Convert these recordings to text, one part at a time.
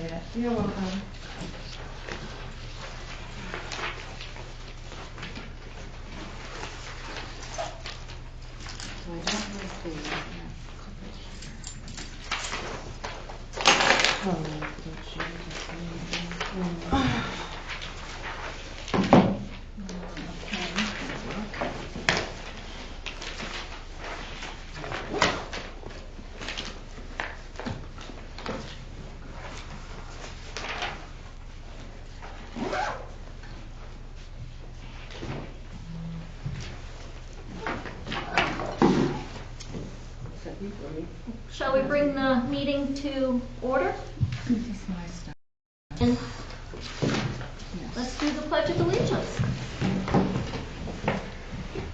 appreciate it. You're welcome. So I don't know if they Shall we bring the meeting to order? And let's do the Pledge of Allegiance.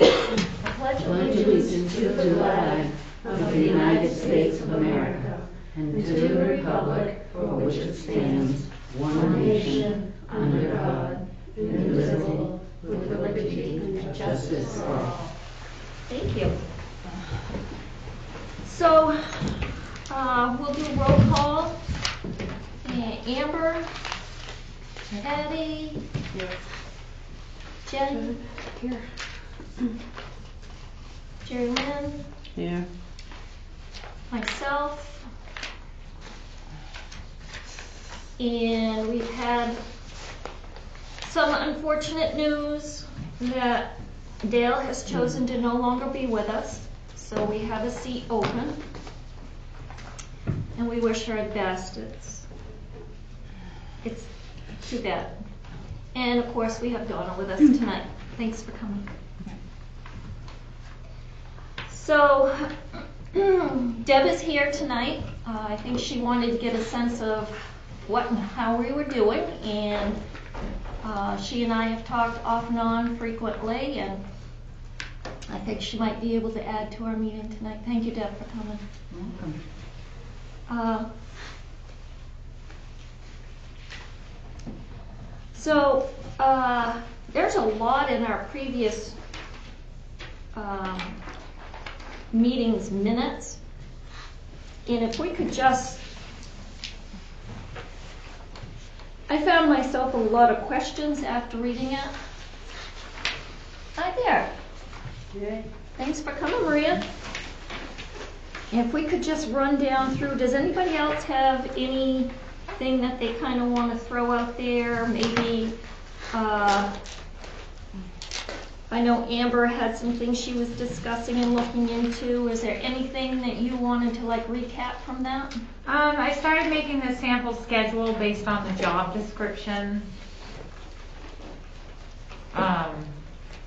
I pledge allegiance to the flag of the United States of America and to the republic for which it stands, one nation, under God, indivisible, with liberty and justice for all. Thank you. So, we'll do roll call. Amber, Eddie, Jen, Here. Jerry Lynn, Yeah. myself, and we've had some unfortunate news that Dale has chosen to no longer be with us, so we have a seat open, and we wish her the best. It's too bad. And of course we have Donna with us tonight. Thanks for coming. So, Deb is here tonight. I think she wanted to get a sense of what and how we were doing, and she and I have talked off and on frequently, and I think she might be able to add to our meeting tonight. Thank you, Deb, for coming. Welcome. So, there's a lot in our previous meetings minutes, and if we could just, I found myself a lot of questions after reading it. Hi there. Yay. Thanks for coming, Maria. If we could just run down through, does anybody else have anything that they kind of want to throw out there? Maybe, I know Amber had some things she was discussing and looking into. Is there anything that you wanted to like recap from that? I started making the sample schedule based on the job description.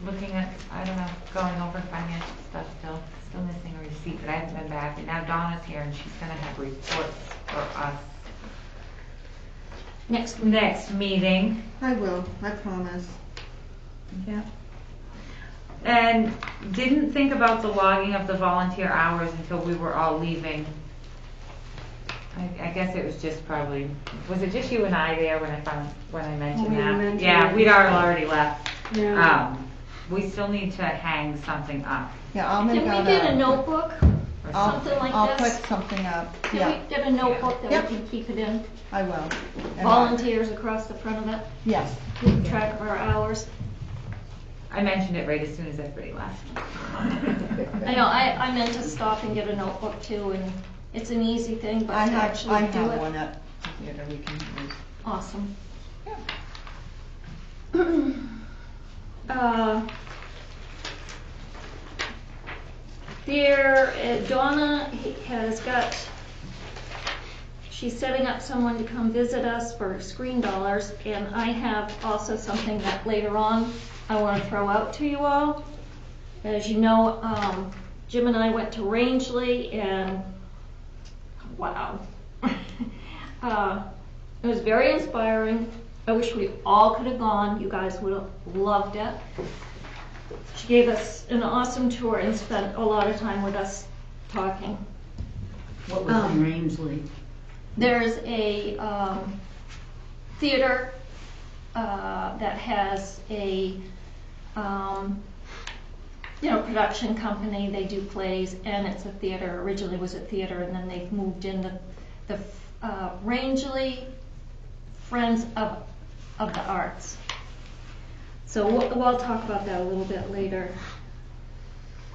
Looking at, I don't know, going over financial stuff still missing a receipt, but I haven't been back. And now Donna's here and she's gonna have reports for us next meeting. I will, I promise. Yeah. And didn't think about the logging of the volunteer hours until we were all leaving. I guess it was just probably, was it just you and I there when I mentioned that? Yeah, we'd already left. Yeah. We still need to hang something up. Yeah, I'll make Can out we get a notebook or something like I'll this? put something up. Can Yeah, we get a notebook that Yep. we can keep it in? I will. And Volunteers across the front of it, Yes. keep track of our hours. I mentioned it right as soon as everybody left. I know, I meant to stop and get a notebook too, and it's an easy thing, but I to have actually do it. one at the theater we can use. Awesome. Donna has got, she's setting up someone to come visit us for Screen Dollars, and I have also something that later on I want to throw out to you all. As you know, Jim and I went to Rangeley, and wow. It was very inspiring. I wish we all could have gone. You guys would have loved it. She gave us an awesome tour and spent a lot of time with us talking. What was in Rangeley? There's a theater that has a production company. They do plays, and it's a theater. Originally was a theater, and then they've moved in the Rangeley Friends of the Arts. So we'll talk about that a little bit later.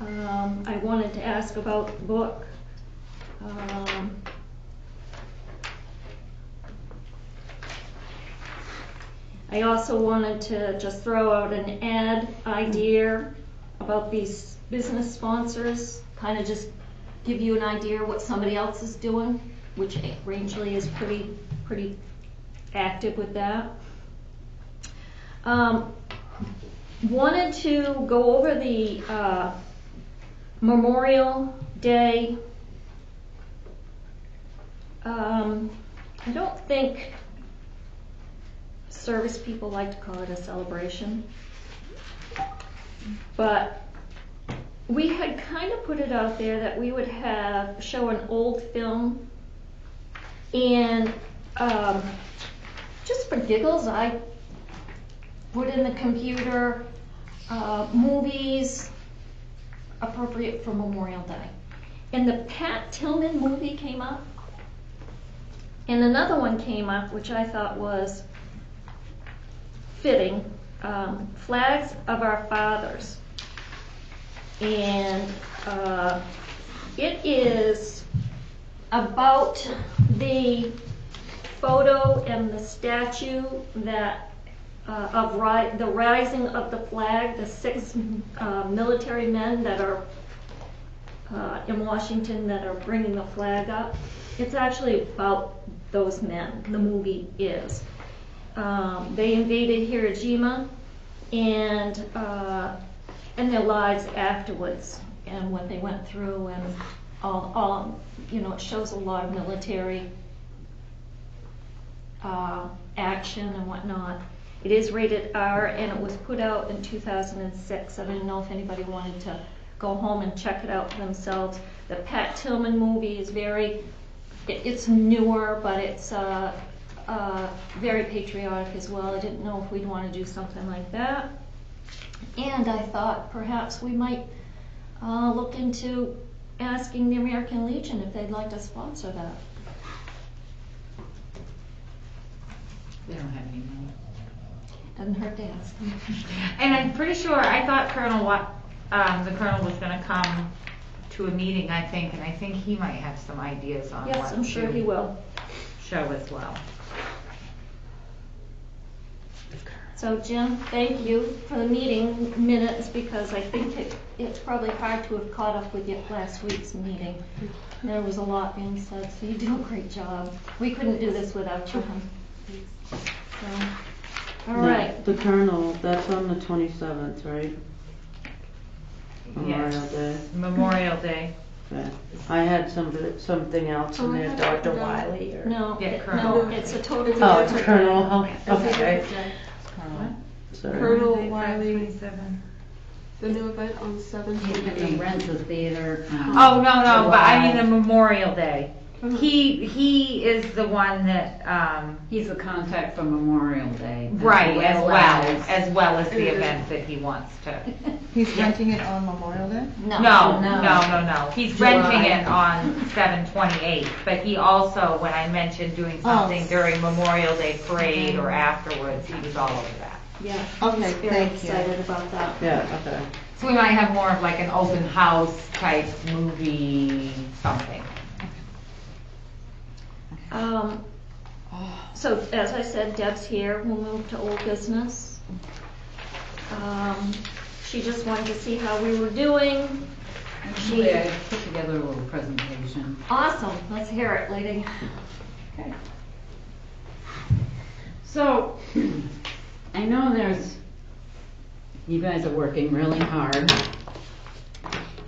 I wanted to ask about the book. I also wanted to just throw out an ad idea about these business sponsors, kind of just give you an idea what somebody else is doing, which Rangeley is pretty active with that. Wanted to go over the Memorial Day. I don't think service people like to call it a celebration, but we had kind of put it out there that we would show an old film, and just for giggles, I put in the computer movies appropriate for Memorial Day. And the Pat Tillman movie came up, and another one came up which I thought was fitting, Flags of Our Fathers. And it is about the photo and the statue that of the rising of the flag, the 6 military men that are in Washington that are bringing the flag up. It's actually about those men, the movie is. They invaded Hiroshima and their lives afterwards and what they went through, and all it shows a lot of military action and whatnot. It is rated R, and it was put out in 2006. I didn't know if anybody wanted to go home and check it out for themselves. The Pat Tillman movie is it's newer, but it's very patriotic as well. I didn't know if we'd want to do something like that. And I thought perhaps we might look into asking the American Legion if they'd like to sponsor that. They don't have any money. Doesn't hurt to ask. And I'm pretty sure, I thought the Colonel was gonna come to a meeting, I think, and I think he might have some ideas on Yes, what I'm sure he to will. show as well. So Jim, thank you for the meeting minutes, because I think it's probably hard to have caught up with last week's meeting. There was a lot being said, so you do a great job. We couldn't do this without you. So, all right. The Colonel, that's on the 27th, right? Memorial Yes. Day. Memorial Day. Okay. I had something else in there, Dr. Wiley or. No, Yeah, Colonel. no, it's a totally Oh, it's different. Colonel, It's a okay. different day. Sorry. Colonel Monday, Wiley, 5/27. the new event on the 7th. He's gonna rent the theater. Oh, no, but I mean the July. Memorial Day. He is the one that, He's the contact for Memorial Day. right, as well as the It is. event that he wants to. He's renting it on Memorial Day? No. He's July. renting it on 7/28, but he also, when I mentioned doing something during Memorial Day parade or afterwards, he was all over that. Yeah, Okay, he's very thank you. excited about that. Yeah, okay. So we might have more of like an open house type movie something. So as I said, Deb's here. We'll move to old business. She just wanted to see how we were doing. Actually, I put together a little presentation. Awesome. Let's hear it, lady. Okay. So, I know you guys are working really hard,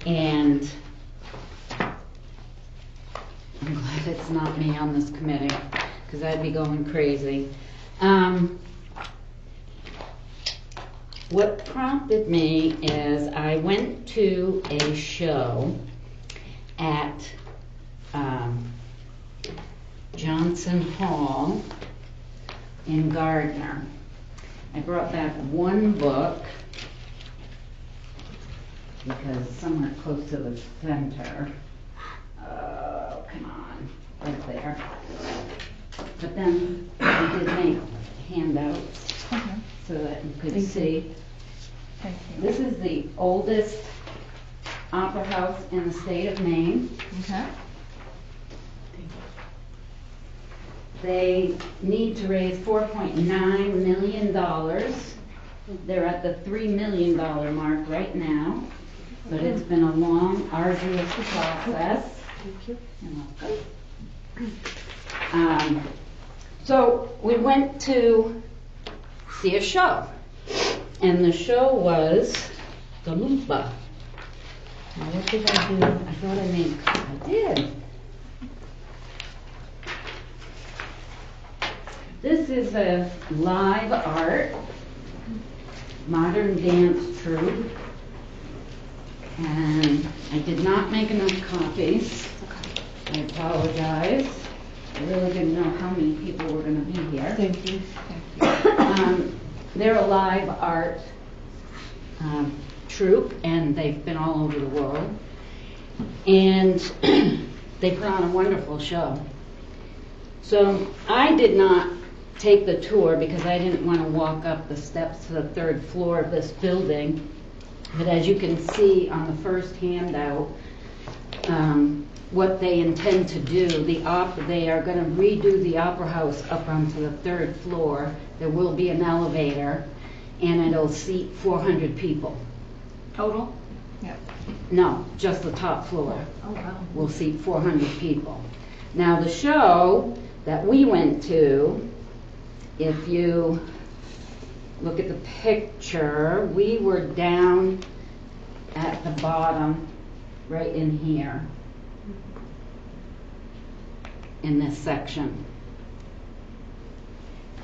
and I'm glad it's not me on this committee, because I'd be going crazy. What prompted me is I went to a show at Johnson Hall in Gardner. I brought back one book because somewhere close to the center. Oh, come on, right there. But then we did make handouts Okay, so that you could Thank you. see. thank you. This is the oldest opera house in the state of Maine. Okay, They need to raise $4.9 million. They're at the $3 million mark right now, but it's been a long, arduous process. Thank you. You're welcome. So we went to see a show, and the show was the Loompa. Now what did I do? I thought I did. This is a live art, modern dance troupe, and I did not make enough copies. I apologize. I really didn't know how many people were going to be here. thank you, thank you. They're a live art troupe, and they've been all over the world. And they put on a wonderful show. So I did not take the tour because I didn't want to walk up the steps to the third floor of this building. But as you can see on the first handout, what they intend to do, they are going to redo the opera house up onto the third floor. There will be an elevator, and it'll seat 400 people. Total? Yeah, No, just the top floor Oh, wow. will seat 400 people. Now the show that we went to, if you look at the picture, we were down at the bottom, right in here, in this section.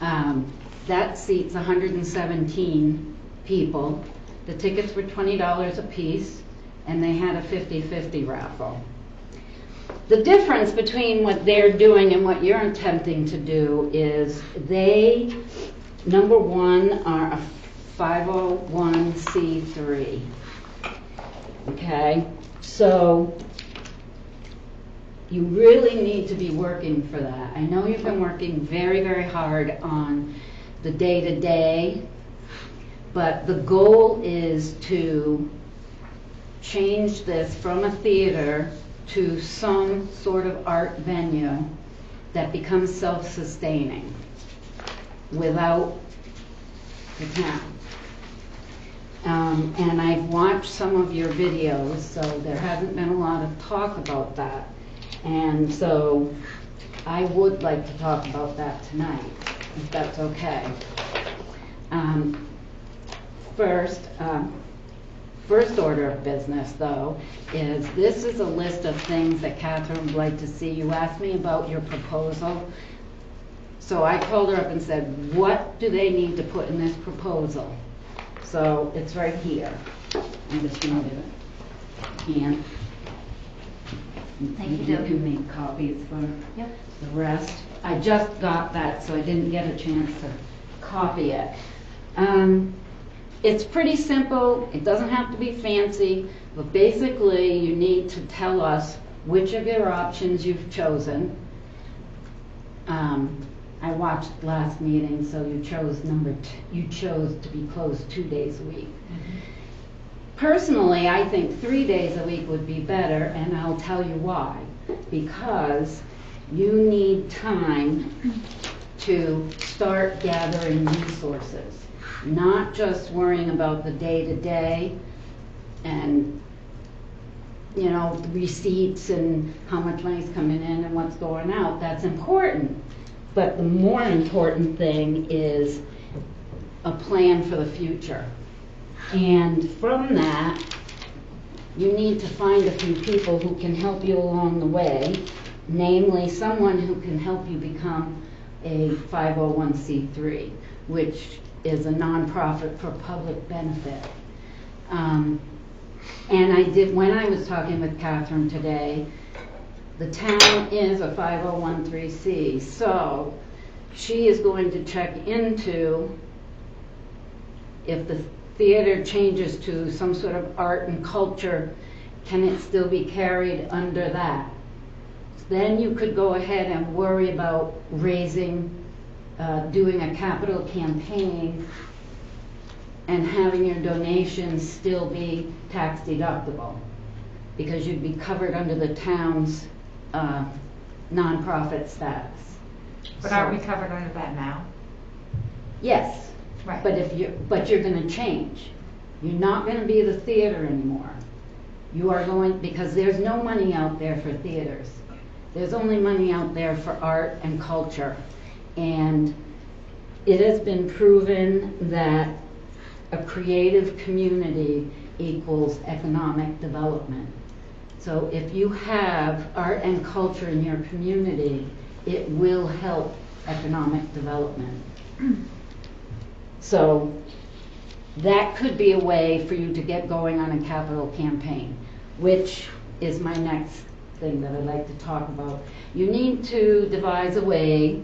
That seats 117 people. The tickets were $20 a piece, and they had a 50-50 raffle. The difference between what they're doing and what you're attempting to do is they, number one, are a 501c3. Okay? So you really need to be working for that. I know you've been working very, very hard on the day-to-day, but the goal is to change this from a theater to some sort of art venue that becomes self-sustaining without the town. And I've watched some of your videos, so there hasn't been a lot of talk about that. And so I would like to talk about that tonight, if that's okay. First order of business, though, is this is a list of things that Catherine would like to see. You asked me about your proposal. So I called her up and said, what do they need to put in this proposal? So it's right here. I'm just going to do it. And Thank you, you Deb. can make copies for Yep. the rest. I just got that, so I didn't get a chance to copy it. It's pretty simple. It doesn't have to be fancy, but basically you need to tell us which of your options you've chosen. I watched last meeting, so you chose you chose to be closed 2 days a week. Personally, I think 3 days a week would be better, and I'll tell you why. Because you need time to start gathering resources, not just worrying about the day-to-day and, you know, the receipts and how much money's coming in and what's going out. That's important. But the more important thing is a plan for the future. And from that, you need to find a few people who can help you along the way, namely someone who can help you become a 501c3, which is a nonprofit for public benefit. And when I was talking with Catherine today, the town is a 501c3, so she is going to check into if the theater changes to some sort of art and culture, can it still be carried under that? then you could go ahead and worry about doing a capital campaign and having your donations still be tax deductible, because you'd be covered under the town's nonprofit status. But aren't we covered under that now? Yes, Right. but you're gonna change. You're not gonna be the theater anymore. You are going, because there's no money out there for theaters. There's only money out there for art and culture. And it has been proven that a creative community equals economic development. So if you have art and culture in your community, it will help economic development. So that could be a way for you to get going on a capital campaign, which is my next thing that I'd like to talk about. You need to devise a way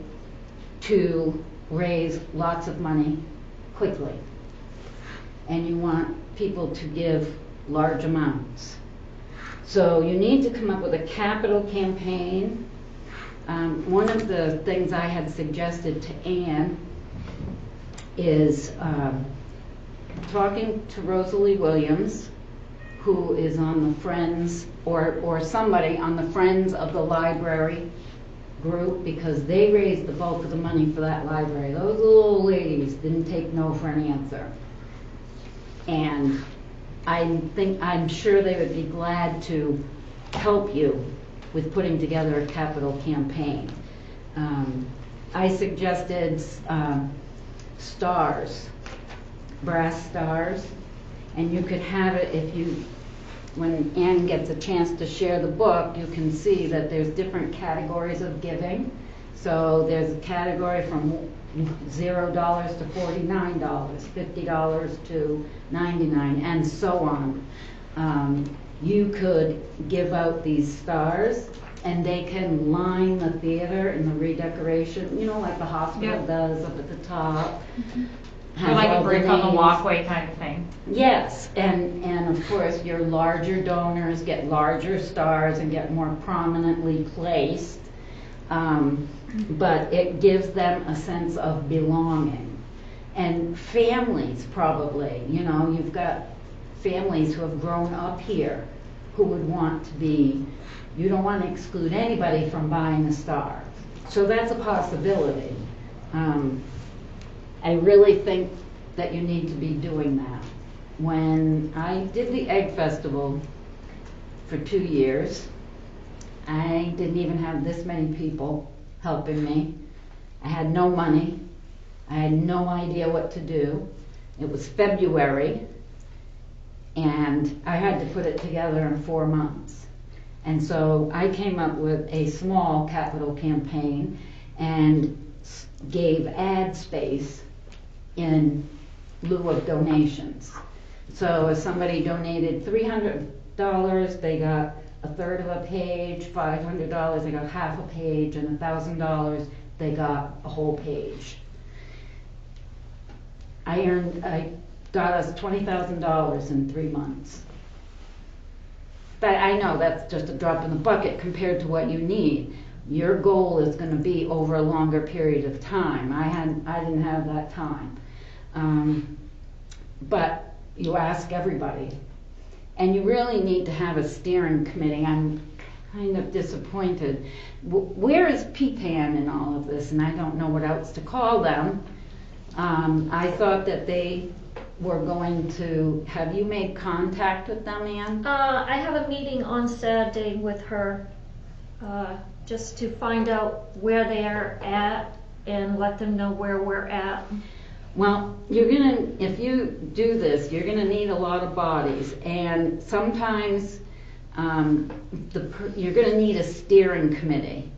to raise lots of money quickly. And you want people to give large amounts. So you need to come up with a capital campaign. One of the things I had suggested to Anne is talking to Rosalie Williams, who is on the Friends, or somebody on the Friends of the Library group, because they raised the bulk of the money for that library. Those little old ladies didn't take no for an answer. And I'm sure they would be glad to help you with putting together a capital campaign. I suggested stars, brass stars, and you could have it when Anne gets a chance to share the book, you can see that there's different categories of giving. So there's a category from $0 to $49, $50 to $99, and so on. You could give out these stars, and they can line the theater in the redecoration, like the hospital does up at the top. Or like a Has brick all on the names. walkway kind of thing. Yes, and of course your larger donors get larger stars and get more prominently placed, but it gives them a sense of belonging. And families probably, you've got families who have grown up here who would want to be, you don't want to exclude anybody from buying a star. So that's a possibility. I really think that you need to be doing that. When I did the Egg Festival for 2 years, I didn't even have this many people helping me. I had no money. I had no idea what to do. It was February, and I had to put it together in 4 months. And so I came up with a small capital campaign and gave ad space in lieu of donations. So if somebody donated $300, they got a third of a page, $500, they got half a page, and $1,000, they got a whole page. I got us $20,000 in 3 months. But I know that's just a drop in the bucket compared to what you need. Your goal is going to be over a longer period of time. I didn't have that time. But you ask everybody. And you really need to have a steering committee. I'm kind of disappointed. Where is PPAN in all of this? And I don't know what else to call them. I thought that they were going to, have you made contact with them, Ann? I have a meeting on Saturday with her, just to find out where they are at and let them know where we're at. Well, if you do this, you're gonna need a lot of bodies, and sometimes you're gonna need a steering committee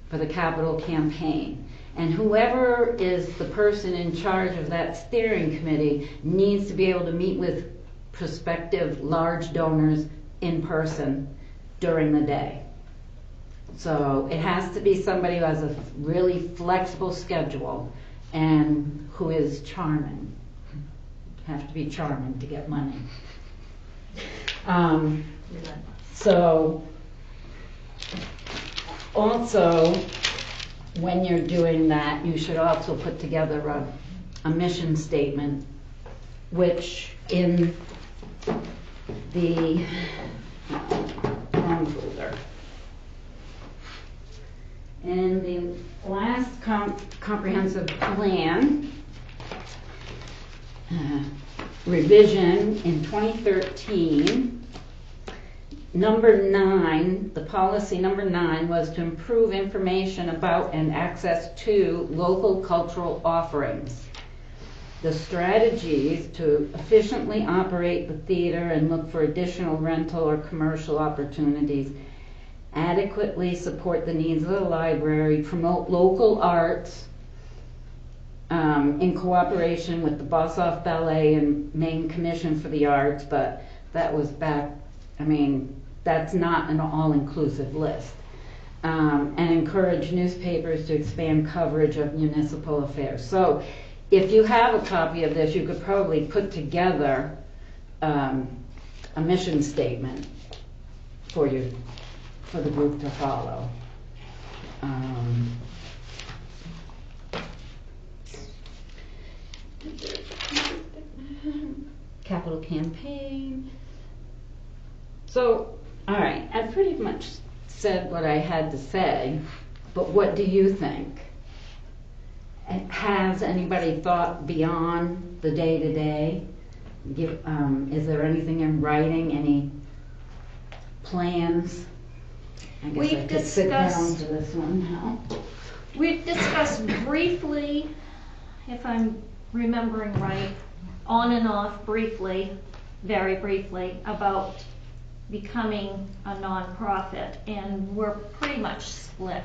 for the capital campaign. And whoever is the person in charge of that steering committee needs to be able to meet with prospective large donors in person during the day. So it has to be somebody who has a really flexible schedule and who is charming. Have to be charming to get money. So also, when you're doing that, you should also put together a mission statement, which in the wrong folder. In the last comprehensive plan revision in 2013, number 9, the policy number 9 was to improve information about and access to local cultural offerings. The strategies to efficiently operate the theater and look for additional rental or commercial opportunities, adequately support the needs of the library, promote local arts in cooperation with the Bossoff Ballet and Maine Commission for the Arts, but that was back, that's not an all-inclusive list. And encourage newspapers to expand coverage of municipal affairs. So if you have a copy of this, you could probably put together a mission statement for the group to follow. Capital campaign. So, all right, I pretty much said what I had to say, but what do you think? Has anybody thought beyond the day-to-day? Is there anything in writing, any plans? I guess I could sit down to this one now. We've discussed briefly, if I'm remembering right, on and off briefly, very briefly, about becoming a nonprofit, and we're pretty much split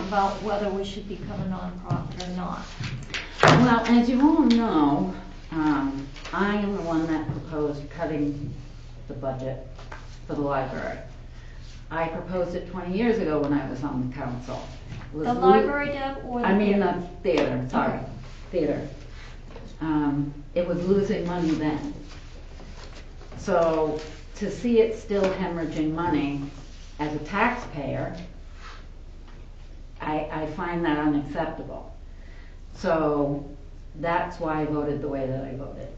about whether we should become a nonprofit or not. Well, as you all know, I am the one that proposed cutting the budget for the library. I proposed it 20 years ago when I was on the council. The library, Deb, or the the theater, sorry, theater. It was losing money then. So to see it still hemorrhaging money as a taxpayer, I find that unacceptable. So that's why I voted the way that I voted.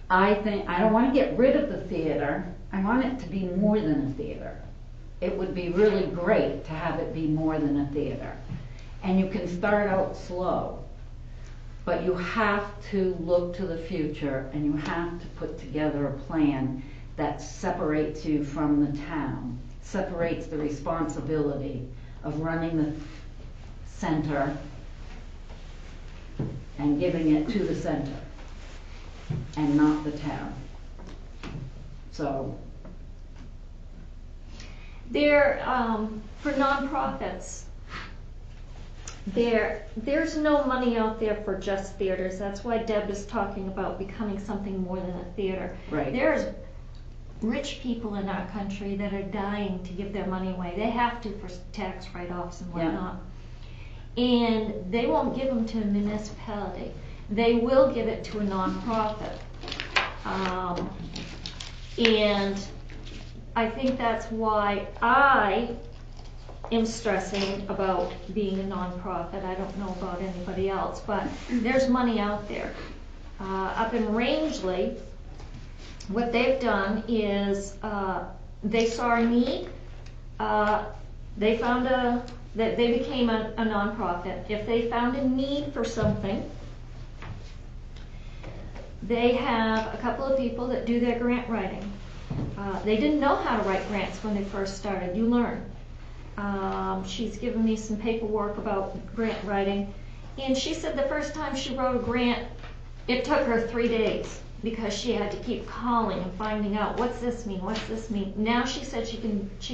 I don't want to get rid of the theater. I want it to be more than a theater. It would be really great to have it be more than a theater. And you can start out slow, but you have to look to the future, and you have to put together a plan that separates you from the town, separates the responsibility of running the center and giving it to the center and not the town. So for nonprofits, there's no money out there for just theaters. That's why Deb is talking about becoming something more than a theater. Right. There's rich people in our country that are dying to give their money away. They have to for tax write-offs and whatnot. Yeah. And they won't give them to a municipality. They will give it to a nonprofit. And I think that's why I am stressing about being a nonprofit. I don't know about anybody else, but there's money out there. Up in Rangeley, what they've done is they saw a need. They became a nonprofit. If they found a need for something, they have a couple of people that do their grant writing. They didn't know how to write grants when they first started. You learn. She's given me some paperwork about grant writing, and she said the first time she wrote a grant, it took her 3 days because she had to keep calling and finding out what's this mean. Now she said she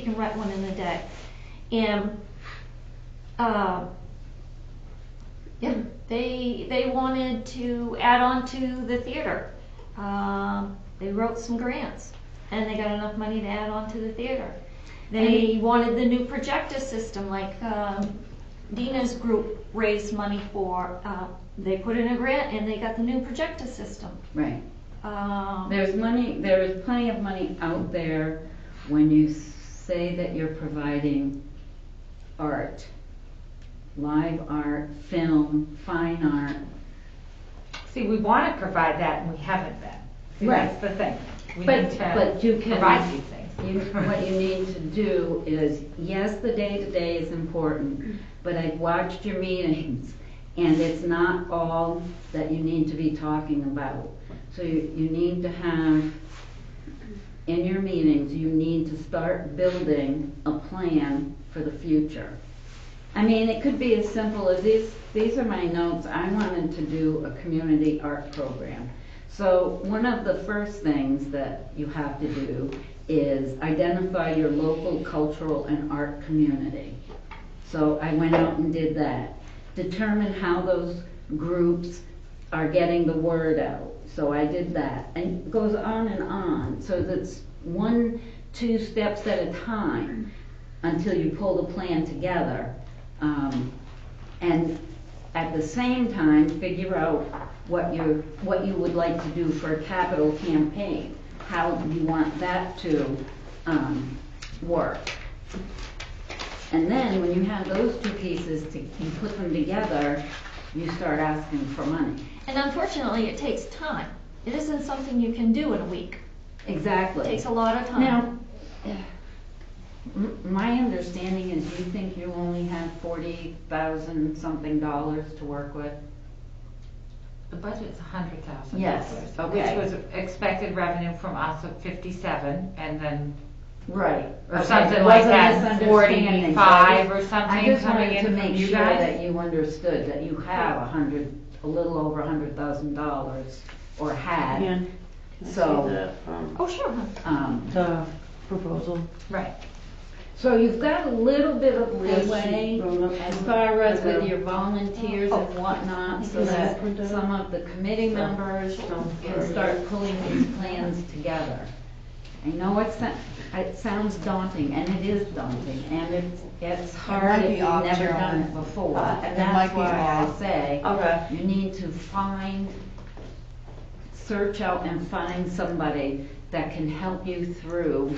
can write one in a day, and they wanted to add on to the theater. They wrote some grants, and they got enough money to add on to the theater. They wanted the new projector system, like Dina's group raised money for. They put in a grant, and they got the new projector system. Right. There's money. There is plenty of money out there when you say that you're providing art, live art, film, fine art. See, we want to provide that and we haven't been. See, Right. that's the thing. We But- need to but you can- provide these things. What you need to do is, yes, the day-to-day is important, but I've watched your meetings, and it's not all that you need to be talking about. So you need to have, in your meetings, you need to start building a plan for the future. I mean, it could be as simple as these are my notes. I wanted to do a community art program. So one of the first things that you have to do is identify your local cultural and art community. So I went out and did that. Determine how those groups are getting the word out. So I did that. And it goes on and on. So that's 1-2 steps at a time until you pull the plan together. And at the same time, figure out what you would like to do for a capital campaign. How you want that to work. And then when you have those two pieces, you put them together, you start asking for money. And unfortunately, it takes time. It isn't something you can do in a week. Exactly. It takes a lot of time. Now, my understanding is you think you only have $40,000 something to work with? The budget's $100,000. Yes, okay. Which was expected revenue from us of 57, and then, Right. or Okay, something there like was a that, misunderstanding. 45 or I something just coming wanted to in make from you sure guys. that you understood that you have a little over $100,000, or had. Can I So- see the, Oh, sure. the proposal? Right. So you've got a little bit of leeway Roll up. as far as with Okay. your volunteers and whatnot, so that some of the committee members can start pulling these plans together. I know it sounds daunting, and it is daunting, and it's hard might if be you've off, never done Joan. it before. And It might that's be why I off. say, Okay. you need to search out and find somebody that can help you through.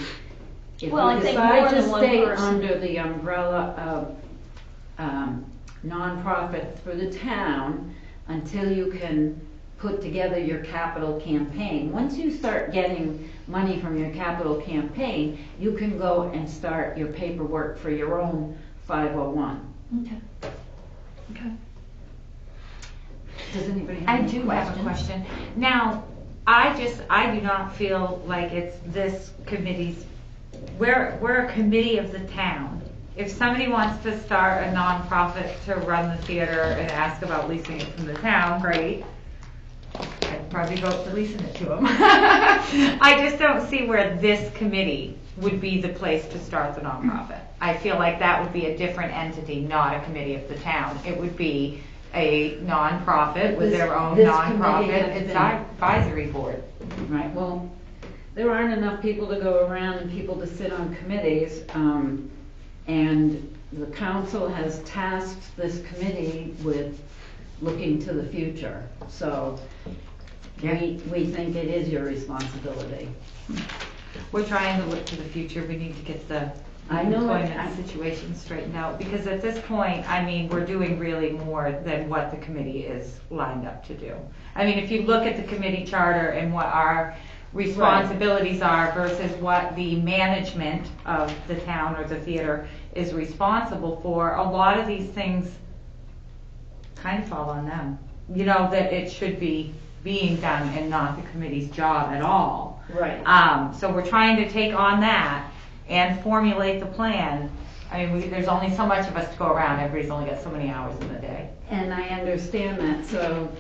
If Well, you I think decide more to than one stay person. under the umbrella of nonprofit through the town until you can put together your capital campaign. Once you start getting money from your capital campaign, you can go and start your paperwork for your own 501. Okay. Okay. Does anybody have I any do questions? have a question. Now, I do not feel like it's this committee's, we're a committee of the town. If somebody wants to start a nonprofit to run the theater and ask about leasing it from the town, great. I'd probably vote for leasing it to them. I just don't see where this committee would be the place to start the nonprofit. I feel like that would be a different entity, not a committee of the town. It would be a nonprofit with their own This committee nonprofit has been- advisory board. Right, well, there aren't enough people to go around and people to sit on committees, and the council has tasked this committee with looking to the future. So we think it is your responsibility. We're trying to look to the future. We need to get the I know it. employment situation straightened out, because at this point, I mean, we're doing really more than what the committee is lined up to do. I mean, if you look at the committee charter and what our responsibilities are versus what the management of the town or the theater is responsible for, a lot of these things kind of fall on them. You know, that it should be being done and not the committee's job at all. Right. So we're trying to take on that and formulate the plan. I mean, there's only so much of us to go around. Everybody's only got so many hours in the day. And I understand that, so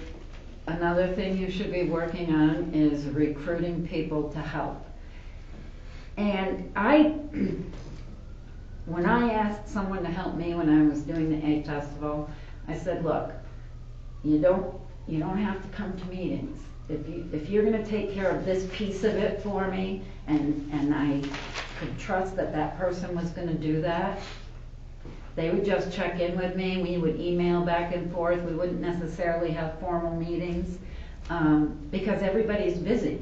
another thing you should be working on is recruiting people to help. And when I asked someone to help me when I was doing the A Festival, I said, look, you don't have to come to meetings. If you're gonna take care of this piece of it for me, and I could trust that person was gonna do that, they would just check in with me, we would email back and forth, we wouldn't necessarily have formal meetings, because everybody's busy.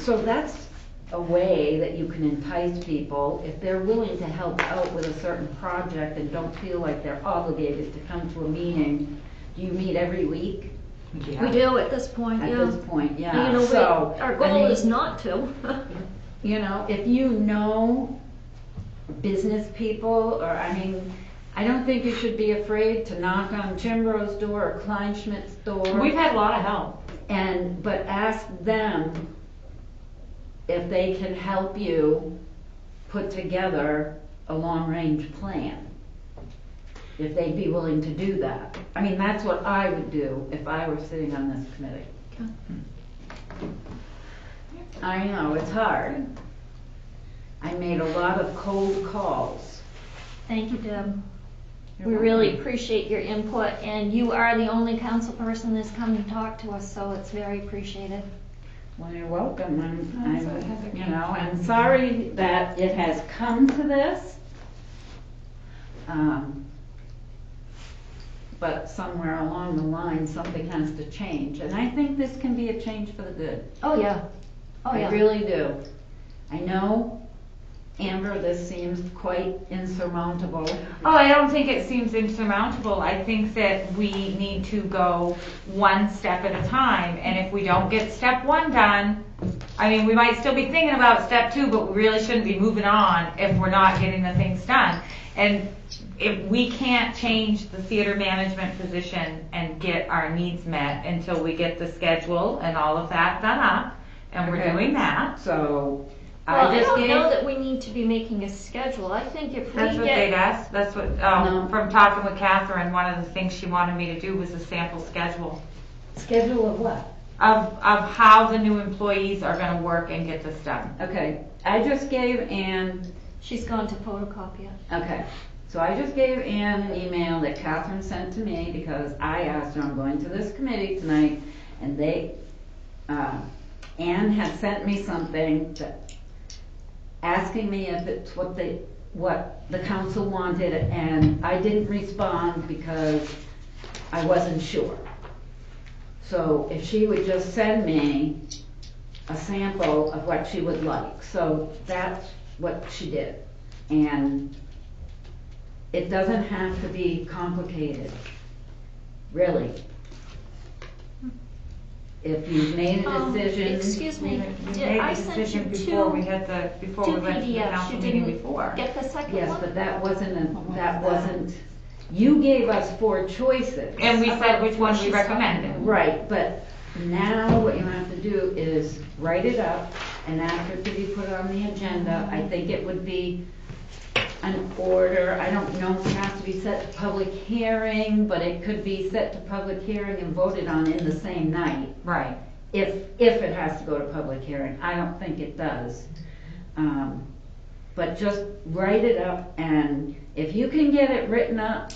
So that's a way that you can entice people, if they're willing to help out with a certain project and don't feel like they're obligated to come to a meeting. Do you meet every week? We do at this point, At yeah. this point, You yeah. know, So, our I goal mean, is not to. you know, if you know business people, or, I mean, I don't think you should be afraid to knock on Chimbro's door or Kleinschmidt's door. We've had a lot of help. But ask them if they can help you put together a long-range plan. If they'd be willing to do that. I mean, that's what I would do if I were sitting on this committee. I know, it's hard. I made a lot of cold calls. Thank you, Deb. You're We welcome. really appreciate your input, and you are the only council person that's come to talk to us, so it's very appreciated. Well, you're welcome. That's what Heather You know, I'm sorry that it has come to this. But somewhere along the line, something has to change. And I think this can be a change for the good. Oh, yeah. Oh, I yeah. really do. I know, Amber, this seems quite insurmountable. Oh, I don't think it seems insurmountable. I think that we need to go one step at a time. And if we don't get step one done, I mean, we might still be thinking about step two, but we really shouldn't be moving on if we're not getting the things done. And if we can't change the theater management position and get our needs met until we get the schedule and all of that done up, and we're Okay. doing that. So, Well, I I just don't know gave, that we need to be making a schedule. I think if we That's what they'd get, asked, that's what, No. from talking with Catherine, one of the things she wanted me to do was a sample schedule schedule of what? of how the new employees are gonna work and get this done. Okay, I just gave Ann, she's gone to photocopy it. okay, so I just gave Ann an email that Catherine sent to me because I asked her, I'm going to this committee tonight, and Ann had sent me something asking me if it's what the council wanted, and I didn't respond because I wasn't sure. So if she would just send me a sample of what she would like. So that's what she did. And it doesn't have to be complicated, really. If you've made a decision. Excuse me, We did made I the sent you decision before we two had before we went to the PDFs? council You meeting didn't before. get the second Yes, one? but that wasn't, you gave us 4 choices. And we said which one we recommended. Right, but now what you have to do is write it up and ask it to be put on the agenda. I think it would be an order, I don't know if it has to be set to public hearing, but it could be set to public hearing and voted on in the same night. Right. If it has to go to public hearing. I don't think it does. But just write it up, and if you can get it written up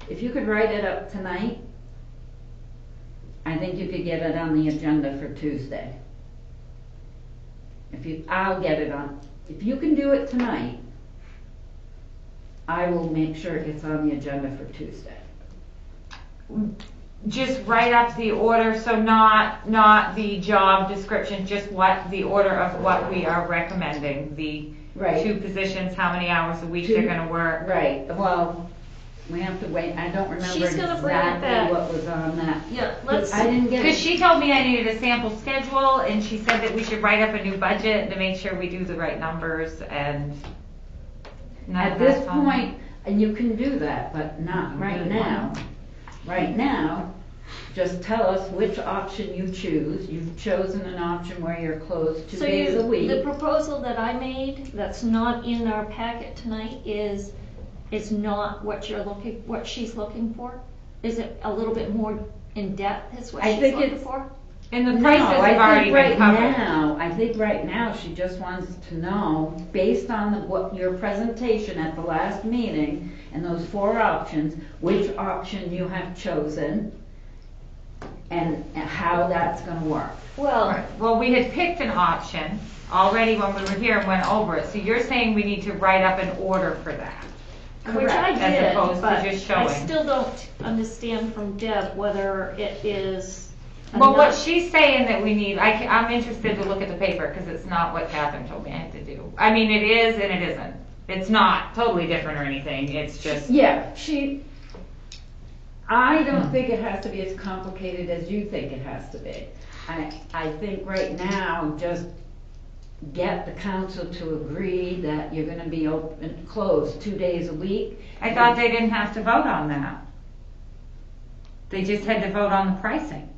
if you could write it up tonight, I think you could get it on the agenda for Tuesday. I'll get it on. If you can do it tonight, I will make sure it gets on the agenda for Tuesday. Just write up the order, so not the job description, just what the order of what we are recommending. The Right. 2 positions, how many hours a week 2 they're gonna work. Right, well, we have to wait, I don't remember She's gonna bring it back. exactly what was on that. Yeah, let's, I didn't get Because it. she told me I needed a sample schedule, and she said that we should write up a new budget to make sure we do the right numbers, and none At of this that's on there. point, and you can do that, but not right now. Right now, just tell us which option you choose. You've chosen an option where you're closed 2 days a week. the proposal that I made, that's not in our packet tonight, is not what she's looking for? Is it a little bit more in depth is what I she's think looking it's- for? And the No, prices have already been covered. I think right now, she just wants to know, based on what your presentation at the last meeting, and those 4 options, which option you have chosen, and how that's gonna work. Well, Right. Well, we had picked an option already when we were here and went over it, so you're saying we need to write up an order for that? which I Correct, as did, opposed to but just I showing. still don't understand from Deb whether it is Well, what enough- she's saying that we need, I'm interested to look at the paper, because it's not what Catherine told me I had to do. I mean, it is and it isn't. It's not totally different or anything, it's just, Yeah, I don't think it has to be as complicated as you think it has to be. I think right now, just get the council to agree that you're gonna be open, closed 2 days a week. I thought they didn't have to vote on that. They just had to vote on the pricing.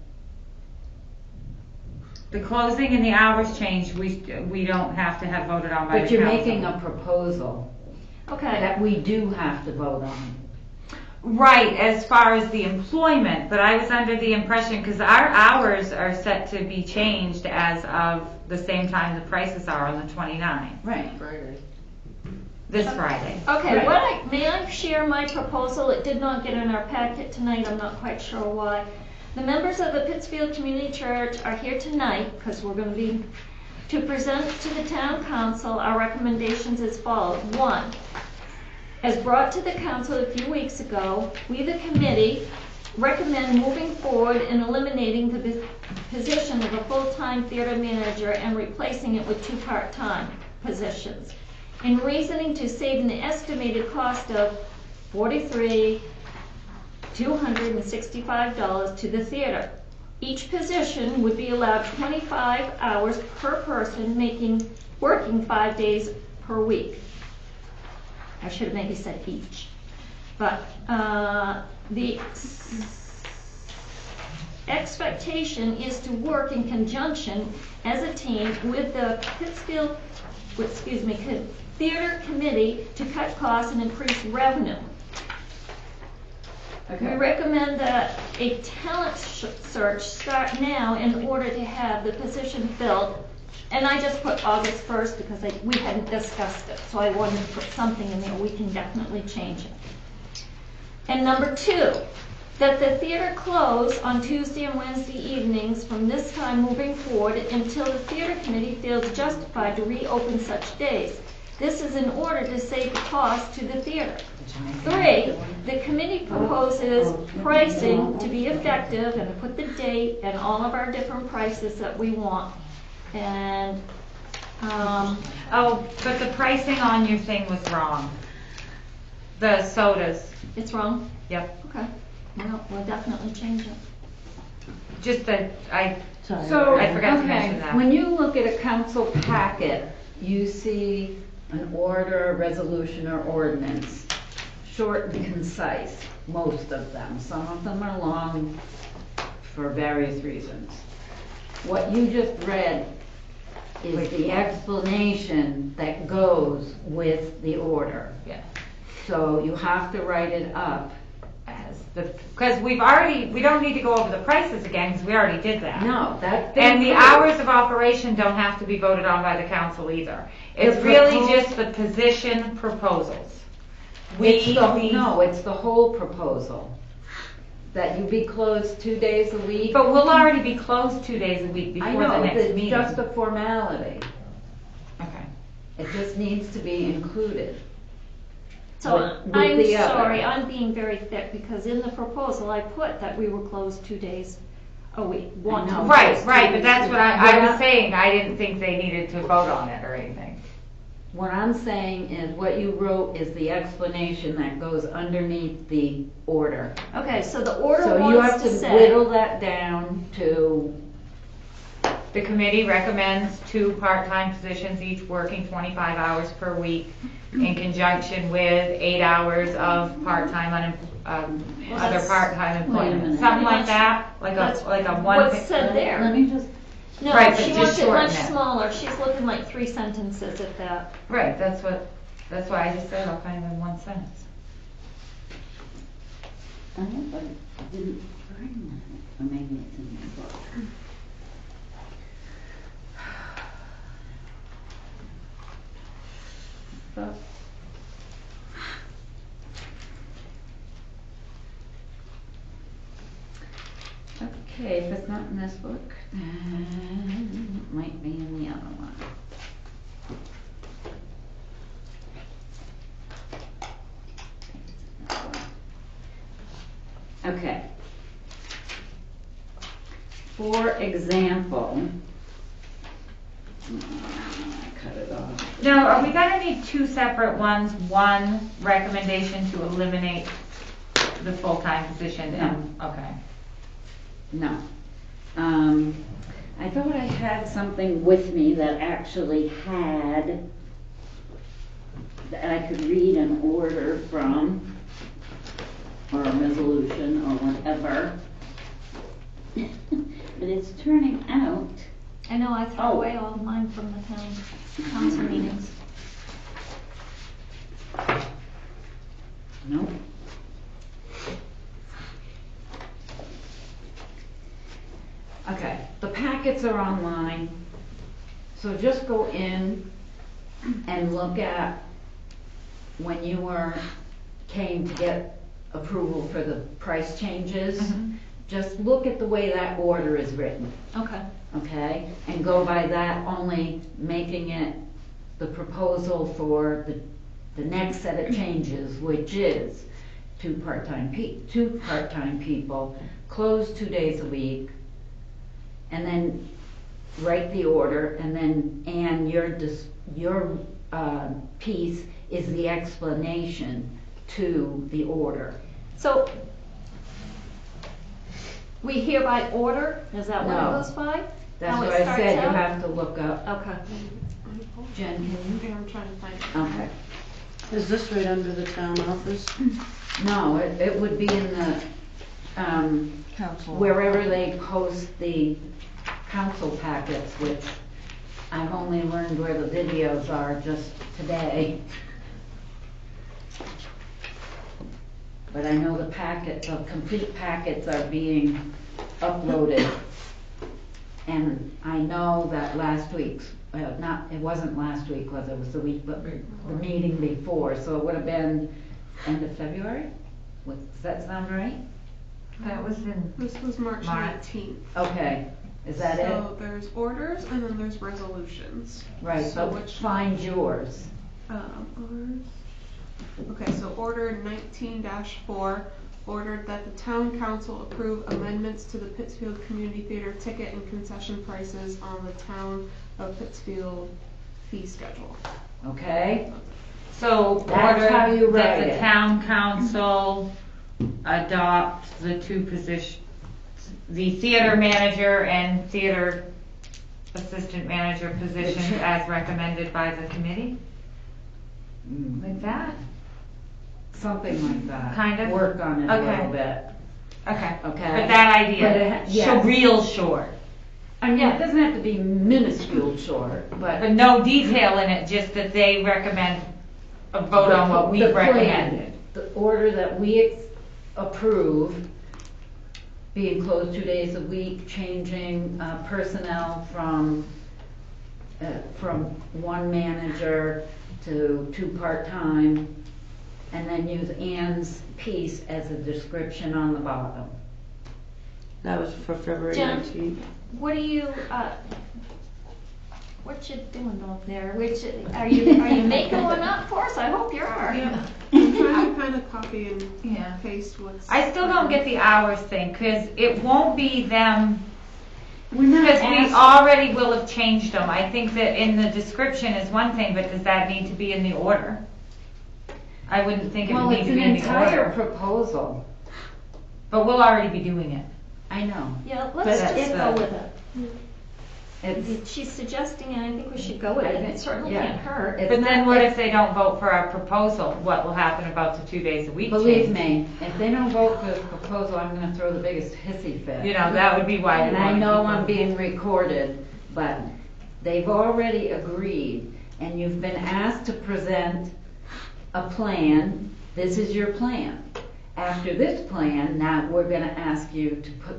The closing and the hours change, we don't have to have voted on by the But council. you're making a proposal Okay, that we do have to vote on. Right, as far as the employment, but I was under the impression, because our hours are set to be changed as of the same time the prices are on the 29th, Right. Friday. this Friday. okay, Right. may I share my proposal? It did not get in our packet tonight, I'm not quite sure why. The members of the Pittsfield Community Church are here tonight, because we're gonna be, to present to the town council our recommendations as follows. One, as brought to the council a few weeks ago, we, the committee, recommend moving forward and eliminating the position of a full-time theater manager and replacing it with 2 part-time positions. In reasoning to save an estimated cost of $43,265 to the theater. Each position would be allowed 25 hours per person, working 5 days per week. I should have maybe said each. But the expectation is to work in conjunction as a team with the Pittsfield, Theater Committee to cut costs and increase revenue. We recommend that a talent search start now in order to have the position filled. And I just put August 1st because we hadn't discussed it, so I wanted to put something in there. We can definitely change it. And number 2, that the theater close on Tuesday and Wednesday evenings from this time moving forward until the theater committee feels justified to reopen such days. This is in order to save the cost to the theater. 3, the committee proposes pricing to be effective and put the date and all of our different prices that we want. And, Oh, but the pricing on your thing was wrong. The sodas, it's wrong? yep, Okay. Well, we'll definitely change it. just that, So, I forgot to okay, mention that. when you look at a council packet, you see an order, resolution, or ordinance, short and concise, most of them. Some of them are long for various reasons. What you just read is the explanation that goes with the order. Yeah. So you have to write it up. Because we don't need to go over the prices again, because we already did that. No, that. And the hours of operation don't have to be voted on by the council either. It's really just the position proposals. No, it's the whole proposal. That you be closed 2 days a week. But we'll already be closed 2 days a week I before the know, next it's meeting. just a formality. Okay. It just needs to be included. So With I'm the other. sorry, I'm being very thick because in the proposal I put that we were closed 2 days a week. I know. Right, but that's what I Yeah. was saying. I didn't think they needed to vote on it or anything. What I'm saying is what you wrote is the explanation that goes underneath the order. Okay, so the order So you have wants to to say, whittle that down to, The committee recommends 2 part-time positions, each working 25 hours per week, in conjunction with 8 hours of part-time other part-time employment. minute. Something like that, like That's a one. what's said there. Let me just, No, Right, but she just wants it shorten much it. smaller. She's looking like 3 sentences at that. Right, that's why I just said all kind of in one sentence. I hope I didn't bring that, or maybe it's in my book. so, okay, if it's not in this book, then it might be in the other one. Okay. for example, cut it off. Now, are we gonna need two separate ones? One recommendation to eliminate the full-time position and, okay. No. I thought I had something with me that actually had, that I could read an order from, or a resolution, or whatever. But it's turning out, I know I threw away all of mine from the town council meetings. nope. Okay, the packets are online, so just go in and look at when you came to get approval for the price changes. Just look at the way that order is written, Okay. okay? And go by that, only making it the proposal for the next set of changes, which is two part-time people, close 2 days a week, and then write the order, and then, and your piece is the explanation to the order. So, we hereby order, is that what it No. goes by? That's How it what I starts said, you out? have to look up. Okay. Jen, can Yeah, I'm trying to find it. you? Okay. Is this right under the town office? No, it would be in the, Council. wherever they post the council packets, which I've only learned where the videos are just today. But I know the complete packets are being uploaded. And I know that last week's, it wasn't last week, it was the week, but the meeting before, so it would have been end of February? Does that sound right? That was in, This was March March. 19th. Okay, is that it? So there's orders and then there's resolutions. Right, So but which, find yours. ours? Okay, so order 19-4, ordered that the town council approve amendments to the Pittsfield Community Theater ticket and concession prices on the town of Pittsfield fee schedule. Okay? so That's order how you that write the it. town council adopt the two positions, the theater manager and theater assistant manager positions as recommended by the committee, like that? Something like that. Kind of? Work on it a Okay. little bit. Okay. Okay. But that But idea, it- yes. real short, I mean, it doesn't have to be minuscule short, but. but no detail in it, just that they recommend a vote on what we the plan, recommended. The order that we approve, being closed 2 days a week, changing personnel from one manager to two part-time, and then use Ann's piece as a description on the bottom. That was for February Jen? 19th. What are you, what you doing over there? Are you making one up for us? I hope you are. Yeah, I'm trying to kind of copy and Yeah. paste what's. I still don't get the hours thing, cause it won't be them, We're not because we asking- already will have changed them. I think that in the description is one thing, but does that need to be in the order? I wouldn't think it would Well, need it's to an be in the entire order, proposal. but we'll already be doing it. I know. Yeah, But let's just it's, go with it. It's, She's suggesting it, I think we should go with I it. think- It certainly yeah. can't hurt. It's But then not- what if they don't vote for our proposal? What will happen about the 2 days a week believe change? me, if they don't vote for the proposal, I'm gonna throw the biggest hissy fit. You know, that would be why. we And I want know people- I'm being recorded, but they've already agreed, and you've been asked to present a plan. This is your plan. After this plan, now we're gonna ask you to put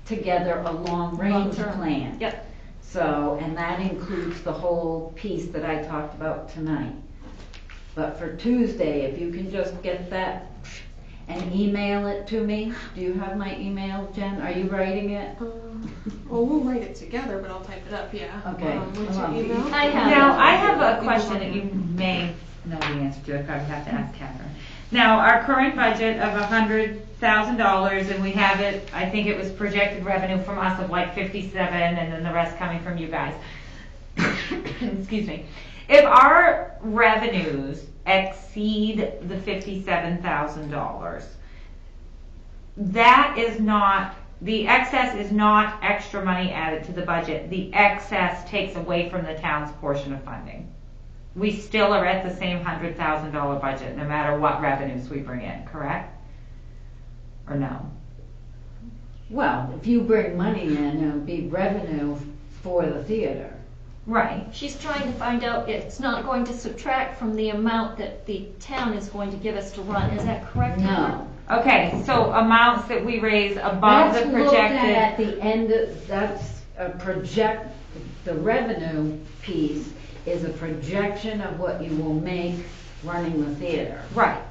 together a long-range Long-term. plan. Yep. So, and that includes the whole piece that I talked about tonight. But for Tuesday, if you can just get that and email it to me. Do you have my email, Jen? Are you writing it? Well, we'll write it together, but I'll type it up, yeah. Okay. What's Well, your email? I have Now, it. I have a question that you may know the answer to. I probably have to ask Catherine. Now, our current budget of $100,000, and we have it, I think it was projected revenue from us of like 57, and then the rest coming from you guys. Excuse me. If our revenues exceed the $57,000, that is not, the excess is not extra money added to the budget. The excess takes away from the town's portion of funding. We still are at the same $100,000 budget, no matter what revenues we bring in, correct? Or no? Well, if you bring money in, it'll be revenue for the theater. Right. She's trying to find out if it's not going to subtract from the amount that the town is going to give us to run. Is that correct? No. Okay, so amounts that we raise above the Let's look projected. at the end, that's a project, the revenue piece is a projection of what you will make running the theater. Right.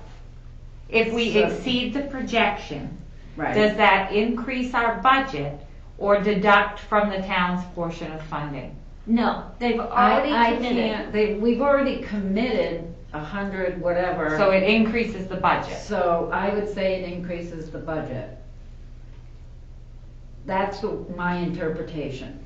If we So- exceed the projection, Right. does that increase our budget or deduct from the town's portion of funding? No, they've already I committed. can't, we've already committed 100 whatever. So it increases the budget. So I would say it increases the budget. That's my interpretation.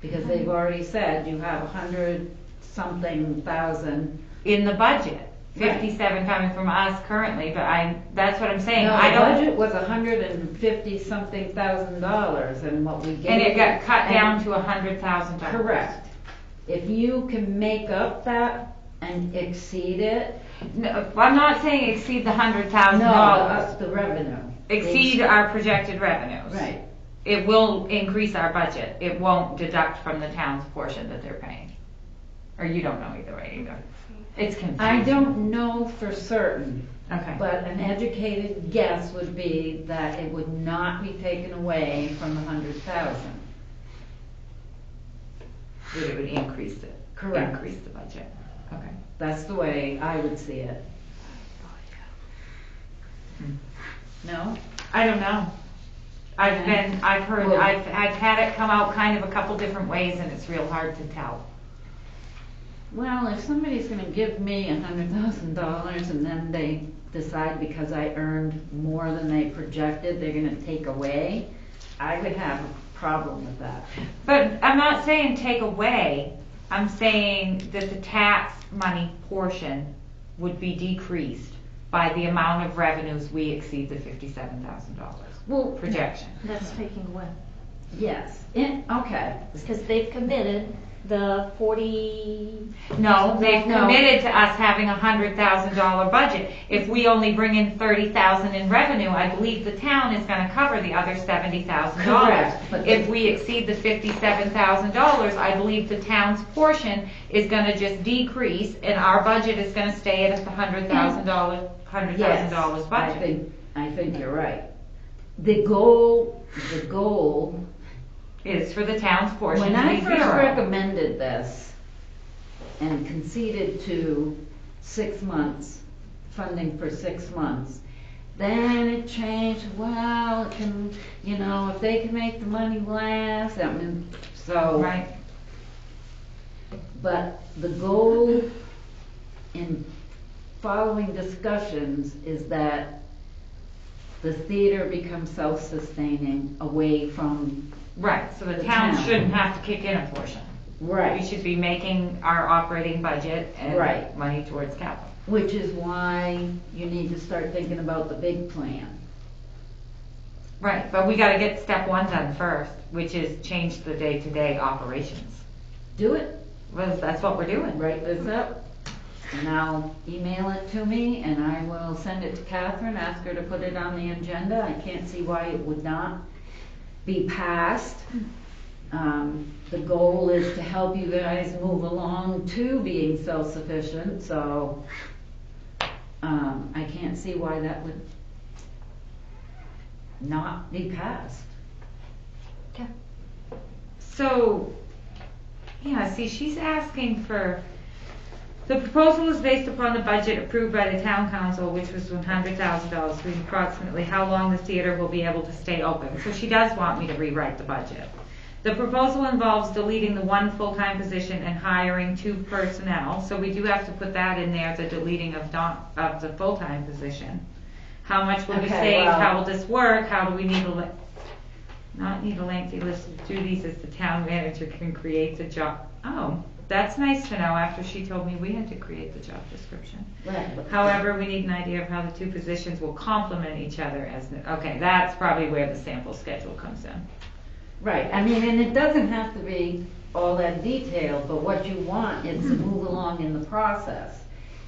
Because they've already said you have 100-something thousand. In the budget. Right. 57 coming from us currently, but that's what I'm saying. No, I the don't. budget was $150-something thousand, and what we gave. And it got cut and- down to $100,000. Correct. If you can make up that and exceed it. No, I'm not saying exceed the $100,000. That's the revenue. Exceed our projected revenues. Right. It will increase our budget. It won't deduct from the town's portion that they're paying. Or you don't know either way either. It's confusing. I don't know for certain, Okay. but an educated guess would be that it would not be taken away from the 100,000. That it would increase it. Correct. Increase the budget. Okay. That's the way I would see it. No? I don't know. I've heard, Well- I've had it come out kind of a couple different ways and it's real hard to tell. Well, if somebody's gonna give me $100,000 and then they decide because I earned more than they projected, they're gonna take away, I would have a problem with that. But I'm not saying take away. I'm saying that the tax money portion would be decreased by the amount of revenues we exceed the $57,000 Well, projection. That's taking away. yes, okay. Because they've committed the 40. No, they've No. committed to us having a $100,000 budget. If we only bring in $30,000 in revenue, I believe the town is gonna cover the other $70,000. Correct, but If we exceed the $57,000, I believe the town's portion is gonna just decrease and our budget is gonna stay at the $100,000 Yes, budget. I think you're right. The goal Is for the town's portion when to I be first zero. recommended this and conceded to 6 months, funding for 6 months, then it changed, well, it can, if they can make the money last, so. Right. But the goal in following discussions is that the theater becomes self-sustaining away from. Right, so the The town town. shouldn't have to kick in a portion. We should be making our operating budget and Right. money towards capital. Which is why you need to start thinking about the big plan. Right, but we gotta get step one done first, which is change the day-to-day operations. Do it, Well, that's what we're doing. write this up, and I'll email it to me, and I will send it to Catherine, ask her to put it on the agenda. I can't see why it would not be passed. The goal is to help you guys move along to being self-sufficient, so I can't see why that would not be passed. So, yeah, see, she's asking for, the proposal is based upon the budget approved by the town council, which was $100,000, which is approximately how long the theater will be able to stay open. So she does want me to rewrite the budget. The proposal involves deleting the one full-time position and hiring 2 personnel, so we do have to put that in there, the deleting of the full-time position. How much will we Okay, save, well- how will this work, how do we need not need a lengthy list of duties as the town manager can create the job. Oh, that's nice to know after she told me we had to create the job description. Right. However, we need an idea of how the 2 positions will complement each other okay, that's probably where the sample schedule comes in. Right, I mean, and it doesn't have to be all that detailed, but what you want is to move along in the process.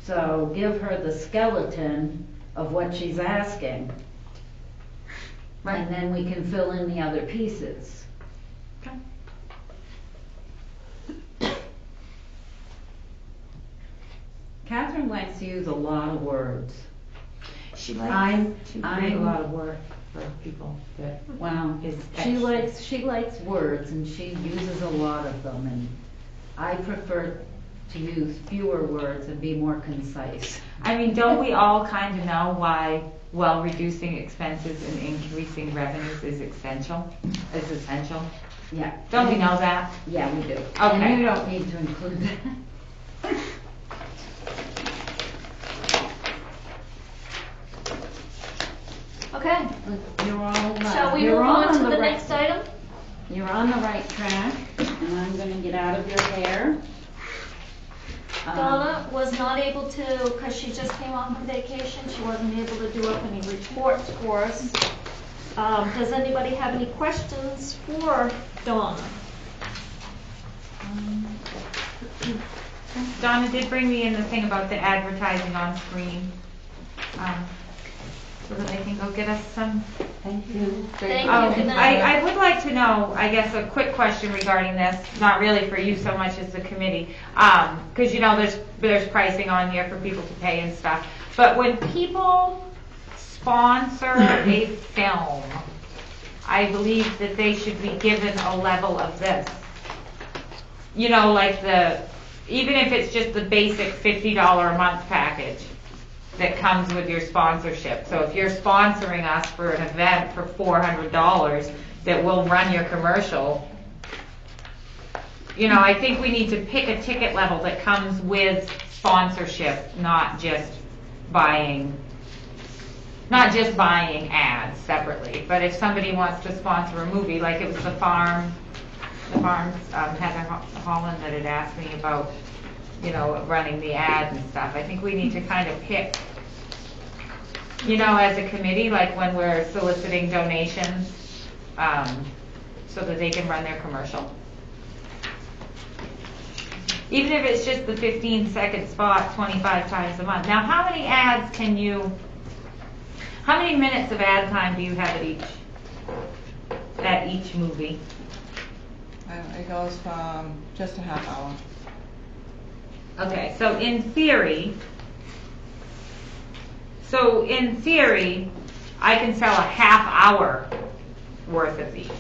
So give her the skeleton of what she's asking. Right. And then we can fill in the other pieces. Okay. Catherine likes to use a lot of words. She I'm- she I'm- made a lot of work for people that Well, is she likes words and she uses a lot of them, and I prefer to use fewer words and be more concise. I mean, don't we all kind of know why, well, reducing expenses and increasing revenues is essential? Yeah. Don't we know that? Yeah, we do. Okay. And you don't need to include that. Okay, You're all, shall we move you're on to the right- next item? You're on the right track, and I'm gonna get out of your hair. Donna was not able to, because she just came off on vacation, she wasn't able to do up any reports for us. Does anybody have any questions for Donna? Donna did bring me in the thing about the advertising on screen, so that I can go get us some. Thank you. Thank Oh, you, good night. I would like to know, I guess, a quick question regarding this, not really for you so much as the committee, because you know there's pricing on here for people to pay and stuff. But when people sponsor a film, I believe that they should be given a level of this. You know, like even if it's just the basic $50 a month package that comes with your sponsorship. So if you're sponsoring us for an event for $400 that will run your commercial, you know, I think we need to pick a ticket level that comes with sponsorship, not just buying ads separately. But if somebody wants to sponsor a movie, like it was the Farms, Heather Holland that had asked me about, you know, running the ad and stuff. I think we need to kind of pick, you know, as a committee, like when we're soliciting donations, so that they can run their commercial. Even if it's just the 15-second spot 25 times a month. Now, how many minutes of ad time do you have at each movie? It goes from just a half hour. Okay, so in theory, I can sell a half hour worth of these.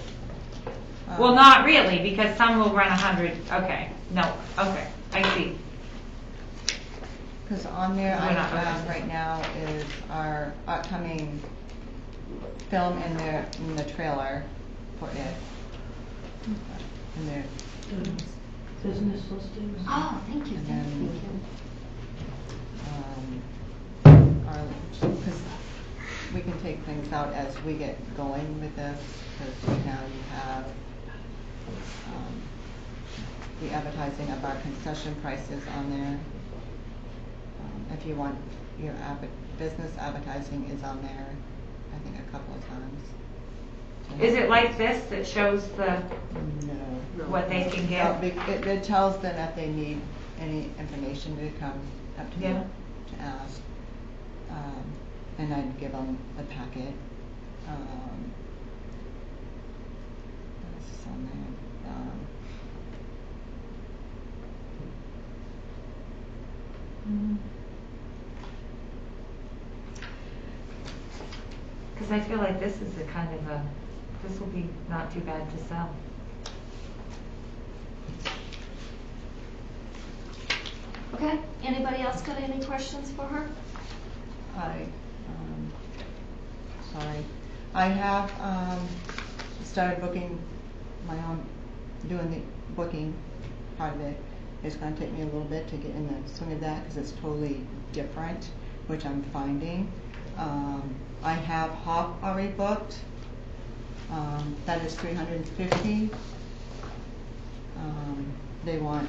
Well, not really, because some will run 100. Okay, no, okay, I see. Because on there, We're I not have okay. right now is our upcoming film in the trailer for it. And there, Business listings. Oh, thank you, And thank then- you. because we can take things out as we get going with this. Because right now you have the advertising of our concession prices on there. If you want your business advertising is on there, I think a couple of times. Is it like this that shows No. what they can No, get? it tells them if they need any information to come up to me Yeah. to ask. And I'd give them a packet. What else is on there? Because I feel like this is this will be not too bad to sell. Okay, anybody else got any questions for her? I have started booking my own doing the booking part of it. It's gonna take me a little bit to get in the swing of that, because it's totally different, which I'm finding. I have Hop already booked. That is $350. They want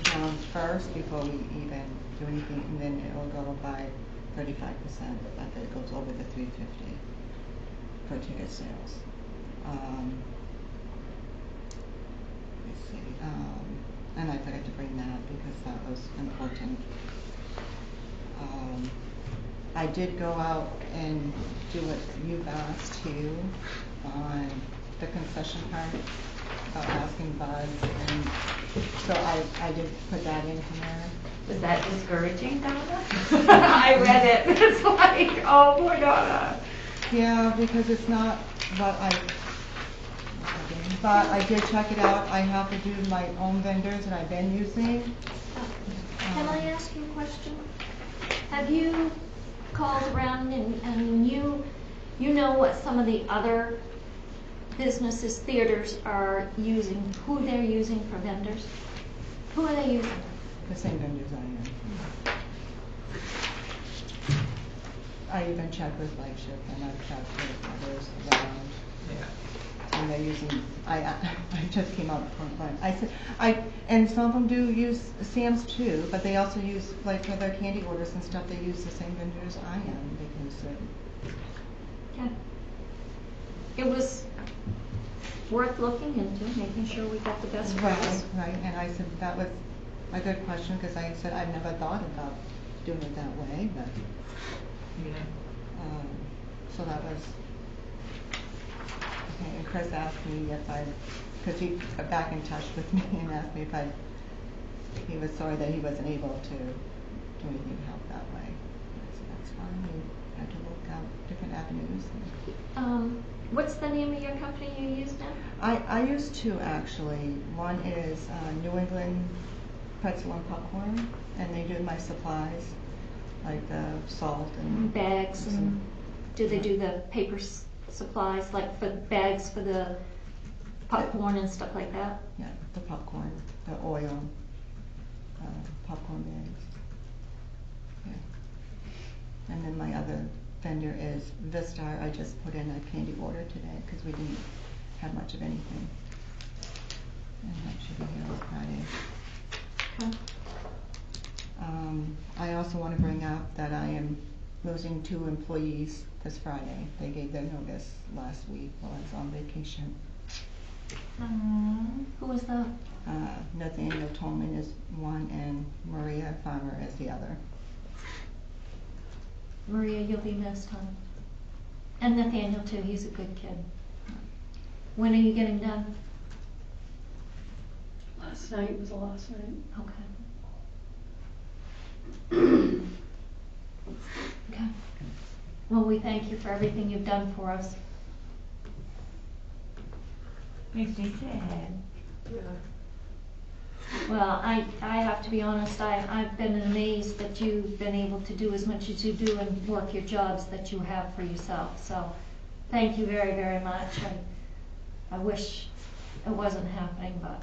down first before we even do anything, and then it will go by 35% after it goes over the 350 for ticket sales. Let's see, and I forgot to bring that because that was important. I did go out and do what you've asked too on the concession part, about asking Buzz, and so I did put that in here. Was that discouraging, Donna? I read it. It's like, oh boy, Donna. Yeah, because it's not what but I did check it out. I have to do my own vendors that I've been using. Can I ask you a question? Have you called around and you know what some of the other businesses, theaters are using, who they're using for vendors? Who are they using? The same vendors I am. I even checked with Lightship, and I've checked with others around. Yeah. And they're using, I just came out with one. I said, and some of them do use Sam's too, but they also use, like for their candy orders and stuff, they use the same vendors I am, because Yeah. It was worth looking into, making sure we got the best price. Right, and I said that was a good question, because I said I've never thought about doing it that way, but so that was okay. And Chris asked me if because he got back in touch with me and asked me if he was sorry that he wasn't able to do anything to help that way. I said that's fine. We had to look out different avenues. What's the name of your company you use now? I use two actually. One is New England Pretzel and Popcorn, and they do my supplies, like salt and Bags, and do they do the paper supplies, like for bags for the popcorn and stuff like that? Yeah, the popcorn, the oil, popcorn bags. Yeah. And then my other vendor is Vistar. I just put in a candy order today because we didn't have much of anything. And that should be here on Friday. Okay. I also want to bring up that I am losing 2 employees this Friday. They gave their notice last week while I was on vacation. Who was that? Nathaniel Tolman is one and Maria Farmer is the other. Maria, you'll be missed, huh? And Nathaniel too, he's a good kid. When are you getting done? Last night was the last night. Okay. Okay. Well, we thank you for everything you've done for us. Makes me sad. Yeah. Well, I have to be honest, I've been amazed that you've been able to do as much as you do and work your jobs that you have for yourself. So, thank you very, very much. I wish it wasn't happening, but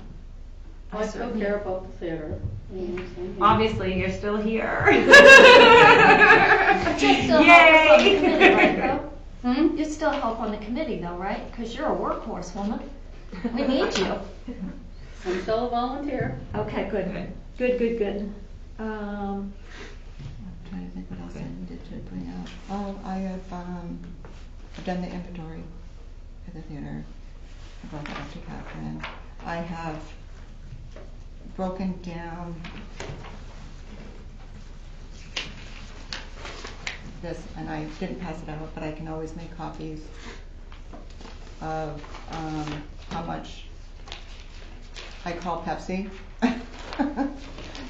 I still care about the theater. Obviously, you're still here. You still help us on the committee, right, though? You still help on the committee, though, right? Because you're a workhorse woman. We need you. I'm still a volunteer. Okay, good. Good. I'm trying to think what else I needed to bring up. Oh, I've done the inventory for the theater. I brought that up to Catherine. I have broken down this, and I didn't pass it out, but I can always make copies of how much I call Pepsi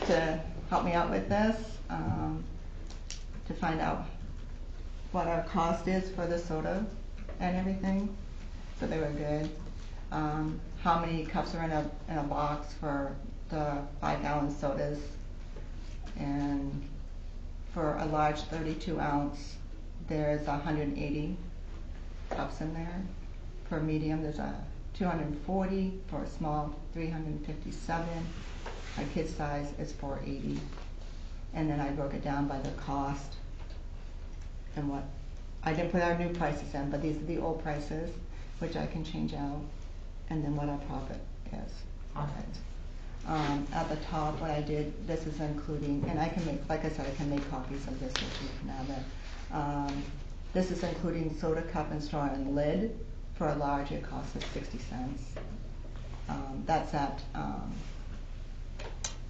to help me out with this, to find out what our cost is for the soda and everything. So they were good. How many cups are in a box for the 5-gallon sodas, and for a large 32-ounce, there's 180 cups in there. For medium, there's 240, for a small, 357. My kid size is 480. And then I broke it down by the cost and what, I didn't put our new prices in, but these are the old prices, which I can change out, and then what our profit is. At the top, what I did, this is including, and I can make, like I said, I can make copies of this if you can have it. This is including soda cup and straw and lid. For a large, it costs us 60 cents. That's at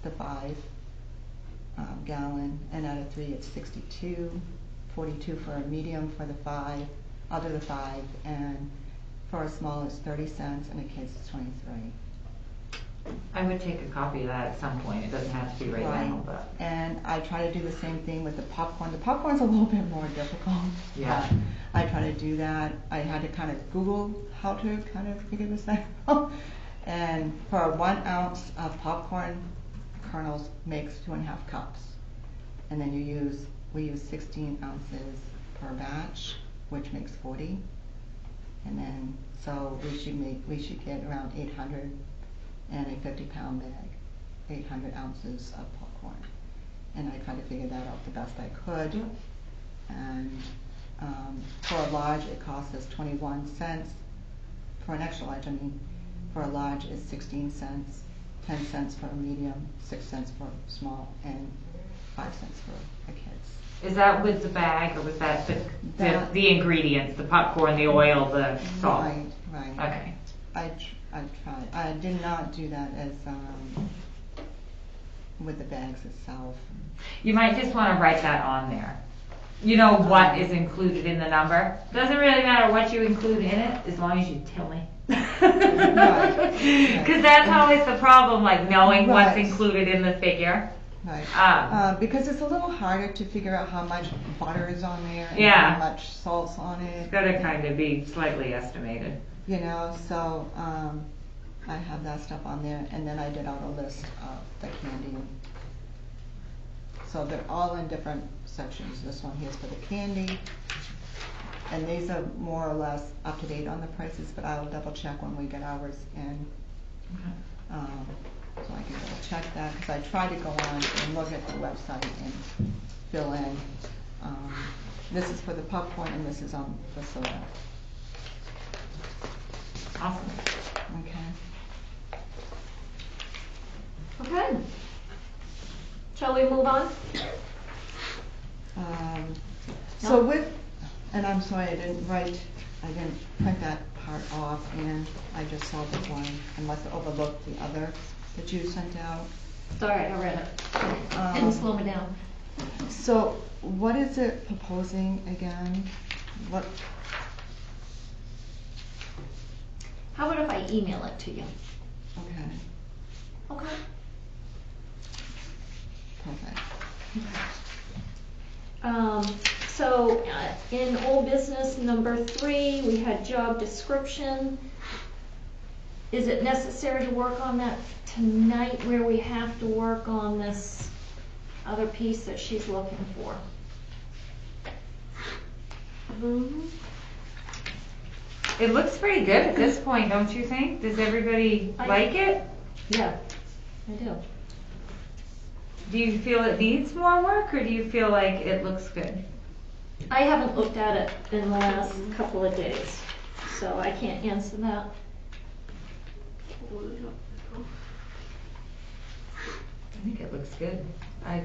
the 5 gallon, and at a 3 it's 62, 42 for a medium for the 5, I'll do the 5, and for a small it's 30 cents, and a kid's is 23. I would take a copy of that at some point, it doesn't have to be right now, but. And I try to do the same thing with the popcorn. The popcorn's a little bit more difficult. Yeah. I try to do that. I had to kind of Google how to kind of figure this out. And for 1 ounce of popcorn kernels makes 2.5 cups. And then we use 16 ounces per batch, which makes 40. And then, so we should get around 800 and a 50-pound bag, 800 ounces of popcorn. And I tried to figure that out the best I could. And for a large, it costs us 21 cents. For an extra large, I mean, for a large, it's 16 cents, 10 cents for a medium, 6 cents for small, and 5 cents for a kid's. Is that with the bag, or was that the ingredients, the popcorn, the oil, the salt? Right. Okay. I tried. I did not do that as with the bags itself. You might just want to write that on there. You know what is included in the number. Doesn't really matter what you include in it, as long as you tell me. Because that's always the problem, like knowing what's included in the figure. Right. Because it's a little harder to figure out how much butter is on there and how much salt's on it. It's got to kind of be slightly estimated. You know, so I have that stuff on there, and then I did out a list of the candy. So they're all in different sections. This one here is for the candy, and these are more or less up to date on the prices, but I'll double check when we get ours in. Okay. So I can double check that, because I try to go on and look at the website and fill in. This is for the popcorn, and this is on the soda. Awesome. Okay. Okay. Shall we move on? So with, and I'm sorry, I didn't print that part off, and I just saw the one, I must have overlooked the other that you sent out. Sorry, I read it. Didn't slow me down. So what is it proposing again? What? How about if I email it to you? Okay, Okay. perfect. So in old business number 3, we had job description. Is it necessary to work on that tonight, where we have to work on this other piece that she's looking for? It looks pretty good at this point, don't you think? Does everybody like it? Yeah, I do. Do you feel it needs more work, or do you feel like it looks good? I haven't looked at it in the last couple of days, so I can't answer that. I think it looks good. I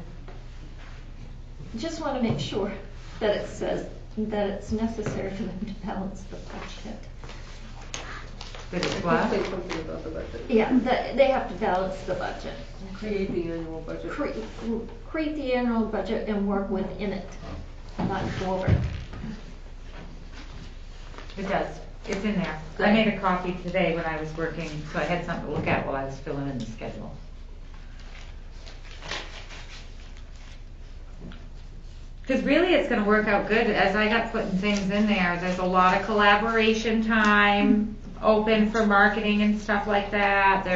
Just want to make sure that it says that it's necessary for them to balance the budget. But it's Say what? something about the budget. Yeah, they have to balance the budget. Create the annual budget. Create the annual budget and work within it, not over it. It does. It's in there. I made a copy today when I was working, so I had something to look at while I was filling in the schedule. Because really it's going to work out good. As I got putting things in there, there's a lot of collaboration time open for marketing and stuff like that.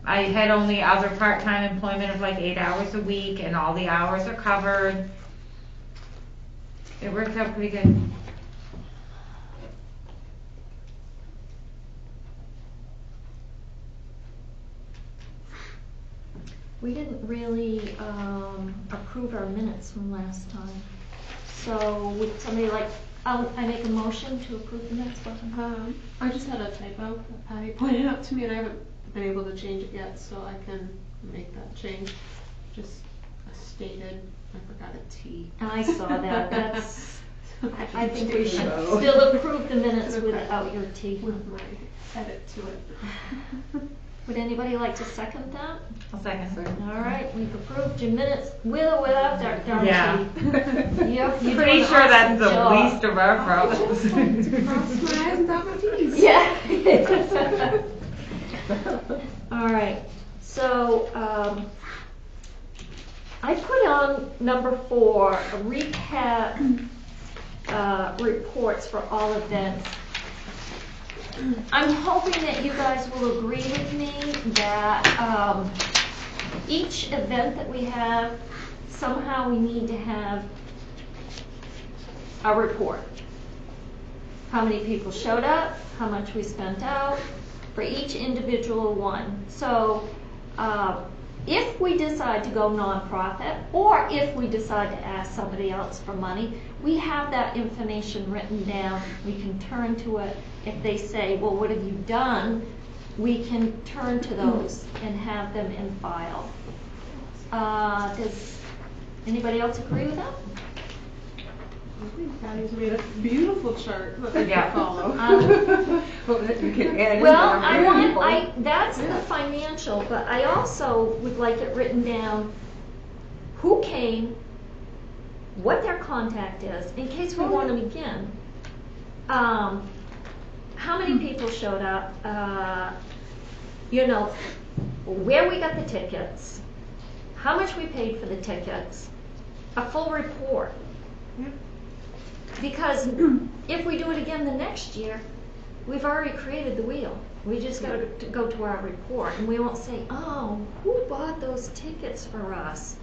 I had only other part-time employment of like 8 hours a week, and all the hours are covered. It worked out pretty good. we didn't really, approve our minutes from last time. So would somebody like, I make a motion to approve the minutes, Lauren? I just had a typo that Patty pointed out to me, and I haven't been able to change it yet, so I can make that change. Just stated, I forgot a T. I saw that, that's, I think we should No. still approve the minutes Okay. without your T. With my edit to it. Would anybody like to second that? I'll second. All right, we've approved your minutes with or without that darn Yeah. T. Yep, you're Pretty doing sure an that's the awesome job. least of our problems. Cross my eyes and dot my T's. Yeah. All right, so, I put on number 4, a recap, reports for all events. I'm hoping that you guys will agree with me that, each event that we have, somehow we need to have a report. How many people showed up, how much we spent out, for each individual one. So, if we decide to go nonprofit, or if we decide to ask somebody else for money, we have that information written down. We can turn to it. If they say, well, what have you done? We can turn to those and have them in file. Does anybody else agree with that? I think Patty's made a beautiful chart that I Yeah. can follow. Well, that you can add in Well, the I number of want, people. that's the financial, but I also would like it written down who came, what their contact is, in case we want them again. How many people showed up, where we got the tickets, how much we paid for the tickets, a full report. Because if we do it again the next year, we've already created the wheel. We just got to go to our report, and we won't say, oh, who bought those tickets for us?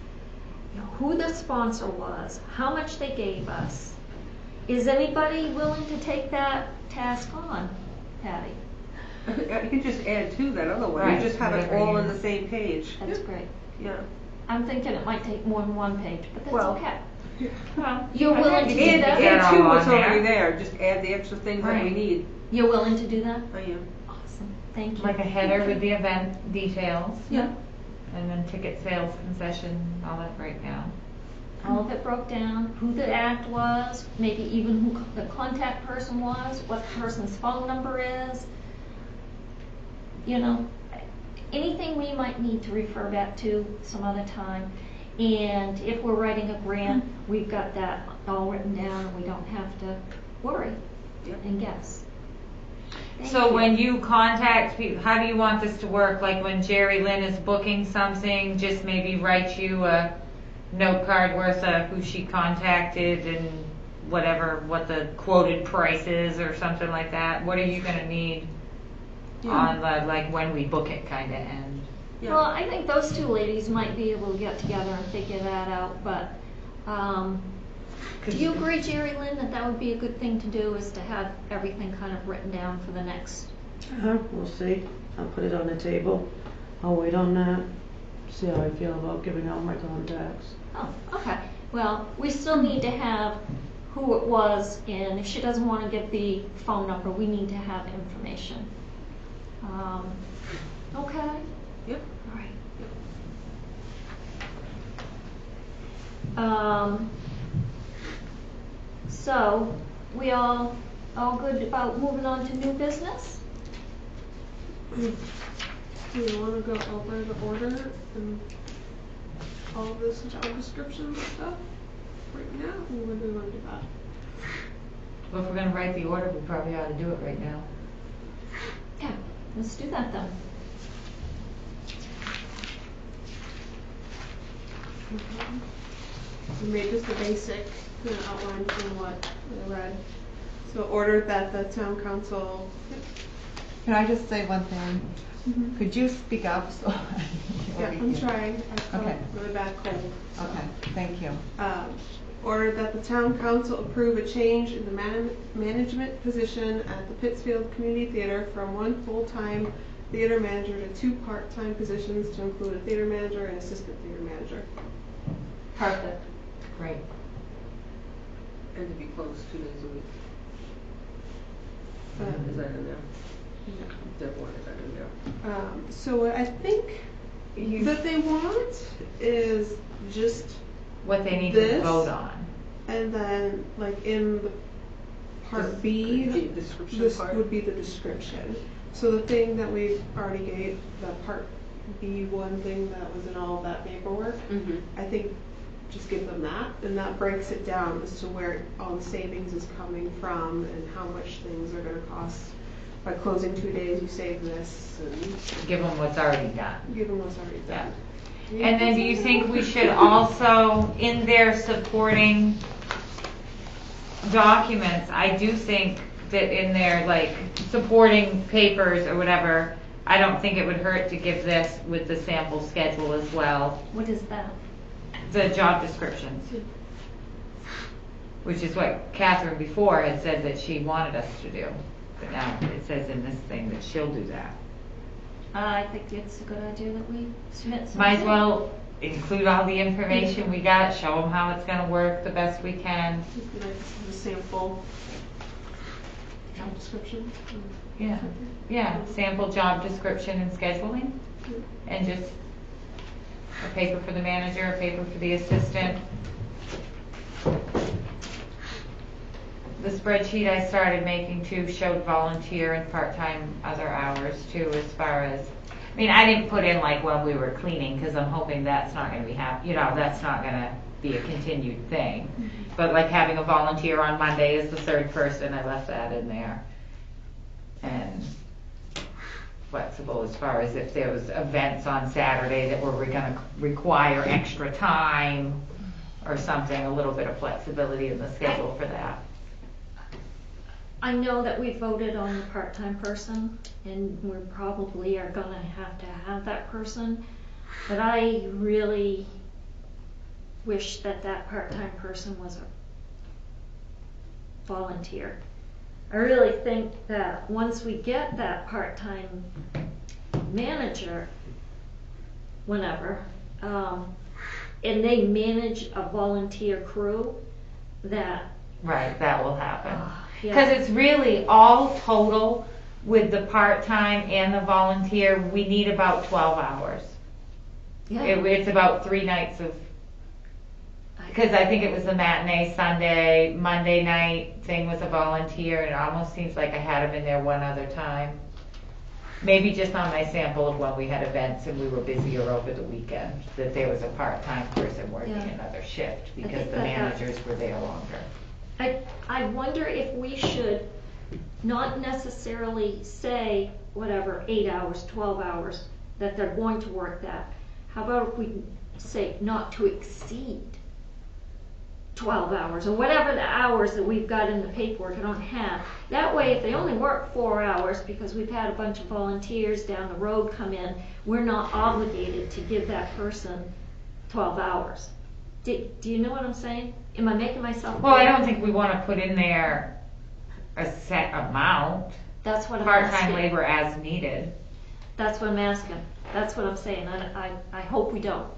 Who the sponsor was, how much they gave us. Is anybody willing to take that task on, Patty? You can just add to that other one, Right, you just have it whatever all you- on the same page. That's great. Yeah. I'm thinking it might take more than one page, but that's Well, okay. Well, you're willing to do Add- that? add- Add to all what's on already there. there, just add the extra things that we Right. need. You're willing to do that? I am. Awesome, thank you. Like a header with the event details. Yeah. And then ticket sales, concession, all that right now. All of it broke down, who the act was, maybe even who the contact person was, what the person's phone number is. Anything we might need to refer back to some other time. And if we're writing a grant, we've got that all written down and we don't have to worry Yep. and guess. Thank So you. when you contact people, how do you want this to work? Like when Jerry Lynn is booking something, just maybe write you a note card worth of who she contacted and whatever, what the quoted price is or something like that? What are you gonna need on the, like when we book it kinda end? Yeah. Well, I think those two ladies might be able to get together and figure that out, but, do you agree, Jerry Lynn, that that would be a good thing to do, is to have everything kind of written down for the next? We'll see. I'll put it on the table. I'll wait on that. See how I feel about giving out my contacts. Oh, okay. Well, we still need to have who it was, and if she doesn't want to give the phone number, we need to have information. Okay? Yep. All right. So, we all good about moving on to new business? Do you want to go over the order and all of this job description stuff right now, or when do we want to do that? Well, if we're gonna write the order, we probably ought to do it right now. Yeah, let's do that then. We made just a basic outline from what I read. So ordered that the town council. Can I just say one thing? Mhm. Could you speak up so? Yeah, I'm trying. I've got Okay. a really bad cold. So. Okay, thank you. Ordered that the town council approve a change in the management position at the Pittsfield Community Theater from one full-time theater manager to 2 part-time positions to include a theater manager and assistant theater manager. Perfect. Great. And to be closed 2 days a week. Is that in there? Therefore, is that in there? So what I think that they want is just, What they need to This? vote on. and then like in the part B, The description this part? would be the description. So the thing that we already gave, the part B one thing that was in all of that paperwork, Mm-hmm. I think just give them that, and that breaks it down as to where all the savings is coming from and how much things are gonna cost. By closing 2 days, you save this, and Give them what's already done. give them what's already done. And then do you think we should also, in their supporting documents, I do think that in their like supporting papers or whatever, I don't think it would hurt to give this with the sample schedule as well, What is that? the job descriptions. Which is what Catherine before had said that she wanted us to do. But now it says in this thing that she'll do that. I think it's a good idea that we submit something. Might as well include all the information we got, show them how it's gonna work the best we can. Just be like the sample job description. Yeah, yeah, sample job description and scheduling, and just a paper for the manager, a paper for the assistant. The spreadsheet I started making too showed volunteer and part-time other hours too, as far as, I mean, I didn't put in like when we were cleaning, cause I'm hoping that's not gonna be that's not gonna be a continued thing. But like having a volunteer on Monday as the 3rd person, I left that in there. And flexible as far as if there was events on Saturday that were gonna require extra time or something, a little bit of flexibility in the schedule for that. I know that we voted on the part-time person, and we probably are gonna have to have that person, but I really wish that that part-time person was a volunteer. I really think that once we get that part-time manager, whenever, and they manage a volunteer crew, that, Right, that will happen. yeah. Cause it's really all total with the part-time and the volunteer, we need about 12 hours. Yeah. It's about 3 nights of, because I think it was the matinee Sunday, Monday night thing was a volunteer, and it almost seems like I had him in there one other time. Maybe just on my sample of when we had events and we were busier over the weekend, that there was a part-time person working Yeah. another shift, I because think the that managers were there longer. I wonder if we should not necessarily say, whatever, 8 hours, 12 hours, that they're going to work that. How about if we say not to exceed 12 hours, or whatever the hours that we've got in the paperwork, I don't have. That way, if they only work 4 hours, because we've had a bunch of volunteers down the road come in, we're not obligated to give that person 12 hours. Do you know what I'm saying? Am I making myself Well, I clear? don't think we want to put in there a set amount, That's what I'm asking. part-time labor as needed. That's what I'm asking. That's what I'm saying. I hope we don't.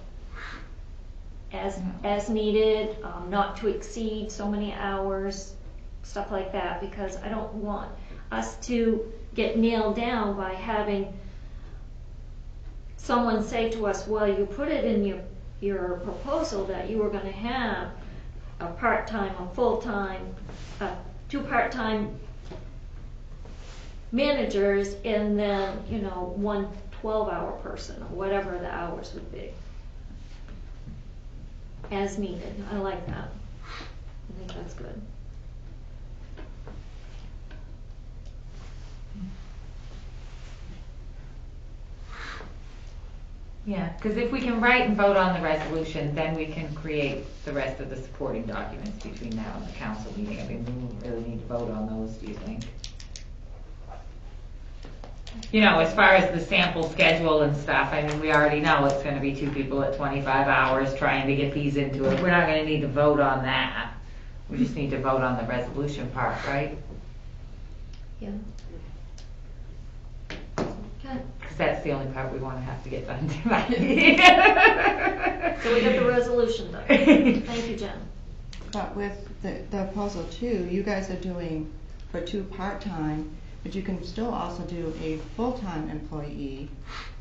As needed, not to exceed so many hours, stuff like that, because I don't want us to get nailed down by having someone say to us, well, you put it in your proposal that you were gonna have a part-time, a full-time, 2 part-time managers, and then, 1 12-hour person, or whatever the hours would be. As needed. I like that. I think that's good. Yeah, because if we can write and vote on the resolution, then we can create the rest of the supporting documents between now and the council meeting. I mean, we won't really need to vote on those, do you think? As far as the sample schedule and stuff, I mean, we already know it's gonna be 2 people at 25 hours trying to get these into it. We're not gonna need to vote on that. We just need to vote on the resolution part, right? Yeah. Okay, Because that's the only part we want to have to get done tonight. so we got the resolution done. Thank you, Jen. But with the proposal too, you guys are doing for 2 part-time, but you can still also do a full-time employee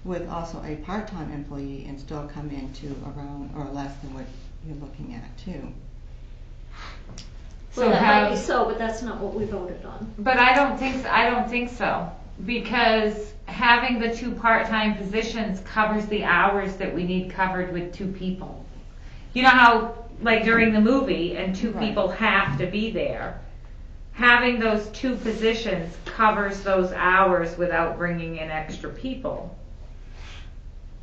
with also a part-time employee and still come into around or less than what you're looking at too. Well, that might be so, but that's not what we voted on. But I don't think so, because having the 2 part-time positions covers the hours that we need covered with 2 people. You know how, like during the movie, and 2 Right. people have to be there. Having those 2 positions covers those hours without bringing in extra people.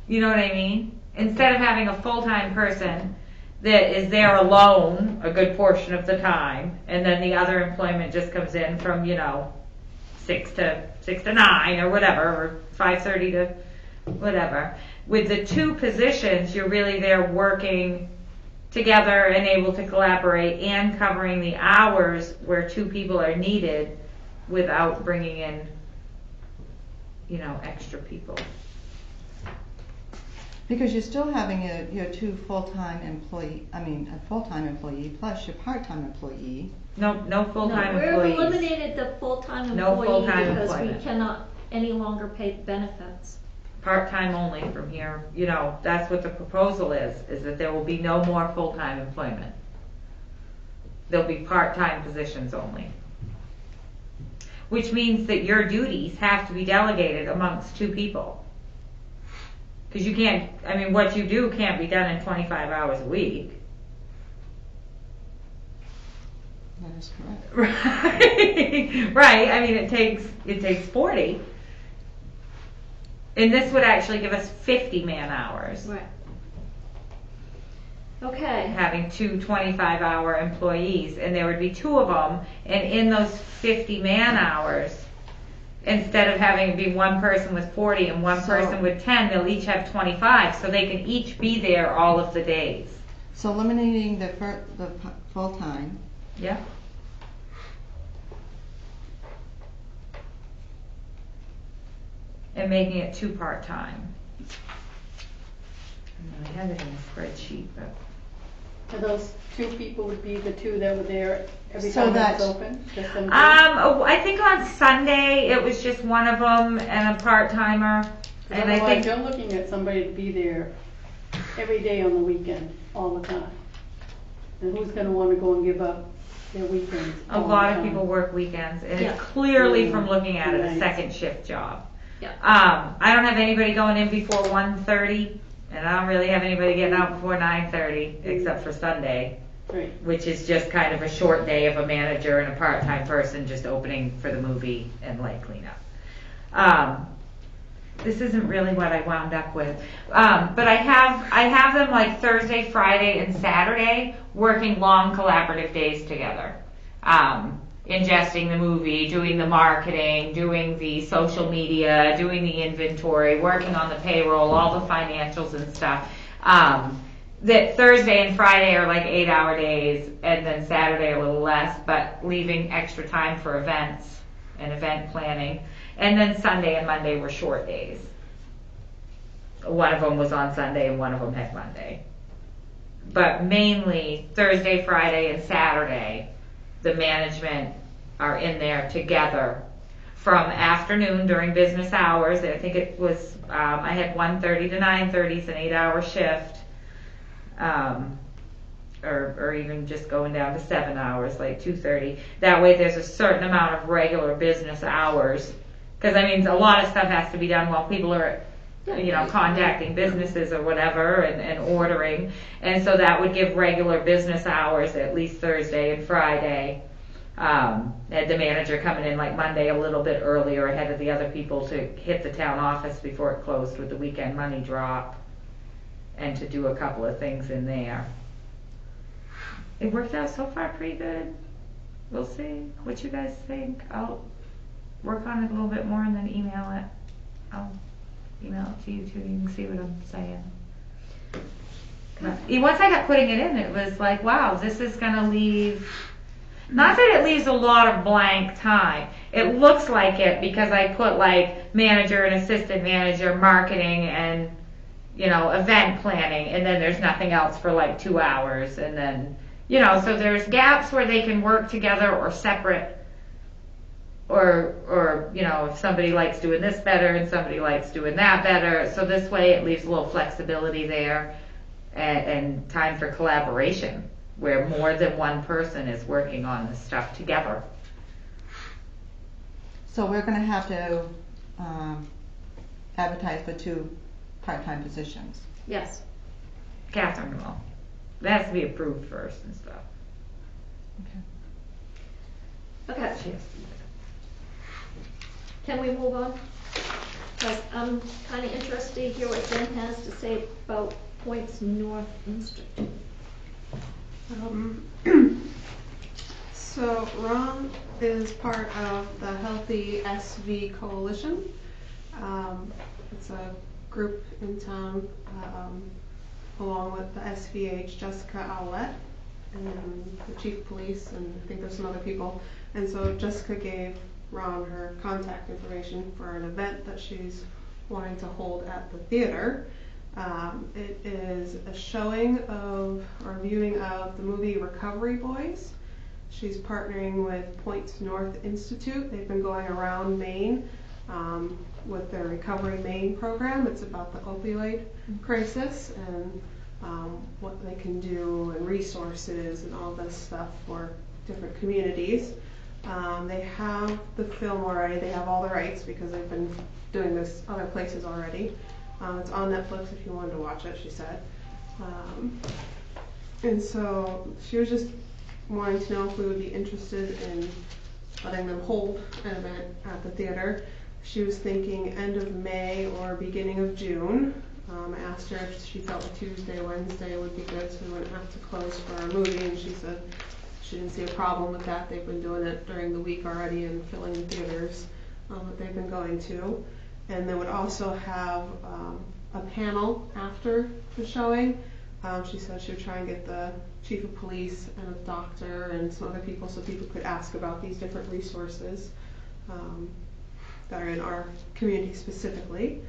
You know what I mean? Instead of having a full-time person that is there alone a good portion of the time, and then the other employment just comes in from, 6 to 9 or whatever, or 5:30 to whatever. With the 2 positions, you're really there working together and able to collaborate and covering the hours where 2 people are needed without bringing in, extra people. Because you're still having your 2 full-time employee, a full-time employee plus your part-time employee. No full-time No, employees. we've eliminated the full-time No employee full-time because employment. we cannot any longer pay benefits. Part-time only from here. That's what the proposal is that there will be no more full-time employment. There'll be part-time positions only. Which means that your duties have to be delegated amongst 2 people. Because you can't, what you do can't be done in 25 hours a week. That is correct. Right, it takes 40. And this would actually give us 50 man hours. Right. Okay. Having 2 25-hour employees, and there would be 2 of them, and in those 50 man hours, instead of having it be 1 person with 40 and 1 person with 10, they'll each have 25, so they can each be there all of the days. So eliminating the full-time, Yeah. And making it 2 part-time. I had it in a spreadsheet, but. So those 2 people would be the 2 that were there every So time that- it's open? Just them 2? I think on Sunday it was just one of them and a part-timer. 'Cause And I otherwise think, you're looking at somebody to be there every day on the weekend, all the time. And who's gonna wanna go and give up their weekends? a all the lot of time? people work weekends, and Yeah. it's clearly from looking at it a Right. second shift job. Yeah. I don't have anybody going in before 1:30, and I don't really have anybody getting out before 9:30, except for Sunday, Right. which is just kind of a short day of a manager and a part-time person just opening for the movie and light cleanup. This isn't really what I wound up with, but I have them like Thursday, Friday, and Saturday working long collaborative days together. Ingesting the movie, doing the marketing, doing the social media, doing the inventory, working on the payroll, all the financials and stuff. That Thursday and Friday are like 8-hour days, and then Saturday a little less, but leaving extra time for events and event planning. And then Sunday and Monday were short days. One of them was on Sunday and one of them had Monday. But mainly Thursday, Friday, and Saturday, the management are in there together from afternoon during business hours. I think it was, I had 1:30 to 9:30, it's an 8-hour shift. Or even just going down to 7 hours, like 2:30. That way there's a certain amount of regular business hours. Because a lot of stuff has to be done while people are, contacting businesses or whatever and ordering. And so that would give regular business hours at least Thursday and Friday. Had the manager coming in like Monday a little bit earlier ahead of the other people to hit the town office before it closed with the weekend money drop. And to do a couple of things in there. It worked out so far pretty good. We'll see what you guys think. I'll work on it a little bit more and then email it. I'll email it to you too. You can see what I'm saying. But once I got putting it in, it was like, wow, this is going to leave. Not that it leaves a lot of blank time. It looks like it because I put like manager and assistant manager, marketing and, you know, event planning, and then there's nothing else for like 2 hours, and then, you know, so there's gaps where they can work together or separate, or, you know, if somebody likes doing this better and somebody likes doing that better, so this way it leaves a little flexibility there and time for collaboration, where more than one person is working on this stuff together. So we're gonna have to advertise for 2 part-time positions. Yes. Catherine will. It has to be approved first and stuff. Okay, She has to do can we move on? Because I'm kind of interested to hear what Jen has to say about Points North Institute. So Ron is part of the Healthy SV Coalition. It's a group in town, along with the SVH, Jessica Owlett, and the chief of police, and I think there's some other people. And so Jessica gave Ron her contact information for an event that she's wanting to hold at the theater. It is a showing of, or viewing of, the movie Recovery Boys. She's partnering with Points North Institute. They've been going around Maine with their Recovery Maine program. It's about the opioid crisis and what they can do and resources and all this stuff for different communities. They have the film already. They have all the rights because they've been doing this other places already. It's on Netflix if you wanted to watch it, she said. And so she was just wanting to know if we would be interested in letting them hold an event at the theater. She was thinking end of May or beginning of June. I asked her if she felt a Tuesday, Wednesday would be good so we wouldn't have to close for a movie, and she said she didn't see a problem with that. They've been doing it during the week already and filling the theaters that they've been going to. And they would also have a panel after the showing. She said she would try and get the chief of police and a doctor and some other people so people could ask about these different resources that are in our community specifically.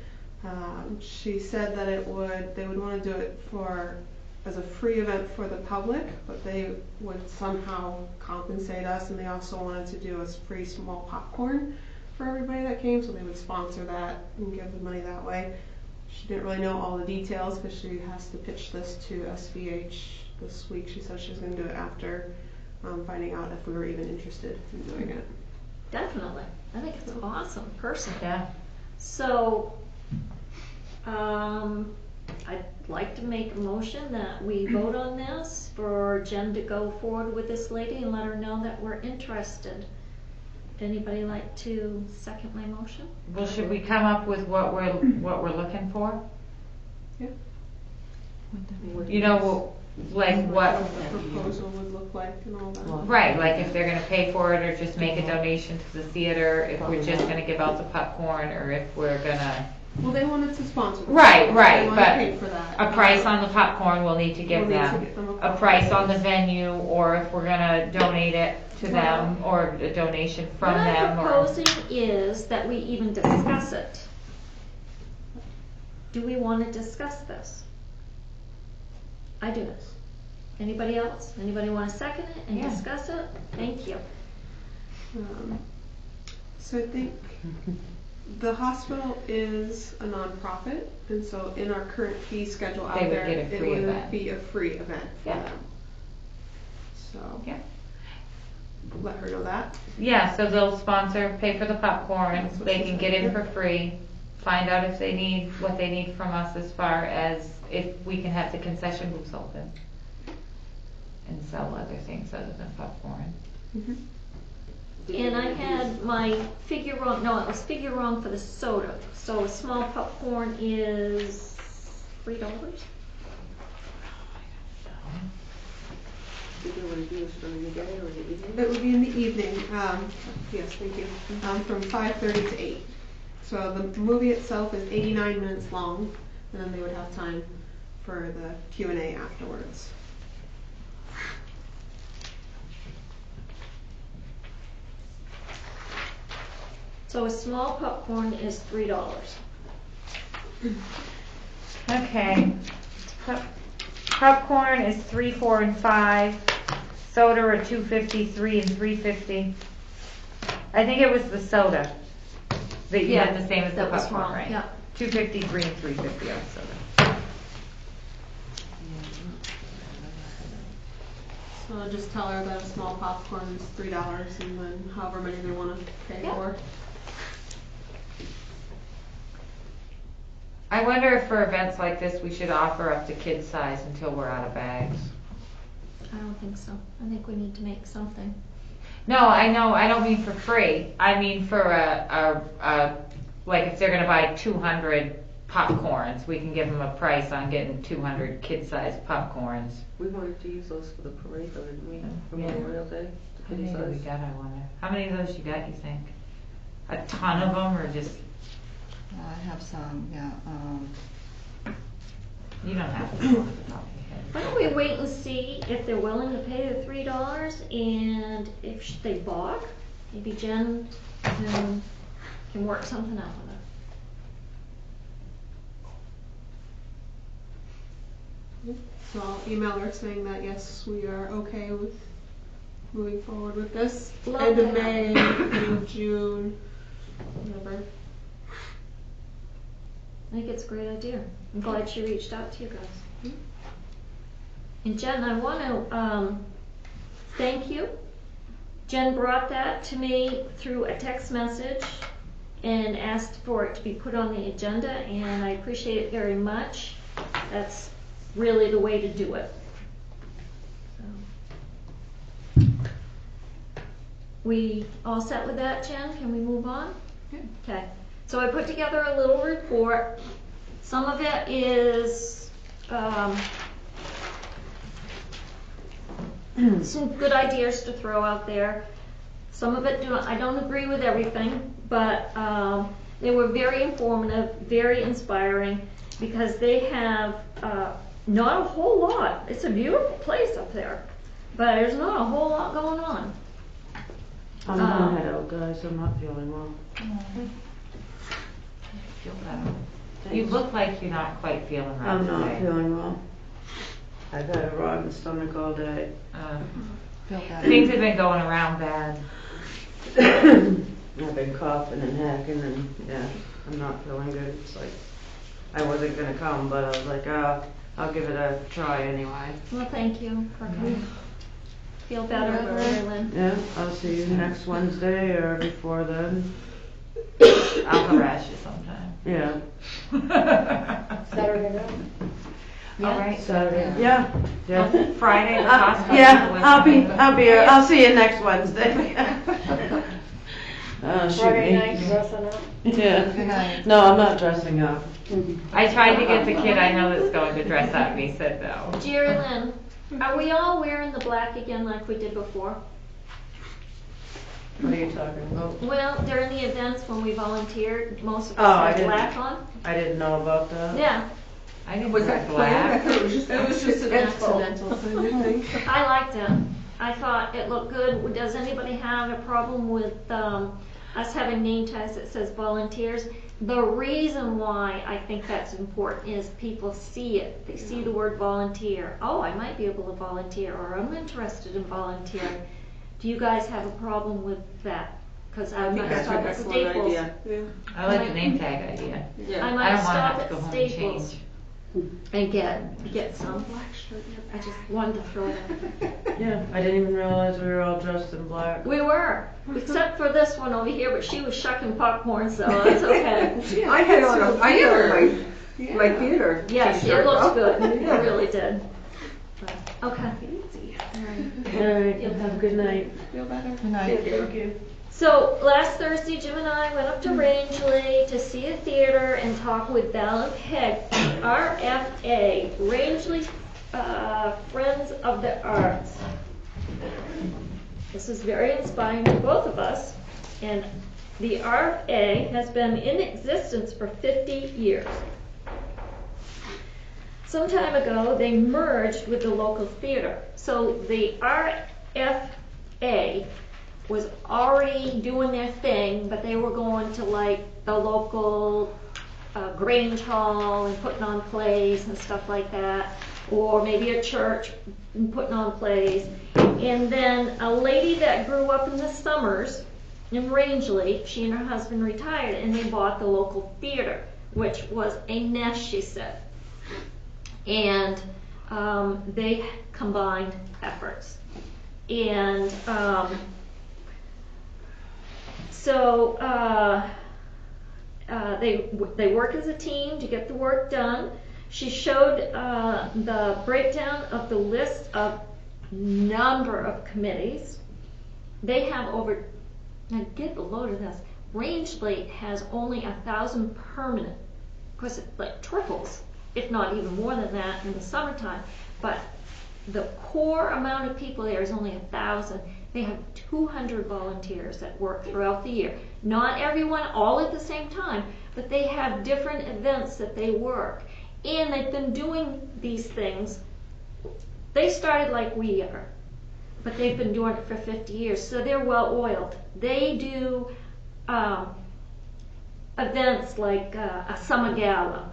She said that they would want to do it as a free event for the public, but they would somehow compensate us, and they also wanted to do a free small popcorn for everybody that came, so they would sponsor that and give the money that way. She didn't really know all the details because she has to pitch this to SVH this week. She said she was going to do it after finding out if we were even interested in doing it. Definitely. I think it's awesome, personally. Yeah. So, I'd like to make a motion that we vote on this for Jen to go forward with this lady and let her know that we're interested. Anybody like to second my motion? Well, should we come up with what we're looking for? Yeah. You know, like what? The proposal would look like and all that. Right, like if they're gonna pay for it or just make a donation to the theater, if we're just gonna give out the popcorn, or if we're gonna. Well, they wanted to sponsor. Right, They right, wanted to pay for but that. a price on the popcorn we'll need to give We'll need to them. get them A price on the venue, or if we're gonna donate it to them, Well, or a donation from what them, I'm or. proposing is that we even discuss it. Do we want to discuss this? I do. Anybody else? Anybody want to second it and Yeah. discuss it? Thank you. So I think the hospital is a nonprofit, and so in our current fee schedule out They would there, get a it free would event. be a free event for Yeah. them. So Yeah. let her know that. Yeah, so they'll sponsor, pay for the popcorn, That's what they she can said, get in yeah. for free, find out if they need, what they need from us as far as if we can have the concession booths open and sell other things other than popcorn. And I had my figure wrong, no, it was figure wrong for the soda. So a small popcorn is $3? It would be in the evening, yes, thank you, from 5:30 to 8. So the movie itself is 89 minutes long, and then they would have time for the Q&A afterwards. So a small popcorn is $3. Okay. Popcorn is 3, 4, and 5. Soda are 2.50, 3, and 3.50. I think it was the soda that you had the same as the That was popcorn, wrong, right? yeah. 2.50, 3, and 3.50 on soda. So I'll just tell her that a small popcorn is $3 and then however many they wanna pay Yeah. for. I wonder if for events like this, we should offer up to kid size until we're out of bags. I don't think so. I think we need to make something. No, I know, I don't mean for free. I mean for like if they're gonna buy 200 popcorns, we can give them a price on getting 200 kid-sized popcorns. We wanted to use those for the parade though, didn't we? For Yeah. Memorial Day, How the many kitty do we size. got, I wonder? How many of those you got, you think? A ton of them, or just, I have some, yeah, you don't have to know off the top of your head. Why don't we wait and see if they're willing to pay the $3 and if they balk, maybe Jen can work something out with her. So I'll email her saying that yes, we are okay with moving forward with this. Love End of that. May, beginning of June, whatever. I think it's a great idea. I'm glad she reached out to you guys. And Jen, I want to thank you. Jen brought that to me through a text message and asked for it to be put on the agenda, and I appreciate it very much. That's really the way to do it. So. We all set with that, Jen? Can we move on? Okay. So I put together a little report. Some of it is some good ideas to throw out there. Some of it I don't agree with everything, but they were very informative, very inspiring, because they have not a whole lot. It's a beautiful place up there, but there's not a whole lot going on. I'm gonna head out, guys, I'm not feeling well. Feel better. You look like you're not quite feeling right I'm not today. feeling well. I've had a rotten stomach all day. feel better. Things have been going around bad. I've been coughing and hacking and, yeah, I'm not feeling good. It's like, I wasn't gonna come, but I was like, I'll give it a try anyway. Well, thank you for coming. Feel better, Lynn. Yeah, I'll see you next Wednesday or before then. I'll harass you sometime. Yeah, Saturday night. All right. Saturday, yeah, yeah. Friday, the hospital. Yeah, I'll be here. I'll see you next Wednesday. Oh, shoot Friday me. night, dressing up. Yeah. Good night. No, I'm not dressing up. I tried to get the kid I know that's going to dress up, and he said no. Jerry Lynn, are we all wearing the black again like we did before? What are you talking about? Well, during the events when we volunteered, most of Oh, I us had didn't- black on. I didn't know about that. Yeah, I didn't wear black. It was just an accidental thing, I think. I liked it. I thought it looked good. Does anybody have a problem with us having name tags that says volunteers? The reason why I think that's important is people see it. They see the word volunteer. Oh, I might be able to volunteer, or I'm interested in volunteering. Do you guys have a problem with that? Because I think might that's stop an at excellent Staples. idea. Yeah. I like the name tag idea. Yeah. I I might don't want to stop have at to go home and Staples change. and get some. I just wanted to throw it out there. Yeah, I didn't even realize we were all dressed in black. We were, except for this one over here, but she was shucking popcorn, so that's okay. I had on my theater Yes, it t-shirt. looks good. It really did. But, okay. Alright, have a good night. Feel better? Good night. Thank you. So last Thursday, Jim and I went up to Rangeley to see a theater and talk with Val and Peg, RFA, Rangeley Friends of the Arts. This is very inspiring to both of us, and the RFA has been in existence for 50 years. Some time ago, they merged with the local theater. So the RFA was already doing their thing, but they were going to like the local Grange Hall and putting on plays and stuff like that, or maybe a church and putting on plays. And then a lady that grew up in the summers in Rangeley, she and her husband retired, and they bought the local theater, which was a nest, she said. And they combined efforts. And they work as a team to get the work done. She showed the breakdown of the list of number of committees. They have over, now get a load of this, Rangeley has only 1,000 permanent. Of course, it like triples, if not even more than that in the summertime. But the core amount of people there is only 1,000. They have 200 volunteers that work throughout the year. Not everyone all at the same time, but they have different events that they work. And they've been doing these things. They started like we are, but they've been doing it for 50 years, so they're well oiled. They do events like a summer gala,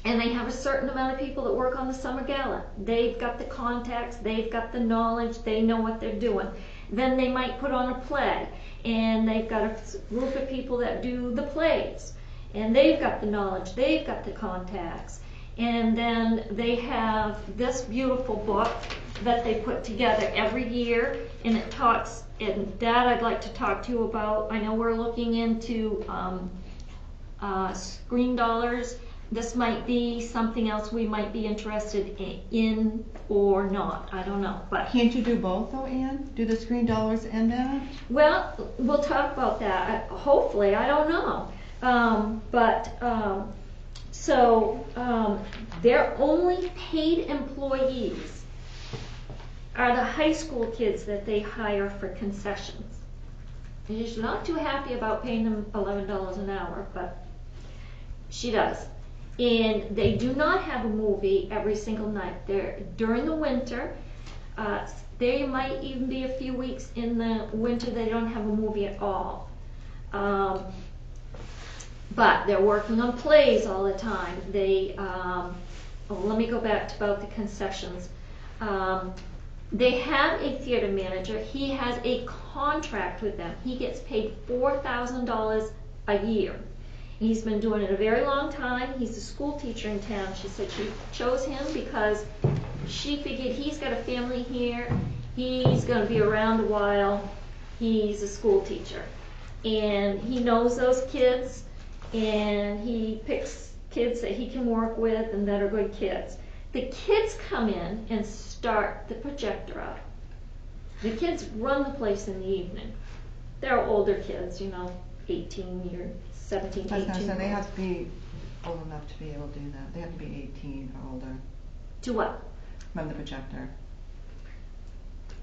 and they have a certain amount of people that work on the summer gala. They've got the contacts, they've got the knowledge, they know what they're doing. Then they might put on a play, and they've got a group of people that do the plays, and they've got the knowledge, they've got the contacts. And then they have this beautiful book that they put together every year, and it talks, and that I'd like to talk to you about. I know we're looking into screen dollars. This might be something else we might be interested in or not. I don't know. But Can't you do both though, Ann? Do the screen dollars and that? well, we'll talk about that. Hopefully, I don't know. Their only paid employees are the high school kids that they hire for concessions. And she's not too happy about paying them $11 an hour, but she does. And they do not have a movie every single night. During the winter, there might even be a few weeks in the winter they don't have a movie at all. But they're working on plays all the time. Let me go back to about the concessions. They have a theater manager. He has a contract with them. He gets paid $4,000 a year. He's been doing it a very long time. He's a school teacher in town. She said she chose him because she figured he's got a family here. He's going to be around a while. He's a school teacher. And he knows those kids. And he picks kids that he can work with and that are good kids. The kids come in and start the projector up. The kids run the place in the evening. They're older kids, 18 years, 17, 18. So they have to be old enough to be able to do that. They have to be 18 or older. To what? Run the projector.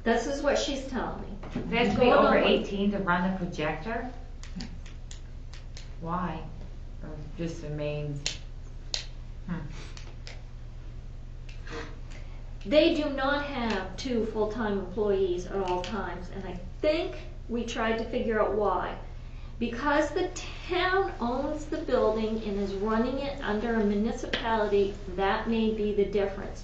This is what she's telling me. They have to be over 18 to run the projector? Why? Or just the main? They do not have 2 full-time employees at all times, and I think we tried to figure out why. Because the town owns the building and is running it under a municipality, that may be the difference.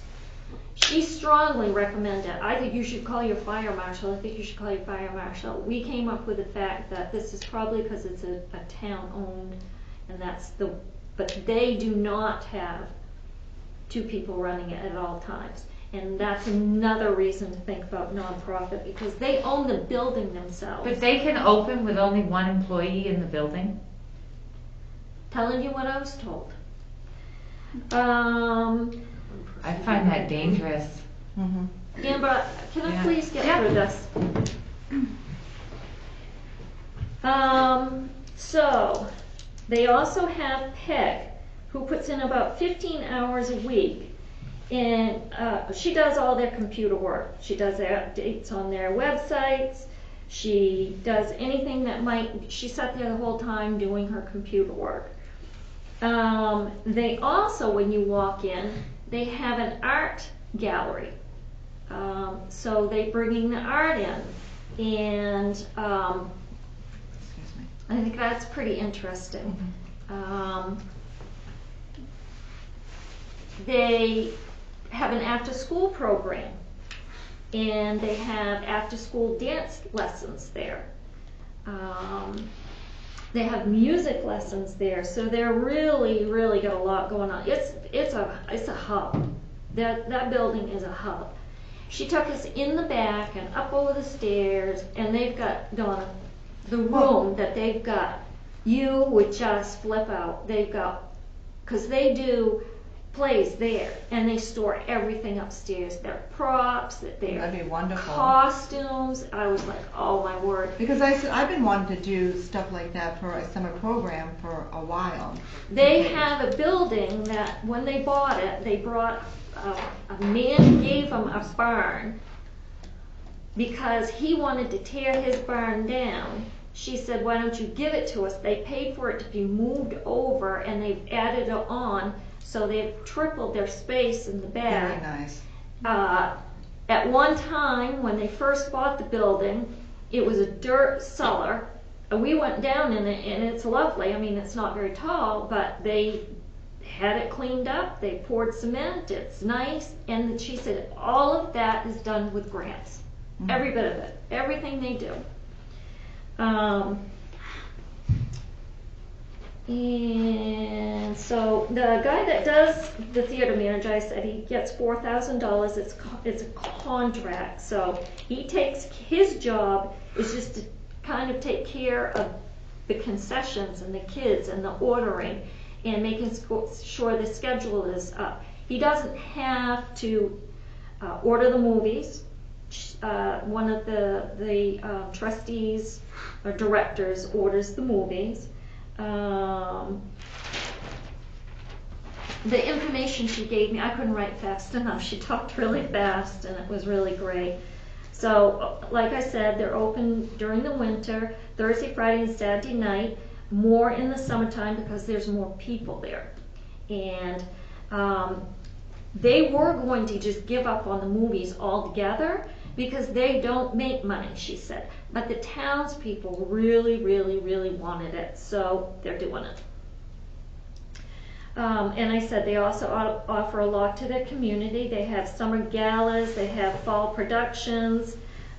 She strongly recommended, I think you should call your fire marshal, I think you should call your fire marshal. We came up with the fact that this is probably because it's a town-owned, and but they do not have 2 people running it at all times. And that's another reason to think about nonprofit, because they own the building themselves. But they can open with only 1 employee in the building? Telling you what I was told. I find that dangerous. Amber, can I please get through this? So, they also have Peg, who puts in about 15 hours a week. And she does all their computer work. She does their updates on their websites. She does anything that she sat there the whole time doing her computer work. They also, when you walk in, they have an art gallery. So they bringing the art in. And Excuse me. I think that's pretty interesting. They have an after-school program, and they have after-school dance lessons there. They have music lessons there, so they're really got a lot going on. It's a hub. That building is a hub. She took us in the back and up over the stairs, and they've got, Donna, the room that they've got, you would just flip out. They've got, because they do plays there, and they store everything upstairs. Their props, That'd their be wonderful. costumes. I was like, oh my word. Because I've been wanting to do stuff like that for a summer program for a while. They have a building that when they bought it, they brought, a man gave them a barn because he wanted to tear his barn down. She said, why don't you give it to us? They paid for it to be moved over, and they've added it on, so they've tripled their space in the back. Very nice. At one time, when they first bought the building, it was a dirt cellar. We went down in it, and it's lovely. I mean, it's not very tall, but they had it cleaned up. They poured cement. It's nice. And she said all of that is done with grants. Mm-hmm. Every bit of it. Everything they do. And so the guy that does the theater manager, I said he gets $4,000. It's a contract, so he takes, his job is just to kind of take care of the concessions and the kids and the ordering and making sure the schedule is up. He doesn't have to order the movies. One of the trustees or directors orders the movies. The information she gave me, I couldn't write fast enough. She talked really fast, and it was really great. So, like I said, they're open during the winter, Thursday, Friday, and Saturday night, more in the summertime because there's more people there. And they were going to just give up on the movies altogether because they don't make money, she said. But the townspeople really wanted it, so they're doing it. And I said they also offer a lot to their community. They have summer galas, they have fall productions,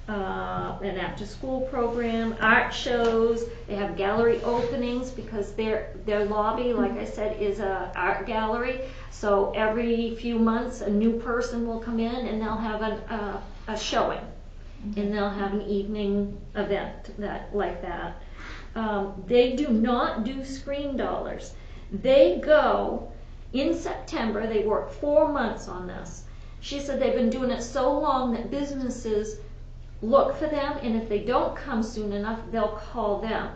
an after-school program, art shows. They have gallery openings because their lobby, like I said, is an art gallery. So every few months, a new person will come in and they'll have a showing, and they'll have an evening event like that. They do not do screen dollars. They go in September. They work 4 months on this. She said they've been doing it so long that businesses look for them, and if they don't come soon enough, they'll call them.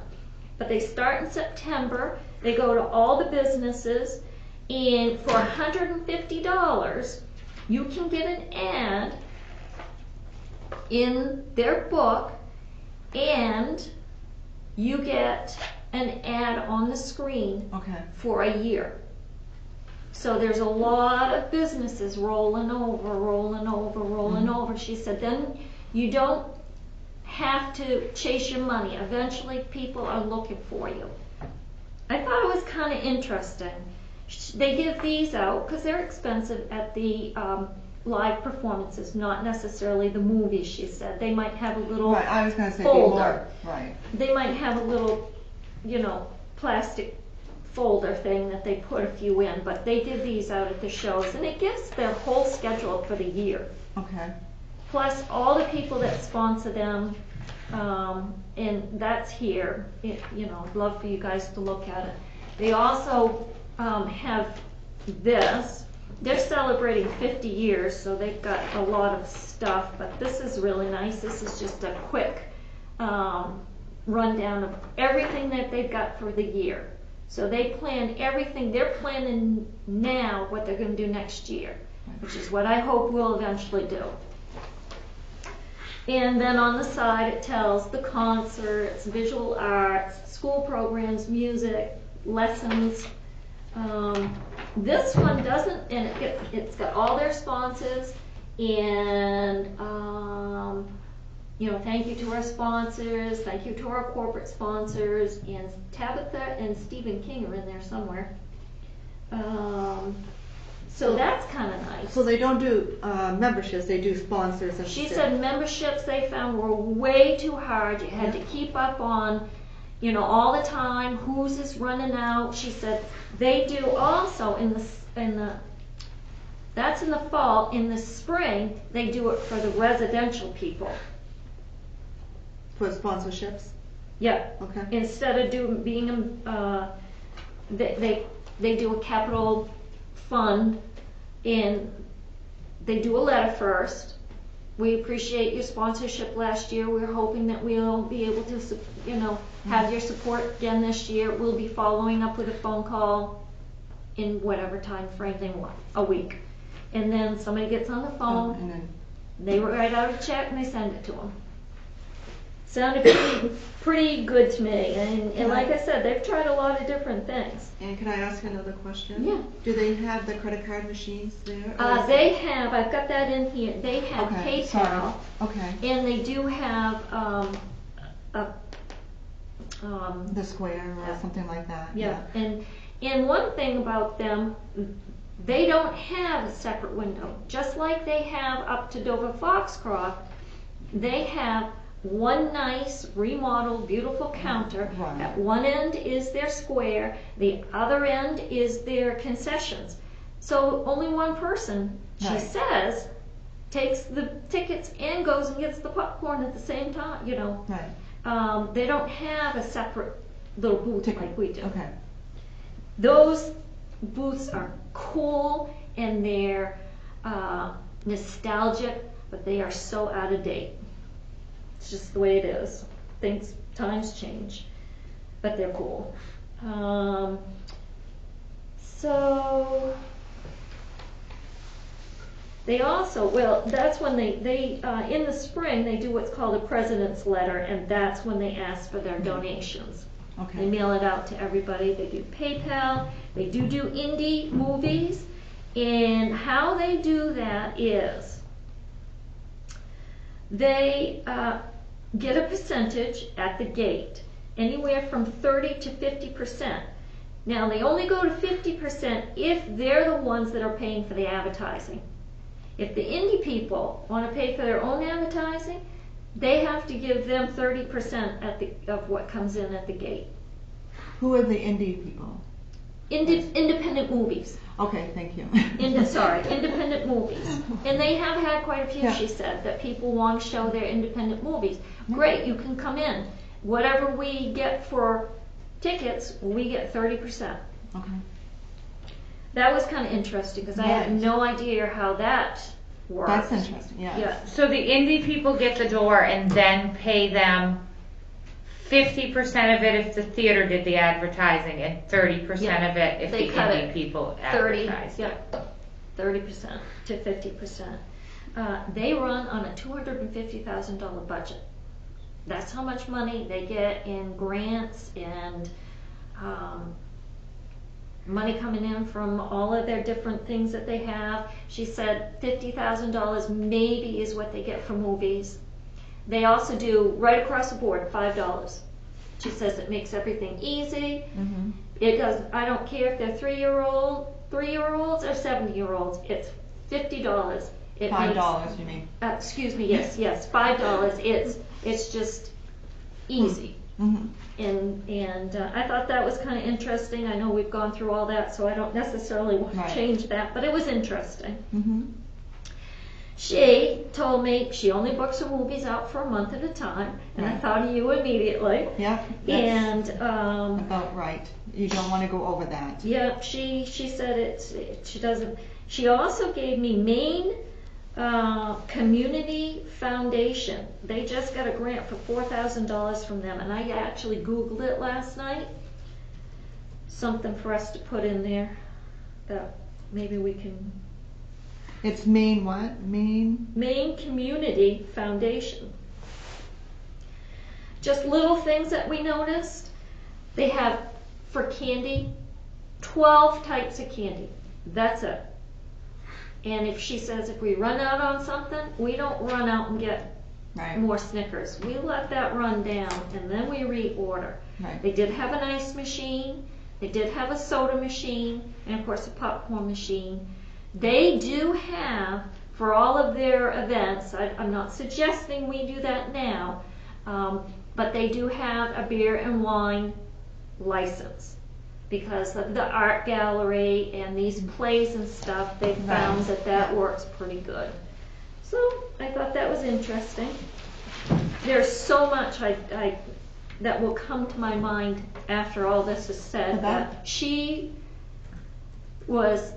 But they start in September. They go to all the businesses, and for $150, you can get an ad in their book, and you get an ad on the screen for a year. So there's a lot of businesses rolling over. She said then you don't have to chase your money. Eventually people are looking for you. I thought it was kind of interesting. They give these out because they're expensive at the live performances, not necessarily the movies, she said. They might have a little Right, I was going to say folder. Right. They might have a little, plastic folder thing that they put a few in, but they give these out at the shows, and it gives their whole schedule for the year. Okay. Plus all the people that sponsor them, and that's here. I'd love for you guys to look at it. They also have this. They're celebrating 50 years, so they've got a lot of stuff, but this is really nice. This is just a quick rundown of everything that they've got for the year. So they plan everything. They're planning now what they're going to do next year, which is what I hope we'll eventually do. And then on the side it tells the concerts, visual arts, school programs, music, lessons. This one doesn't, and it's got all their sponsors, and thank you to our sponsors, thank you to our corporate sponsors, and Tabitha and Stephen King are in there somewhere. So that's kind of nice. So they don't do memberships, they do sponsors and She stuff. said memberships they found were way too hard. You had to keep up on, all the time, whose is running out. She said they do also that's in the fall. In the spring, they do it for the residential people. For sponsorships? Yeah. Okay. Instead of they do a capital fund, and they do a letter first. We appreciate your sponsorship last year. We're hoping that we'll be able to, have your support again this year. We'll be following up with a phone call in whatever time frame they want, a week. And then somebody gets on the phone, And then, they write out a check and they send it to them. Sounded pretty good to me. And like I said, they've tried a lot of different things. and can I ask another question? Yeah. Do they have the credit card machines there? or is They have, I've got that in here, they have Okay, PayPal, sorry. Okay. and they do have, The Square or something like that? yeah, and one thing about them, they don't have a separate window. Just like they have up to Dover Foxcroft, they have one nice remodeled beautiful counter. Right. At one end is their square, the other end is their concessions. So only one person, she Right. says, takes the tickets and goes and gets the popcorn at the same time, Right. They don't have a separate little booth Ticket. like we do. Okay. Those booths are cool and they're nostalgic, but they are so out of date. It's just the way it is. Times change, but they're cool. So they also, that's when they in the spring they do what's called a president's letter, and that's when they ask for their donations. They Okay. mail it out to everybody. They do PayPal. They do indie movies. And how they do that is they get a percentage at the gate, anywhere from 30 to 50%. Now, they only go to 50% if they're the ones that are paying for the advertising. If the indie people want to pay for their own advertising, they have to give them 30% of what comes in at the gate. Who are the indie people? Independent movies. Okay, thank you. Independent movies. And they have had quite a few, Yeah. she said, that people want to show their independent movies. Great, you can come in. Whatever we get for tickets, we get 30%. Okay. That was kind of interesting because I had Right. no idea how that works. That's interesting, yes. Yeah. So the indie people get the door and then pay them 50% of it if the theater did the advertising and 30% of it if They the cut indie it. people 30, advertised. yeah, 30% to 50%. They run on a $250,000 budget. That's how much money they get in grants and money coming in from all of their different things that they have. She said $50,000 maybe is what they get for movies. They also do right across the board $5. She says it makes everything easy. Mm-hmm. It does. I don't care if they're 3-year-olds or 70-year-olds. It's $50. It $5, you mean? Excuse me. Yes, $5. It's just easy. Mm-hmm. And I thought that was kind of interesting. I know we've gone through all that, so I don't necessarily want Right. to change that, but it was interesting. Mm-hmm. She told me she only books her movies out for a month at a time, and I Right. thought of you immediately. Yep. That's And about right. You don't want to go over that. yeah, she said she doesn't. She also gave me Maine Community Foundation. They just got a grant for $4,000 from them, and I actually Googled it last night. Something for us to put in there that maybe we can. It's Maine what? Maine? Maine Community Foundation. Just little things that we noticed. They have, for candy, 12 types of candy. That's it. And if she says if we run out on something, we don't run out and get Right. more Snickers. We let that run down and then we reorder. Right. They did have an ice machine, they did have a soda machine, and of course a popcorn machine. They do have, for all of their events, I'm not suggesting we do that now, but they do have a beer and wine license. Because of the art gallery and these plays and stuff, they found that works pretty good. So I thought that was interesting. There's so much that will come to my mind after all this is said. That she's a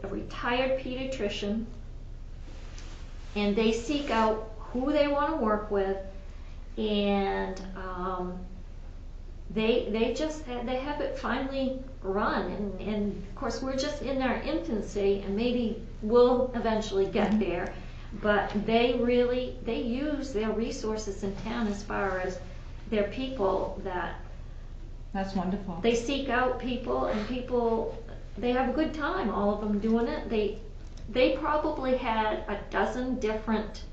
retired pediatrician, and they seek out who they want to work with, and they have it finally run, and of course we're just in our infancy, and maybe we'll eventually get there, but they use their resources in town as far as their people, that That's wonderful. they seek out people, and they have a good time, all of them doing it. They probably had a dozen different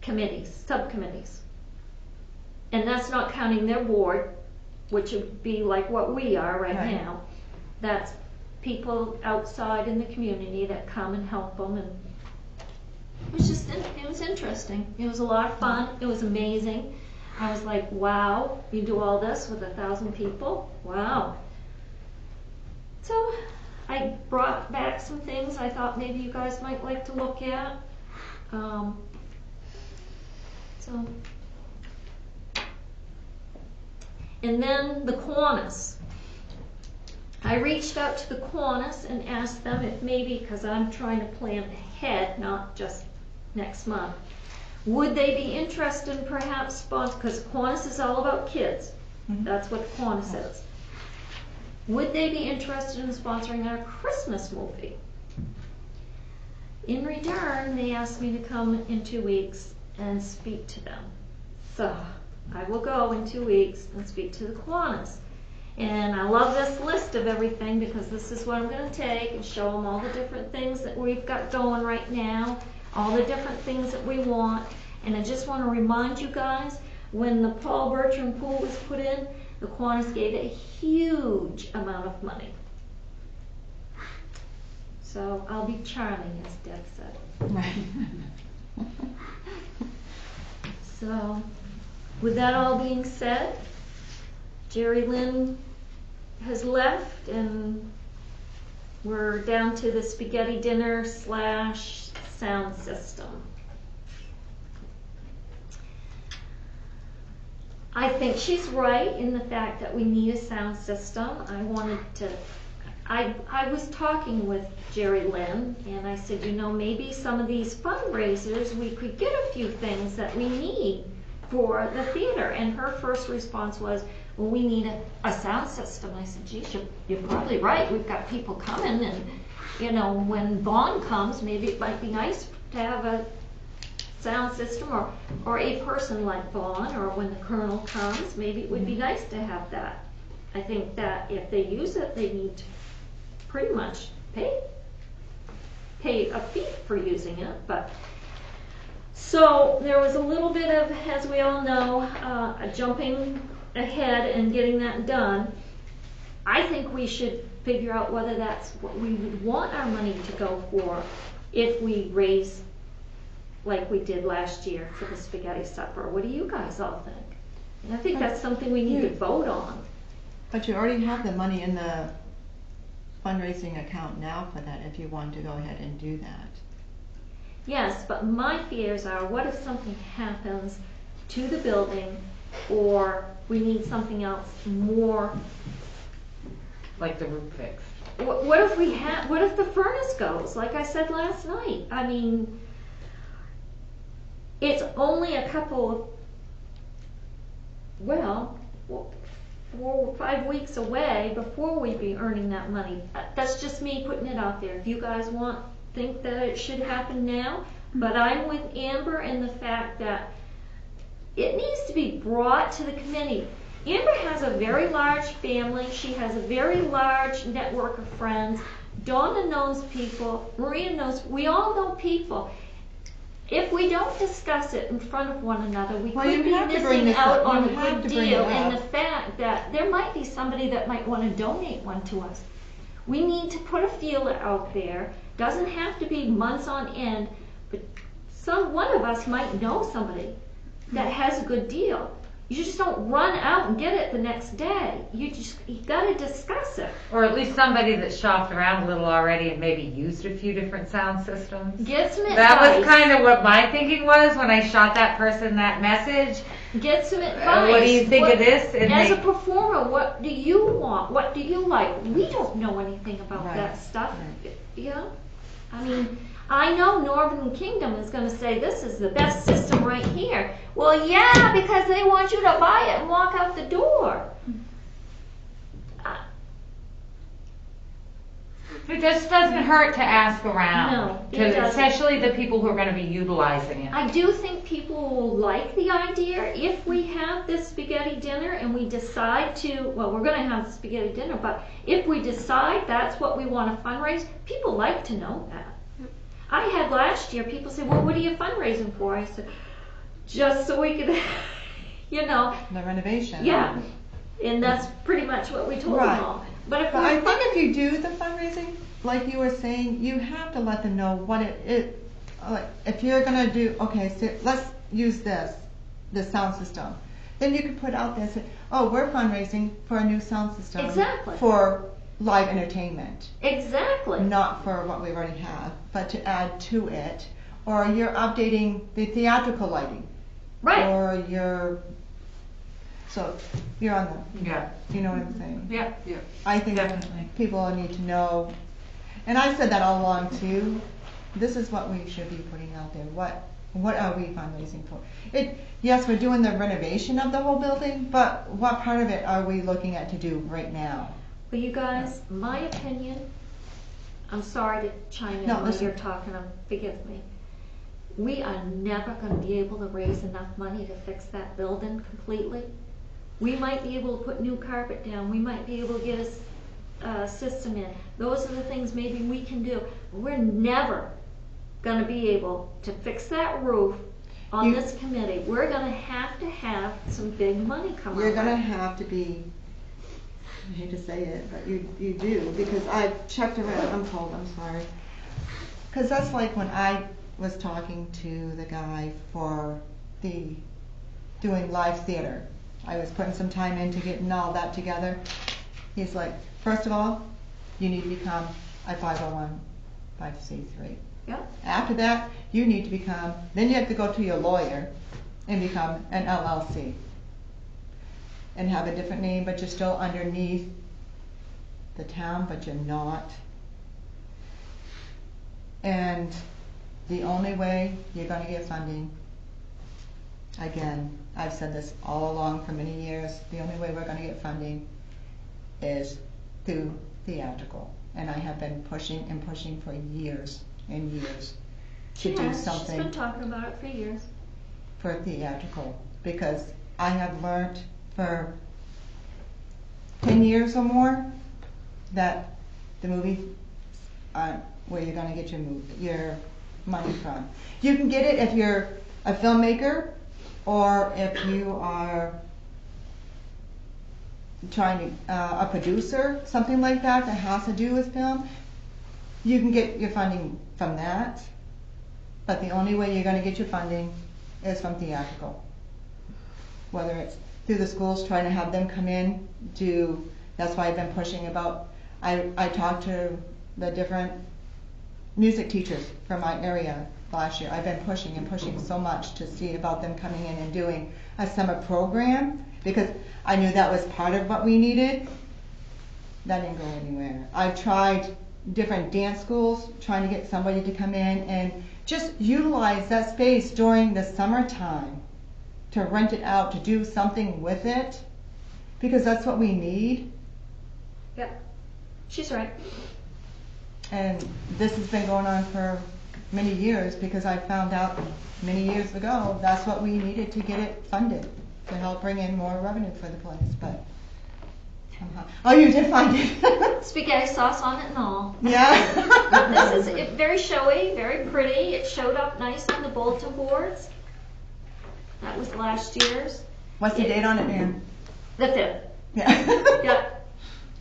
subcommittees, and that's not counting their board, which would be like what we are right now. That's people outside in the community that come and help them, and it was interesting. It was a lot of fun. It was amazing. I was like, wow, you do all this with 1,000 people? Wow. So I brought back some things I thought maybe you guys might like to look at. And then the Kiwanis. I reached out to the Kiwanis and asked them if maybe, because I'm trying to plan ahead, not just next month, would they be interested in perhaps because Kiwanis is all about kids. That's what Kiwanis is. Would they be interested in sponsoring our Christmas movie? In return, they asked me to come in 2 weeks and speak to them. So I will go in 2 weeks and speak to the Kiwanis. And I love this list of everything, because this is what I'm going to take and show them all the different things that we've got going right now, all the different things that we want. And I just want to remind you guys, when the Paul Bertram pool was put in, the Kiwanis gave a huge amount of money. So I'll be charming, as Deb said. Right. So, with that all being said, Jerry Lynn has left, and we're down to the spaghetti dinner / sound system. I think she's right in the fact that we need a sound system. I was talking with Jerry Lynn, and I said, maybe some of these fundraisers, we could get a few things that we need for the theater. And her first response was, well, we need a sound system. I said, geez, you're probably right. We've got people coming, and, when Vaughn comes, maybe it might be nice to have a sound system, or a person like Vaughn, or when the Colonel comes, maybe it would be nice to have that. I think that if they use it, they need to pretty much pay a fee for using it. But so there was a little bit of, as we all know, a jumping ahead and getting that done. I think we should figure out whether that's what we would want our money to go for if we raise like we did last year for the spaghetti supper. What do you guys all think? And I think that's something we need to vote on. But you already have the money in the fundraising account now for that, if you want to go ahead and do that. Yes, but my fears are, what if something happens to the building, or we need something else more? Like the roof fixed. What if the furnace goes, like I said last night? I mean, it's only a couple of, 4 or 5 weeks away before we'd be earning that money. That's just me putting it out there. If you guys think that it should happen now, but I'm with Amber in the fact that it needs to be brought to the committee. Amber has a very large family. She has a very large network of friends. Donna knows people. Maria knows. We all know people. if we don't discuss it in front of one another, we Well, could you be have to bring missing this out up. on You a have good to bring deal, it and up. the fact that there might be somebody that might want to donate one to us. We need to put a feeler out there. Doesn't have to be months on end, but one of us might know somebody that has a good deal. You just don't run out and get it the next day. You gotta discuss it. Or at least somebody that shopped around a little already and maybe used a few different sound systems. Get some advice. That was kind of what my thinking was when I shot that person that message. Get some advice. What do you think of this? And As they- a performer, what do you want? What do you like? We don't know anything about Right. that stuff. You know? I mean, I know Northern Kingdom is going to say this is the best system right here. Well, yeah, because they want you to buy it and walk out the door. It just doesn't hurt to ask around. No, it doesn't. Especially the people who are going to be utilizing it. I do think people will like the idea if we have this spaghetti dinner and we decide to, well, we're going to have the spaghetti dinner, but if we decide that's what we want to fundraise, people like to know that. I had last year, people say, well, what are you fundraising for? I said, just so we could, you know, The renovation. yeah. And that's pretty much what we told Right. them all. But if But I we're think if you do the fundraising, like you were saying, you have to let them know what like if you're gonna do, okay, so let's use this sound system. Then you could put out there, say, oh, we're fundraising for a new sound system. Exactly. For live entertainment. Exactly. Not for what we already have, but to add to it. Or you're updating the theatrical lighting. Right. Or so you're on Yeah. you know what I'm saying? Yeah. I think Definitely. people need to know, and I've said that all along too. This is what we should be putting out there. What are we fundraising for? Yes, we're doing the renovation of the whole building, but what part of it are we looking at to do right now? Well, you guys, my opinion, I'm sorry to chime in No, while listen. you're talking, forgive me. We are never going to be able to raise enough money to fix that building completely. We might be able to put new carpet down. We might be able to get a system in. Those are the things maybe we can do. We're never going to be able to fix that roof on this committee. We're going to have some big money come You're our gonna way. have to be. I hate to say it, but you do, because I've checked around. I'm cold. I'm sorry. Because that's like when I was talking to the guy for doing live theater. I was putting some time into getting all that together. He's like, first of all, you need to become a 501(c)(3). Yeah. After that, you need to become, then you have to go to your lawyer and become an LLC. And have a different name, but you're still underneath the town, but you're not. And the only way you're gonna get funding, again, I've said this all along for many years, the only way we're gonna get funding is through theatrical. And I have been pushing and pushing for years and years to do Yes, something she's been talking about it for years. for theatrical, because I have learned for 10 years or more that the movies aren't where you're going to get your money from. You can get it if you're a filmmaker, or if you are trying to, a producer, something like that has to do with film. You can get your funding from that, but the only way you're going to get your funding is from theatrical. Whether it's through the schools, trying to have them come in, that's why I've been pushing about, I talked to the different music teachers from my area last year. I've been pushing and pushing so much to see about them coming in and doing a summer program, because I knew that was part of what we needed. That didn't go anywhere. I've tried different dance schools, trying to get somebody to come in and just utilize that space during the summertime, to rent it out, to do something with it, because that's what we need. Yep. She's right. And this has been going on for many years, because I found out many years ago that's what we needed to get it funded, to help bring in more revenue for the place. But Oh, you did find it? Spaghetti sauce on it and all. Yeah. This is very showy, very pretty. It showed up nice on the bulletin boards. That was last year's. What's the date on it, Dan? The 5th. Yeah. Yep.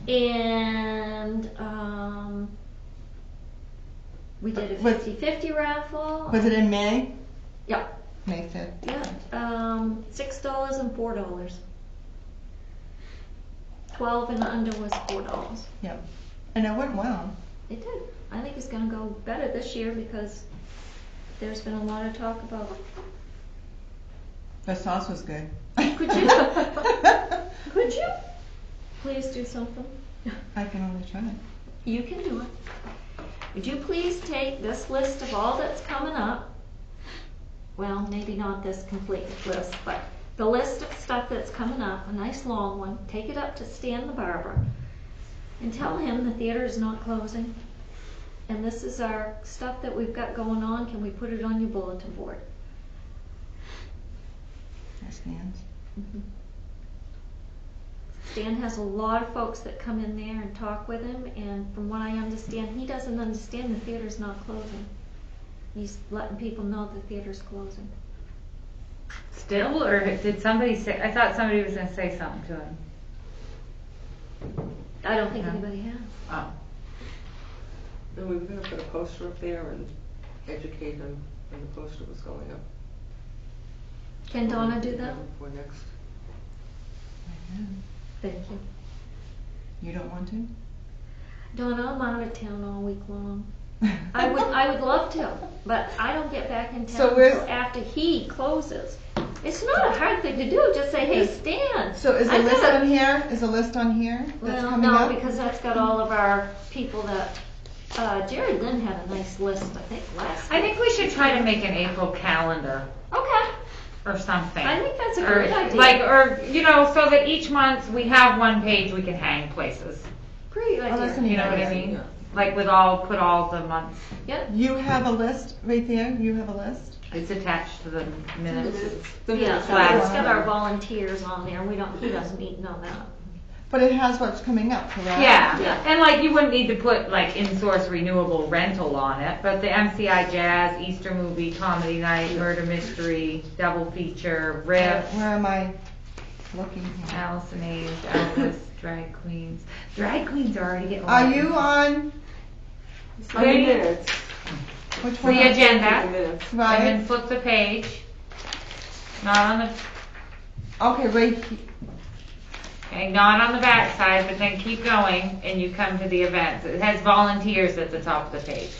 And we did a Was- 50-50 raffle. Was it in May? Yep. May 5th. Yeah. $6 and $4. 12 and under was $4. Yep. And it went well. It did. I think it's gonna go better this year because there's been a lot of talk about. The sauce was good. Could you? Could you? Please do something. I can only try. You can do it. Would you please take this list of all that's coming up? Well, maybe not this complete list, but the list of stuff that's coming up, a nice long one, take it up to Stan the barber and tell him the theater is not closing. And this is our stuff that we've got going on. Can we put it on your bulletin board? That's Nan's. Stan has a lot of folks that come in there and talk with him, and from what I understand, he doesn't understand the theater's not closing. He's letting people know the theater's closing. Still, or did somebody say, I thought somebody was gonna say something to him. I don't think No. anybody has. Oh. And we were gonna put a poster up there and educate them when the poster was going up. Can Donna do that? For next. Thank you. You don't want to? Donna, I'm out of town all week long. I would love to, but I don't get back in town So where's- until after he closes. It's not a hard thing to do, just say, hey, Stan. So is I a list gotta- on here? Is a list on here that's Well, coming no, up? because that's got all of our people that, Jerry Lynn had a nice list, I think, last I think we should try to make an April calendar Okay, or something. I think that's a Or, great idea. like, or, you know, so that each month we have one page we can hang places. Great Oh, that's idea. an You know what I idea. mean? Like with all, put all the months. Yep, You have a list right there? You have a list? It's attached to the minutes. yeah, Flag. it's got our volunteers on there, he doesn't need to know that. But it has what's coming up, correct? Yeah, Yeah. and like you wouldn't need to put like in-source renewable rental on it, but the MCI Jazz, Easter movie, comedy night, murder mystery, double feature, riff, Where am I looking here? Allison A's, Elvis, drag queens. Drag queens are already getting. Are you on, On the minutes. which one? The The agenda, minutes. and Right, then flip the page. Not on the, okay, right, he- okay, not on the back side, but then keep going and you come to the events. It has volunteers at the top of the page.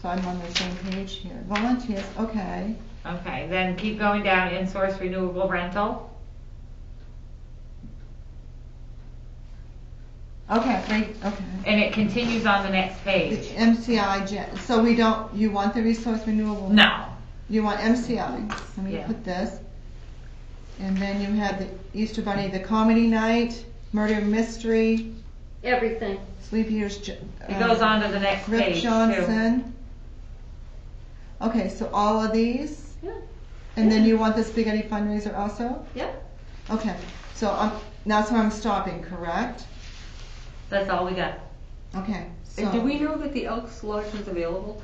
so I'm on the same page here. Volunteers, okay. Okay, then keep going down, in-source renewable rental. Okay, right, okay. And it continues on the next The page. MCI, so we don't, you want the resource renewable? No. You want MCI, let me Yeah. put this. And then you have the Easter Bunny, the comedy night, murder mystery, Everything. Sleepy Ears. It goes on to the next Rick page too. Johnson. Okay, so all of these, Yeah, and then you want the spaghetti fundraiser also? yep. Okay, so that's where I'm stopping, correct? That's all we got. Okay, And do so, we know that the Elks Lodge is available?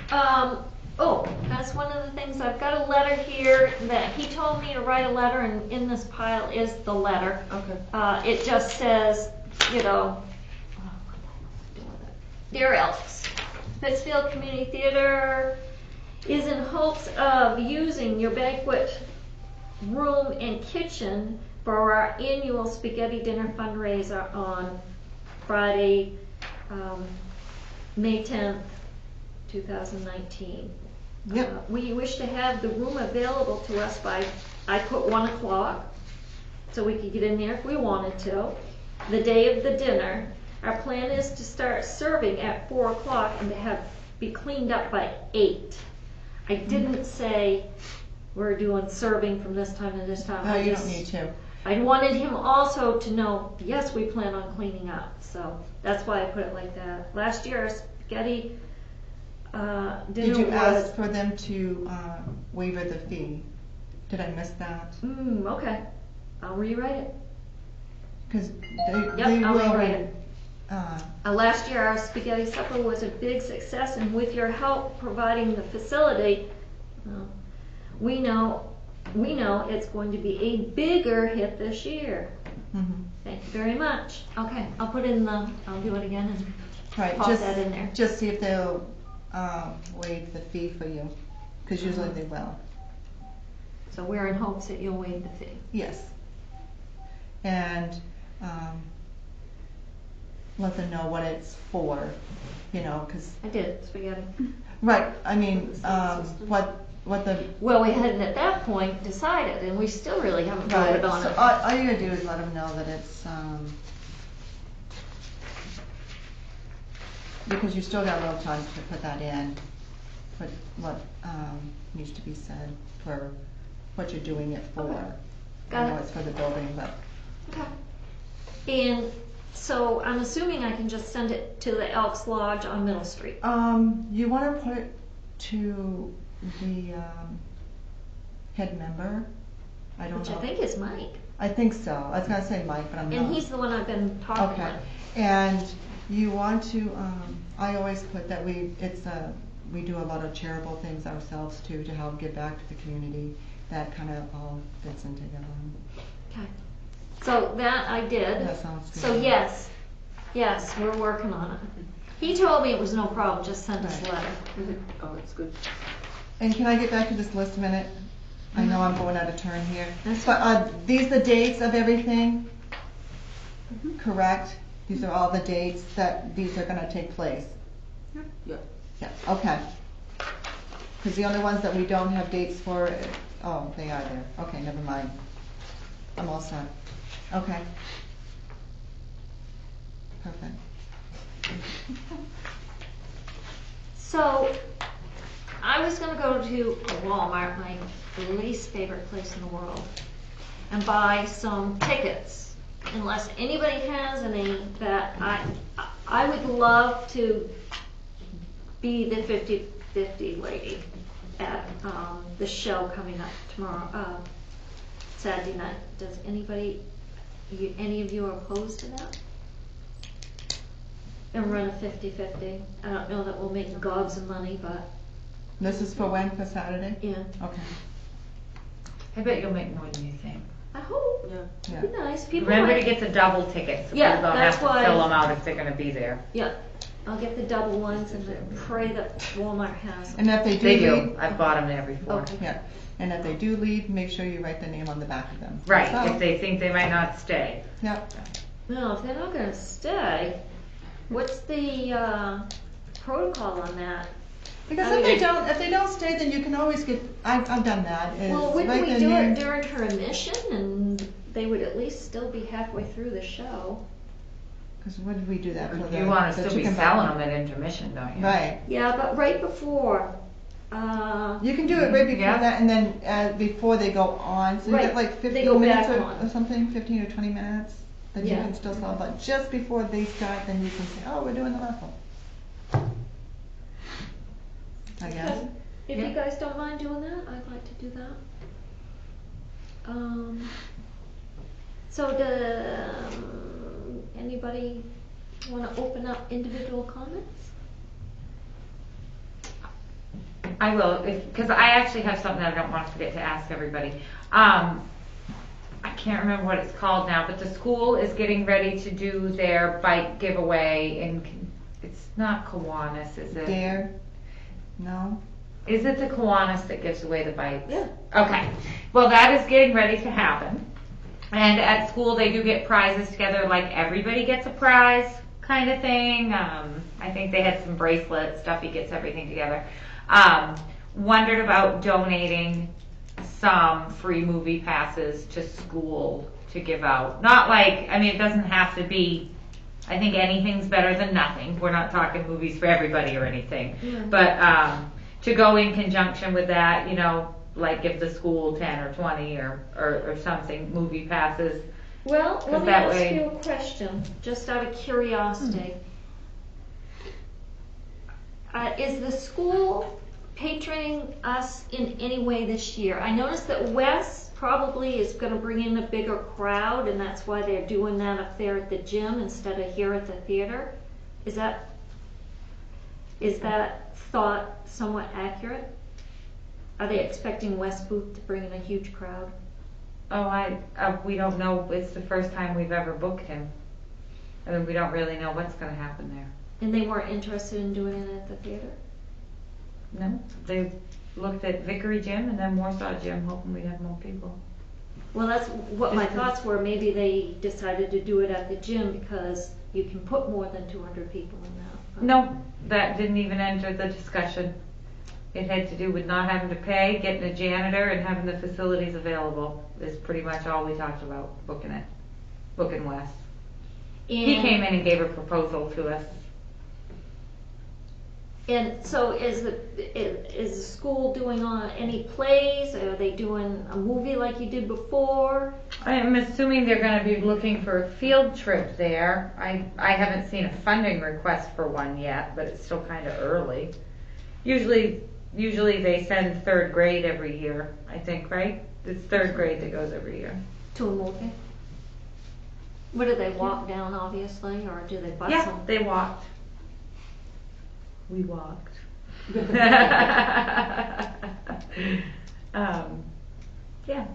That's one of the things, I've got a letter here that he told me to write a letter, and in this pile is the letter. Okay. It just says, you know, Dear Elks, Pittsfield Community Theater is in hopes of using your banquet room and kitchen for our annual spaghetti dinner fundraiser on Friday, May 10th, 2019. Yep. We wish to have the room available to us by, I put 1 o'clock, so we could get in there if we wanted to. The day of the dinner, our plan is to start serving at 4 o'clock and to be cleaned up by 8. I didn't say we're doing serving from this time to this time. no, I you just- don't need to. I wanted him also to know, yes, we plan on cleaning up, so that's why I put it like that. Last year, our spaghetti dinner Did you was, ask for them to waiver the fee? Did I miss that? okay, I'll rewrite it. Cause Yep, they I'll will, rewrite it. last Last year, our spaghetti supper was a big success, and with your help providing the facility, we know it's going to be a bigger hit this year. mhm. Thank you very much. Okay, I'll put in I'll do it again and Right, pop just, that in there. just see if they'll, waive the fee for you, cause usually they will. So we're in hopes that you'll waive the fee. Yes. And, let them know what it's for, you know, cause, I did, spaghetti. right, I mean, what the, Well, we hadn't at that point decided, and we still really haven't right, voted on so it. all you gotta do is let them know that it's, because you still got a little time to put that in, what needs to be said for what you're doing it for. Got I know it. it's for the building, but, Okay. And so I'm assuming I can just send it to the Elks Lodge on Middle Street. you wanna put it to the, head member? I don't Which know. I think is Mike. I think so, I was gonna say Mike, but I'm not. And he's the one I've been talking Okay, with. and you want to, I always put that we do a lot of charitable things ourselves too, to help give back to the community. That kind of all fits in together. Okay. So that I did. That sounds good. So yes, we're working on it. He told me it was no problem, just send us a Right. letter. Oh, that's good. And can I get back to this list a minute? I know I'm going out of turn here. That's But are these the dates of everything? Correct? These are all the dates that these are gonna take place? Yeah. Yes, okay. Because the only ones that we don't have dates for, oh, they are there. Okay, never mind. I'm all set. Okay. Perfect. So I was gonna go to Walmart, my least favorite place in the world, and buy some tickets. Unless anybody has any that I would love to be the 50-50 lady at the show coming up tomorrow, Saturday night. Does anybody, any of you are opposed to that? And run a 50-50. I don't know that we'll make gobs of money, but This is for when, for Saturday? yeah. Okay, I bet you'll make more than you think. I hope. Yeah. yeah. It'd be nice. People Remember might- to get the double tickets, so Yeah, people don't that's have to why- fill them out if they're gonna be there. Yeah, I'll get the double ones and then pray that Walmart has them. And if they do They leave, do, I've bought them there before. Okay. yeah, and if they do leave, make sure you write the name on the back of them. Right, So, if they think they might not stay. Yep, No, if they're not gonna stay, what's the protocol on that? because I if mean, they don't stay, then you can always get, I've done that, is Well, write wouldn't we their do name. it during intermission and they would at least still be halfway through the show? Because what did we do that for the? You wanna the still be chicken selling bone? them at intermission, don't you? Right, Yeah, but right before, you can do it right before Yeah. that, and then, before they go on, so you Right, get like they 15 go minutes back or on. something, 15 or 20 minutes, that you Yeah. can still sell, but just before they start, then you can say, oh, we're doing the raffle. I guess. Okay. If Yeah. you guys don't mind doing that, I'd like to do that. So anybody wanna open up individual comments? I will, because I actually have something I don't want to forget to ask everybody. I can't remember what it's called now, but the school is getting ready to do their bike giveaway, and it's not Kiwanis, is it? Dare? No? Is it the Kiwanis that gives away the bikes? Yeah. Okay. Well, that is getting ready to happen. And at school, they do get prizes together, like everybody gets a prize kind of thing. I think they had some bracelets, Stuffy gets everything together. Wondered about donating some free movie passes to school to give out. Not like, I mean, it doesn't have to be, I think anything's better than nothing. We're not talking movies for everybody or anything. Yeah. But to go in conjunction with that, you know, like give the school 10 or 20 or something, movie passes. Well, let me that ask way- you a question, just out of curiosity. Is the school patroning us in any way this year? I noticed that Wes probably is gonna bring in a bigger crowd, and that's why they're doing that up there at the gym instead of here at the theater. Is that thought somewhat accurate? Are they expecting West Booth to bring in a huge crowd? Oh, we don't know, it's the first time we've ever booked him. I mean, we don't really know what's gonna happen there. And they weren't interested in doing it at the theater? No, they looked at Vickery Gym and then Warsaw Gym, hoping we'd have more people. Well, that's what my thoughts were. Maybe they decided to do it at the gym because you can put more than 200 people in that. But No, that didn't even enter the discussion. It had to do with not having to pay, getting a janitor, and having the facilities available. Is pretty much all we talked about, booking Wes. He came in and gave a proposal to us. And so is the school doing any plays? Are they doing a movie like you did before? I'm assuming they're gonna be looking for a field trip there. I haven't seen a funding request for one yet, but it's still kinda early. Usually they send 3rd grade every year, I think, right? It's 3rd grade that goes every year. To a movie? What, do they walk down, obviously, or do they bus Yeah, them? they walked. We walked. Yeah.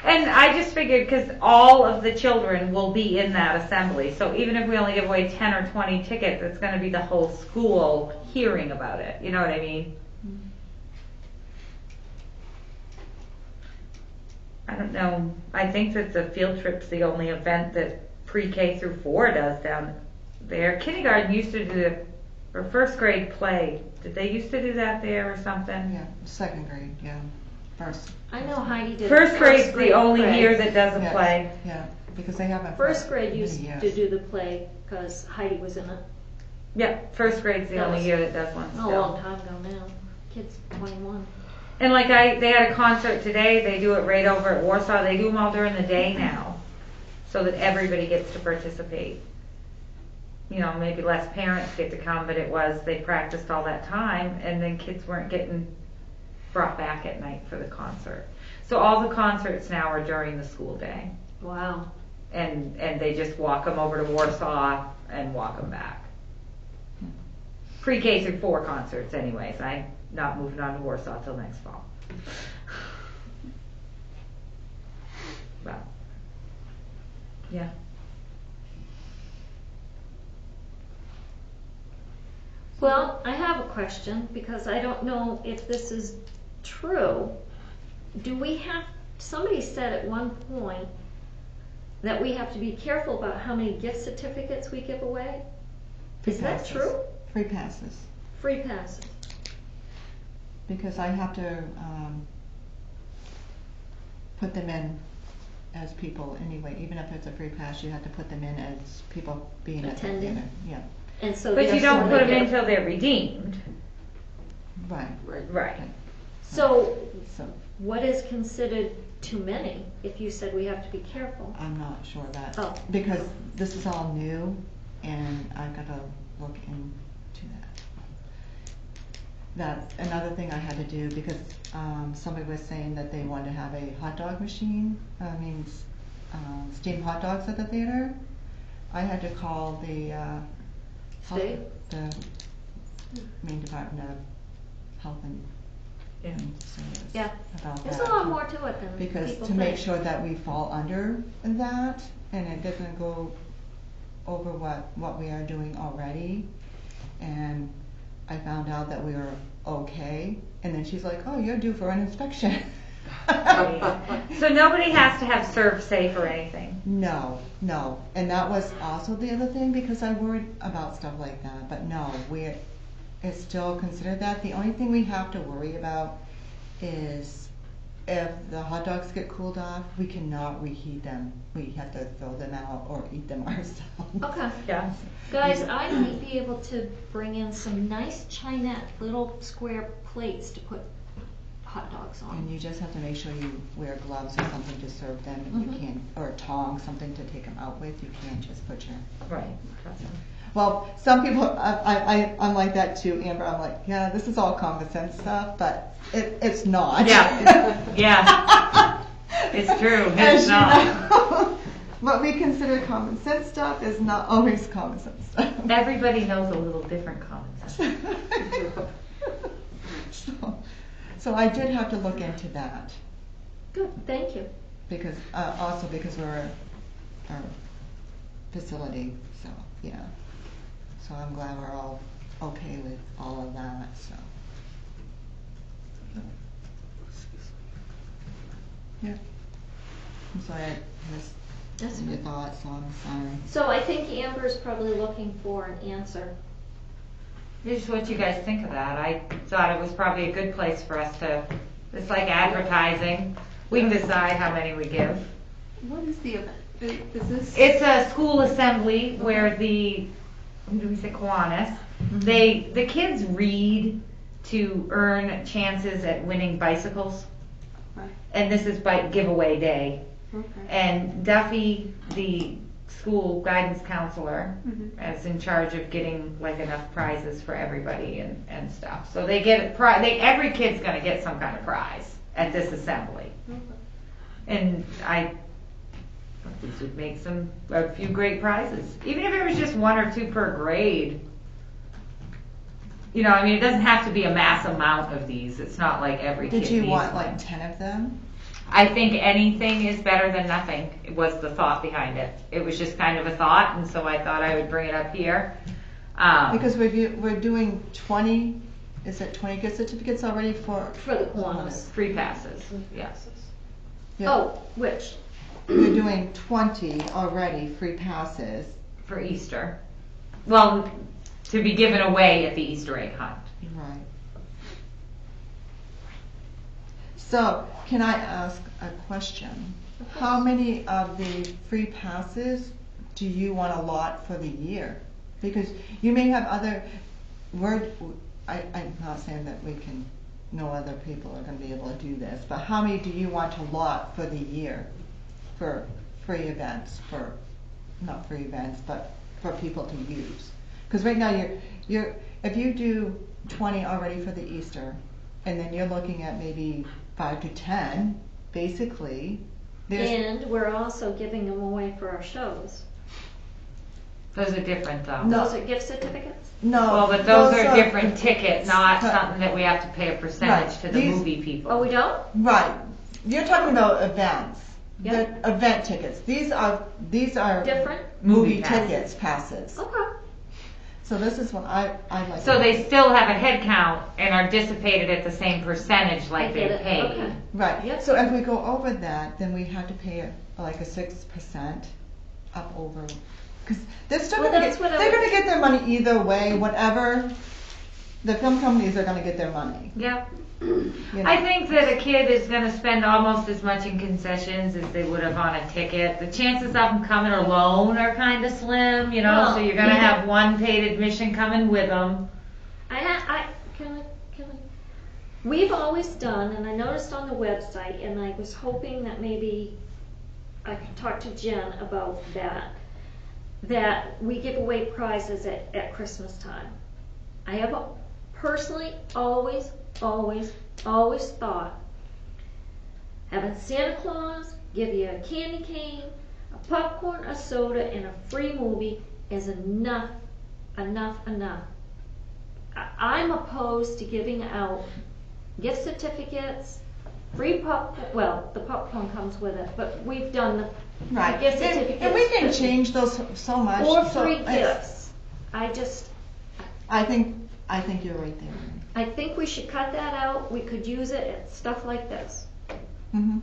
And I just figured, because all of the children will be in that assembly, so even if we only give away 10 or 20 tickets, it's going to be the whole school hearing about it. You know what I mean? I don't know. I think that the field trip's the only event that pre-K through 4 does down there. Kindergarten used to do or 1st grade play. Did they used to do that there or something? Yeah, 2nd grade, yeah. First. I know Heidi did. First grade's the only play. year that does a Yes, play. Yeah, because they haven't. First grade many used years. to do the play because Heidi was in it. Yeah, 1st grade's the That only was year that does one A still. long time ago now. Kid's 21. And like they had a concert today. They do it right over at Warsaw. They do them all during the day now, so that everybody gets to participate. You know, maybe less parents get to come, but they practiced all that time, and then kids weren't getting brought back at night for the concert. So all the concerts now are during the school day, Wow. and they just walk them over to Warsaw and walk them back. Pre-K through 4 concerts, anyways. I'm not moving on to Warsaw till next fall. Well, yeah. Well, I have a question because I don't know if this is true. Somebody said at one point that we have to be careful about how many gift certificates we give away. Is that passes. true? Free passes. Free passes. Because I have to put them in as people anyway. Even if it's a free pass, you have to put them in as people being at the Attending. theater. Yeah, And so But you there's don't some put them that in get- until they're redeemed. right. Right. So So what is considered too many if you said we have to be careful? I'm not sure that. Oh. Because this is all new and I've got to look into that. That's another thing I had to do because somebody was saying that they wanted to have a hot dog machine, steamed hot dogs at the theater. I had to call the State? the Maine Department of Health and Yeah. Service Yeah. about There's that. a lot more to it than Because people to make think. sure that we fall under that and it doesn't go over what we are doing already. And I found out that we were okay. And then she's like, oh, you're due for an inspection. So nobody has to have serve safe or anything. No. And that was also the other thing because I worried about stuff like that. But no, it's still considered that. The only thing we have to worry about is if the hot dogs get cooled off, we cannot reheat them. We have to throw them out or eat them ourselves. Okay. Yeah. Guys, I might be able to bring in some nice Chinette little square plates to put hot dogs And on. you just have to make sure you wear gloves or something to serve them, and you Mhm. can't, or tongs, something to take them out with, you can't just put your. Right. Well, some people, I'm like that too, Amber, I'm like, yeah, this is all common sense stuff, but it's not. Yeah, yeah. It's true, As it's you not. know, what we consider common sense stuff is not always common sense stuff. Everybody knows a little different common sense. So I did have to look into that, Good, thank you. because, also because we're our facility, so, yeah. So I'm glad we're all okay with all of that, so. Yeah. I'm sorry I missed That's your fine. thoughts, so I'm sorry. So I think Amber's probably looking for an answer. Just what you guys think of that. I thought it was probably a good place for us to, it's like advertising. We can decide how many we give. What is the event? Is this? It's a school assembly where the, who do we say, Kiwanis, the kids read to earn chances at winning bicycles. Right. And this is by giveaway day. Okay. And Duffy, the school guidance counselor, Mhm. is in charge of getting like enough prizes for everybody and stuff. So they get every kid's gonna get some kind of prize at this assembly. Okay. And I thought these would make a few great prizes. Even if it was just 1 or 2 per grade. You know, I mean, it doesn't have to be a mass amount of these. It's not like every kid Did you needs want one. like 10 of them? I think anything is better than nothing, was the thought behind it. It was just kind of a thought, and so I thought I would bring it up here. Because we're doing 20, is it 20 gift certificates already for? For the Kiwanis. Free passes, yes. Yeah. Oh, which? We're doing 20 already, free passes. For Easter. Well, to be given away at the Easter egg hunt. Right. So, can I ask a question? How many of the free passes do you want to allot for the year? Because you may have other, I'm not saying that no other people are going to be able to do this, but how many do you want to allot for the year for free events, not free events, but for people to use? Because right now if you do 20 already for the Easter, and then you're looking at maybe 5 to 10, basically, And we're also giving them away for our shows. Those are different though. No. Those are gift certificates? no. Well, but those are are different tickets, not But- something that we have to pay a percentage Right. to the These- movie people. Oh, we don't? Right. You're talking about events. Yeah. The event tickets. These are Different? movie passes. tickets, passes. Okay. So this is what I like. So they still have a head count and are dissipated at the same percentage like I they get it. paid. Okay. Right. Yep. So if we go over that, then we have to pay like a 6% up over, because they're still Well, gonna that's what I they're was- gonna get their money either way. Whatever, the film companies are gonna get their money. Yep. You know? I think that a kid is going to spend almost as much in concessions as they would have on a ticket. The chances of them coming alone are kind of slim, you know, Well, so you're going to have one paid admission coming with them. We've always done, and I noticed on the website, and I was hoping that maybe I could talk to Jen about that we give away prizes at Christmas time. I have personally always thought having Santa Claus give you a candy cane, a popcorn, a soda, and a free movie is enough. I'm opposed to giving out gift certificates, free well, the popcorn comes with it, but we've done the Right. gift And certificates. we can change those so much. Or so free it's- gifts. I think you're right there. I think we should cut that out. We could use it at stuff like this. Mm-hmm.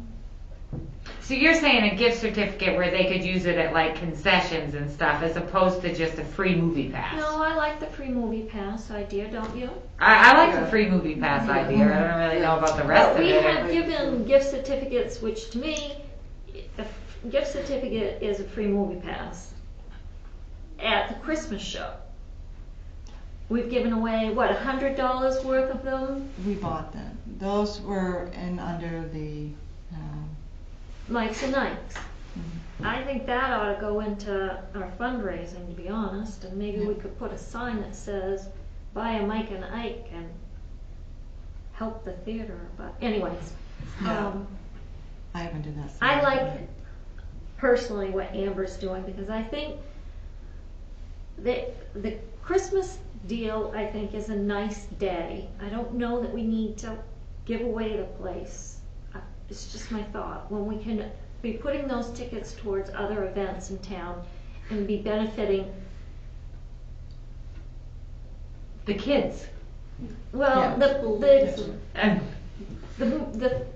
So you're saying a gift certificate where they could use it at like concessions and stuff as opposed to just a free movie pass? No, I like the free movie pass idea, don't you? I like the free movie pass idea. I don't really know about the rest But of we it. have given gift certificates, which to me, a gift certificate is a free movie pass at the Christmas show. we've given away, what, $100 worth of them? We bought them. Those were in under the, Mike's and Ike's. I think that ought to go into our fundraising, to be honest, and maybe we could put a sign that says, buy a Mike and Ike and help the theater, but anyways. Yeah. I haven't done that. I like personally what Amber's doing, because I think that the Christmas deal, I think, is a nice day. I don't know that we need to give away the place. It's just my thought. When we can be putting those tickets towards other events in town and be benefiting The kids. well, Yeah. And the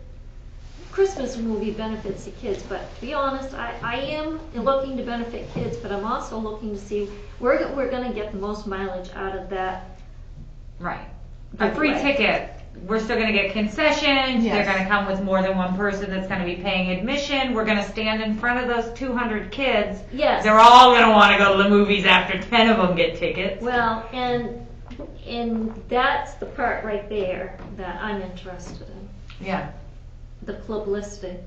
Christmas movie benefits the kids, but to be honest, I am looking to benefit kids, but I'm also looking to see where we're gonna get the most mileage out of that. right. A free Giveaway. ticket. We're still gonna get concessions. Yes. They're gonna come with more than one person that's gonna be paying admission. We're gonna stand in front of those 200 kids. Yes. They're all gonna wanna go to the movies after 10 of them get tickets. Well, and that's the part right there that I'm interested in, Yeah. the publicity.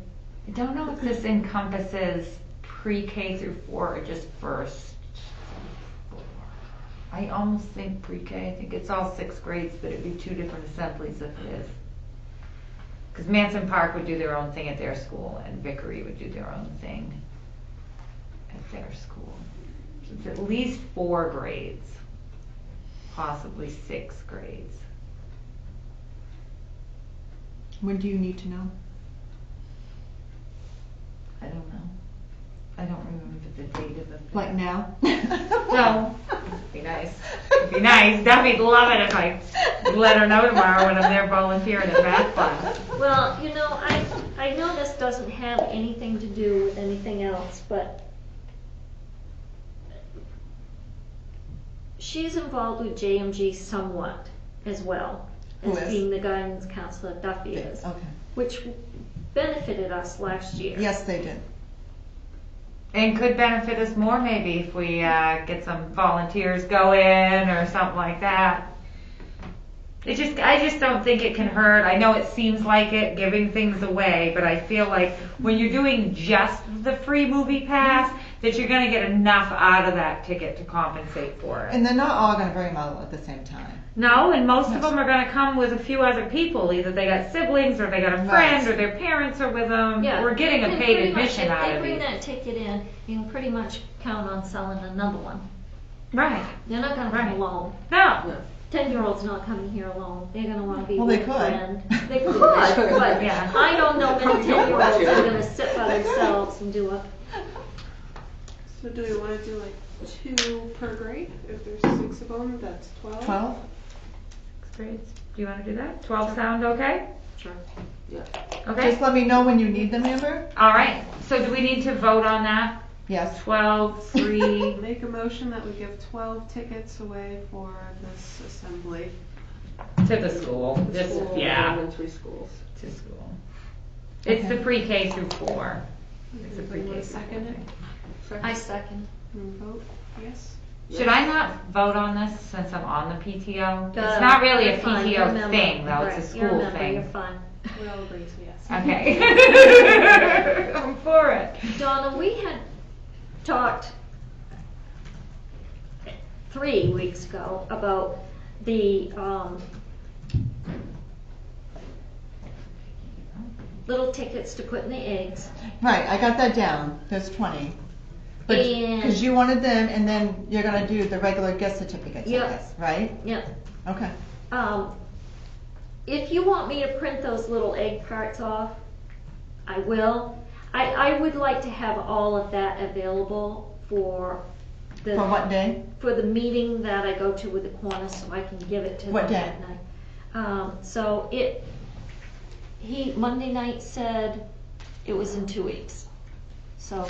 I don't know if this encompasses pre-K through 4 or just first. I almost think pre-K, I think it's all 6th grades, but it'd be 2 different assemblies if it is. Because Manson Park would do their own thing at their school, and Vickery would do their own thing at their school. So it's at least 4 grades, possibly 6 grades. when do you need to know? I don't know. I don't remember the date of the thing. Like now? No. It'd be nice. It'd be nice. Debbie'd love it if I let her know tomorrow when I'm there volunteering in math class. Well, you know, I know this doesn't have anything to do with anything else, but she's involved with JMG somewhat as well Who as is? being the guidance counselor. Duffy is, Okay. which benefited us last year. Yes, they did. And could benefit us more maybe if we get some volunteers going or something like that. I just don't think it can hurt. I know it seems like it, giving things away, but I feel like when you're doing just the free movie pass, that you're gonna get enough out of that ticket to compensate for it. And they're not all gonna bring them out at the same time. No, and most of Yes. them are gonna come with a few other people. Either they got siblings, or they got a friend, Right. or their parents are with them. Yeah, We're getting you a can paid pretty much- admission out of If they bring it. that ticket in, you can pretty much count on selling another one. Right. They're not gonna come Right. alone. No. 10-year-old's not coming here alone. They're gonna wanna be Well, with they a could. friend. They could, but Yeah. I don't know many 10-year-olds that are gonna sit by themselves and do it. So do we wanna do like 2 per grade? If there's 6 of them, that's 12? 12? Grades. Do you want to do that? 12 sound okay? Sure. Okay. Just let me know when you need them, Amber. All right. So do we need to vote on that? Yes. 12, 3. Make a motion that we give 12 tickets away for this assembly. To the school. This, School, yeah, elementary schools. to school. It's the pre-K through 4. It's the Does anyone pre-K. second it? I second. And vote, yes? Should I not vote on this since I'm on the PTO? It's Uh, not really a you're fine, you're PTO member. thing, though. It's a Right, you're school member, You're thing. fine. We all agree, so yes. Okay. I'm for it. Donna, we had talked 3 weeks ago about the little tickets to put in the eggs. Right, I got that down. There's 20. But, And- because you wanted them, and then you're gonna do the regular gift certificates, I Yep. guess, right? Yeah. Okay. If you want me to print those little egg parts off, I will. I would like to have all of that available for the For what day? for the meeting that I go to with the Kiwanis, so I can give it to What them day? that night. So Monday night said it was in 2 weeks. So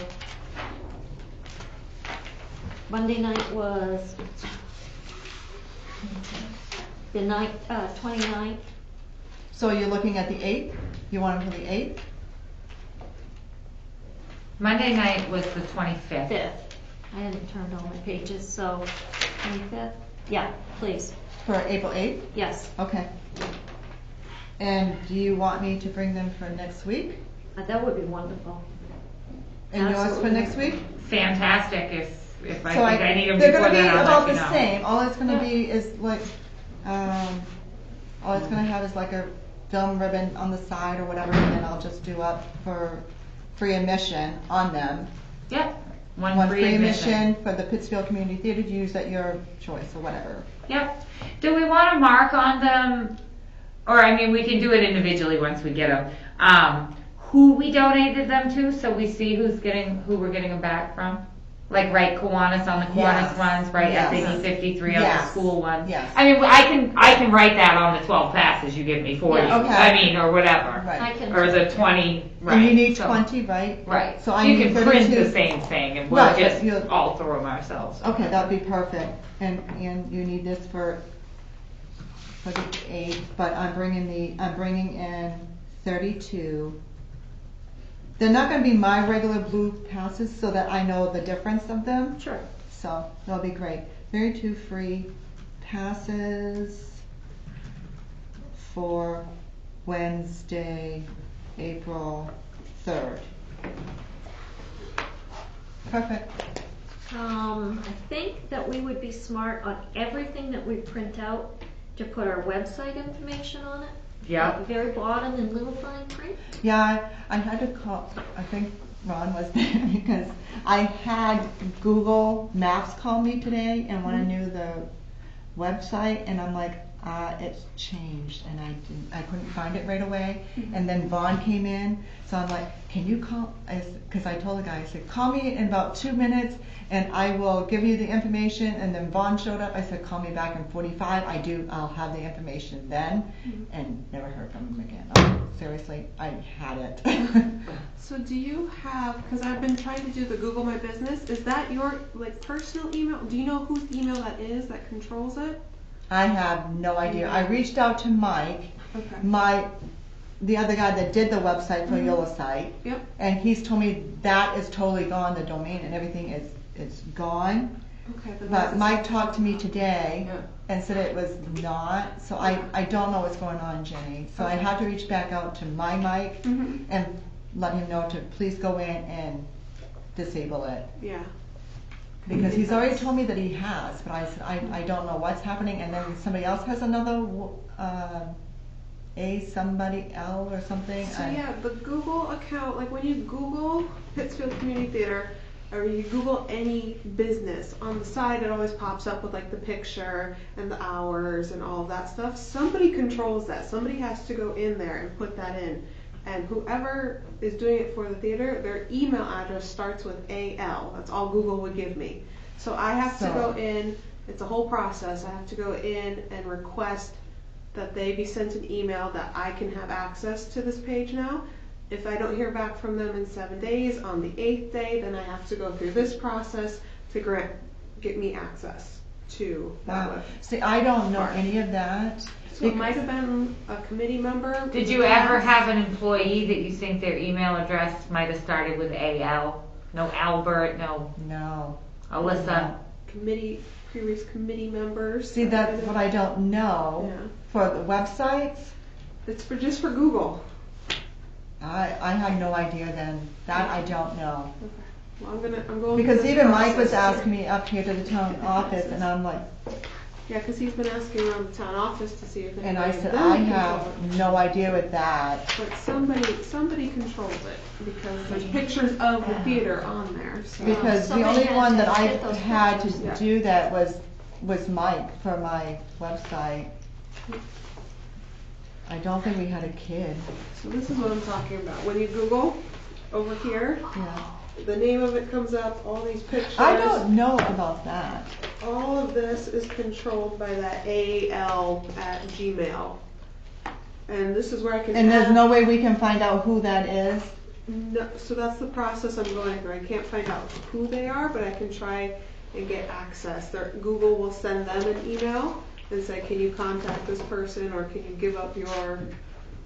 Monday night was the 29th. So you're looking at the 8th? You want them for the 8th? Monday night was the 25th. 5th. I hadn't turned all my pages, so 25th. Yeah, please, For April 8th? yes. Okay. And do you want me to bring them for next week? That would be wonderful. And yours for Absolutely. next week? Fantastic, if I So think I need them they're before gonna be then, I'll about let the you know. same. All it's gonna Yeah. be is like, all it's gonna have is like a film ribbon on the side or whatever, and then I'll just do up for free admission on them. Yep, one One free admission. for the Pittsfield Community Theater to use at your choice or whatever. Yep. Do we want to mark on them, or I mean, we can do it individually once we get them, who we donated them to, so we see who we're getting them back from? Like write Kiwanis on the Kiwanis Yes. ones, write Yes. SAD 53 on the Yes. school ones. Yes. I mean, I can write that on the 12 passes you give me for Yeah, you. okay. I mean, or whatever. Right. I can. Or the 20, right. And you need so- 20, right? Right. So I you need can print 32. the same thing and we'll Right, but just you'll- alter them ourselves. Okay, that'd be perfect. And you need this for the 8th, but I'm bringing in 32. They're not gonna be my regular blue passes so that I know the difference of them. Sure. So that'll be great. 32 free passes for Wednesday, April 3rd. Perfect. I think that we would be smart on everything that we print out to put our website information on it. Yeah. At the very bottom in little fine print. Yeah, I had to call, I think Ron was there because I had Google Maps call me today and when I knew the website and I'm like, it's changed and I couldn't find it right away. And then Vaughn came in, so I'm like, can you call, because I told the guy, I said, call me in about 2 minutes and I will give you the information. And then Vaughn showed up, I said, call me back in 45. I'll have the information then. And never heard from him again. Seriously, I had it. So do you have, because I've been trying to do the Google My Business, is that your like personal email? Do you know whose email that is that controls it? I have no idea. I reached out to Mike, Okay. the other guy that did the website for Yola site, Yep. and he's told me that is totally gone, the domain and everything is gone. Okay. Then But this Mike is- talked to me today Yeah. and said it was not, so I don't know what's going on, Jenny. So I Okay. have to reach back out to my Mike Mhm. and let him know to please go in and disable it. Yeah. Because he's already told me that he has, but I said, I don't know what's happening, and then somebody else has another, somebody L or something. So yeah, the Google account, like when you Google Pittsfield Community Theater, or you Google any business, on the side it always pops up with like the picture and the hours and all of that stuff. Somebody controls that. Somebody has to go in there and put that in. And whoever is doing it for the theater, their email address starts with AL. That's all Google would give me. So I have to So- go in, it's a whole process. I have to go in and request that they be sent an email that I can have access to this page now. If I don't hear back from them in 7 days, on the 8th day, then I have to go through this process to get me access to that Wow. web. See, I don't know any of that. So it might have been a committee member. Did in you the ever past. have an employee that you think their email address might have started with AL? No Albert, no No. Alyssa? Previous committee members? See, that's what I don't know. Yeah. For the websites, It's just for Google. I had no idea then. That I don't know. Well, I'm going through Because this even Mike was process. asking me up here to the town office, and I'm like, Yeah, because he's been asking around the town office to see if and I anybody said, of I them have controls it. no idea with that. But somebody controls it because there's pictures of the theater on there. So. Because the somebody only had one to that I get those had to pictures. do that was Mike for my website. I don't think we had a kid. So this is what I'm talking about. When you Google over here, Yeah. the name of it comes up, all these pictures. I don't know about that. All of this is controlled by that AL@gmail. And this is where I can And there's add- no way we can find out who that is. No, so that's the process I'm going through. I can't find out who they are, but I can try and get access. Google will send them an email and say, can you contact this person, or can you give up your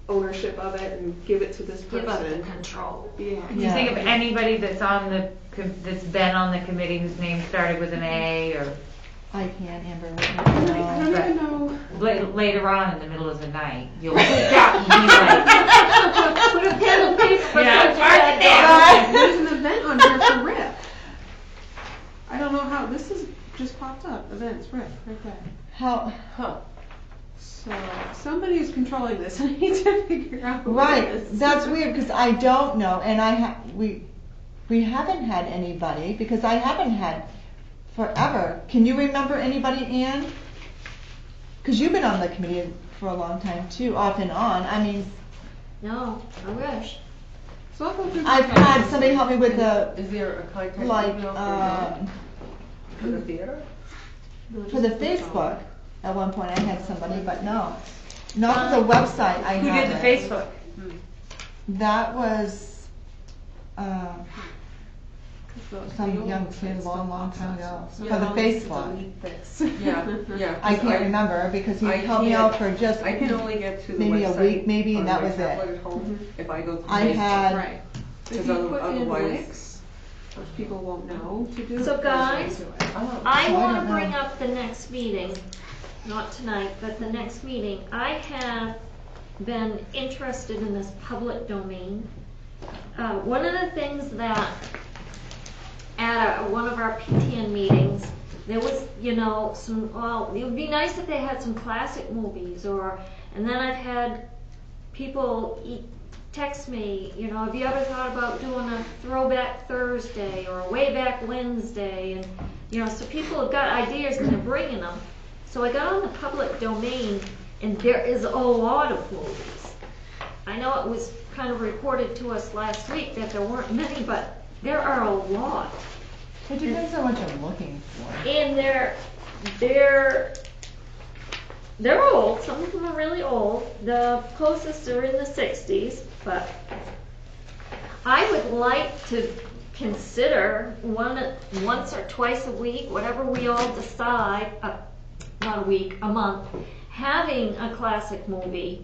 ownership of it and give it to this person? Give up the control. Yeah. Can you think of anybody that's been on the committee whose name started with an A or? I can't, Amber. I don't even know. Later on in the middle of the night, you'll wake up and be like, Put a pen and paper. yeah, mark it down. There's an event on here for RIP. I don't know how, this is just popped up, events, RIP, right there. How, So, somebody is controlling this, I need to figure out who it right, is. that's weird, because I don't know, and we haven't had anybody, because I haven't had forever. Can you remember anybody, Ann? Because you've been on the committee for a long time too, off and on. I mean, No, I wish. So I'll go through the I've had contacts. somebody help me with the, Is there a contact like, email for the theater? for the Facebook. At one point I had somebody, but no. Not for the website, I Who did the haven't. Facebook? That was, some The young old kid Facebook long time ago. also. For Yeah, the I'll need to Facebook. delete this. Yeah. I can't remember, because he I helped me can't- out for just I can only get to the maybe a website week, maybe, on and that my was tablet it. at home. If I go through I Facebook. had, Right. If Because you put in otherwise- links, which people won't know to do. So guys, Oh. I So I want don't to bring know. up the next meeting, not tonight, but the next meeting. I have been interested in this public domain. One of the things that at one of our PTN meetings, there was, well, it would be nice if they had some classic movies, and then I've had people text me, have you ever thought about doing a throwback Thursday or a way back Wednesday? And, so people have got ideas and they're bringing them. So I got on the public domain and there is a lot of movies. I know it was kind of reported to us last week that there weren't many, but there are a lot. it depends on what you're looking for. And they're old. Some of them are really old. The closest are in the 60s, but I would like to consider once or twice a week, whatever we all decide, not a week, a month, having a classic movie.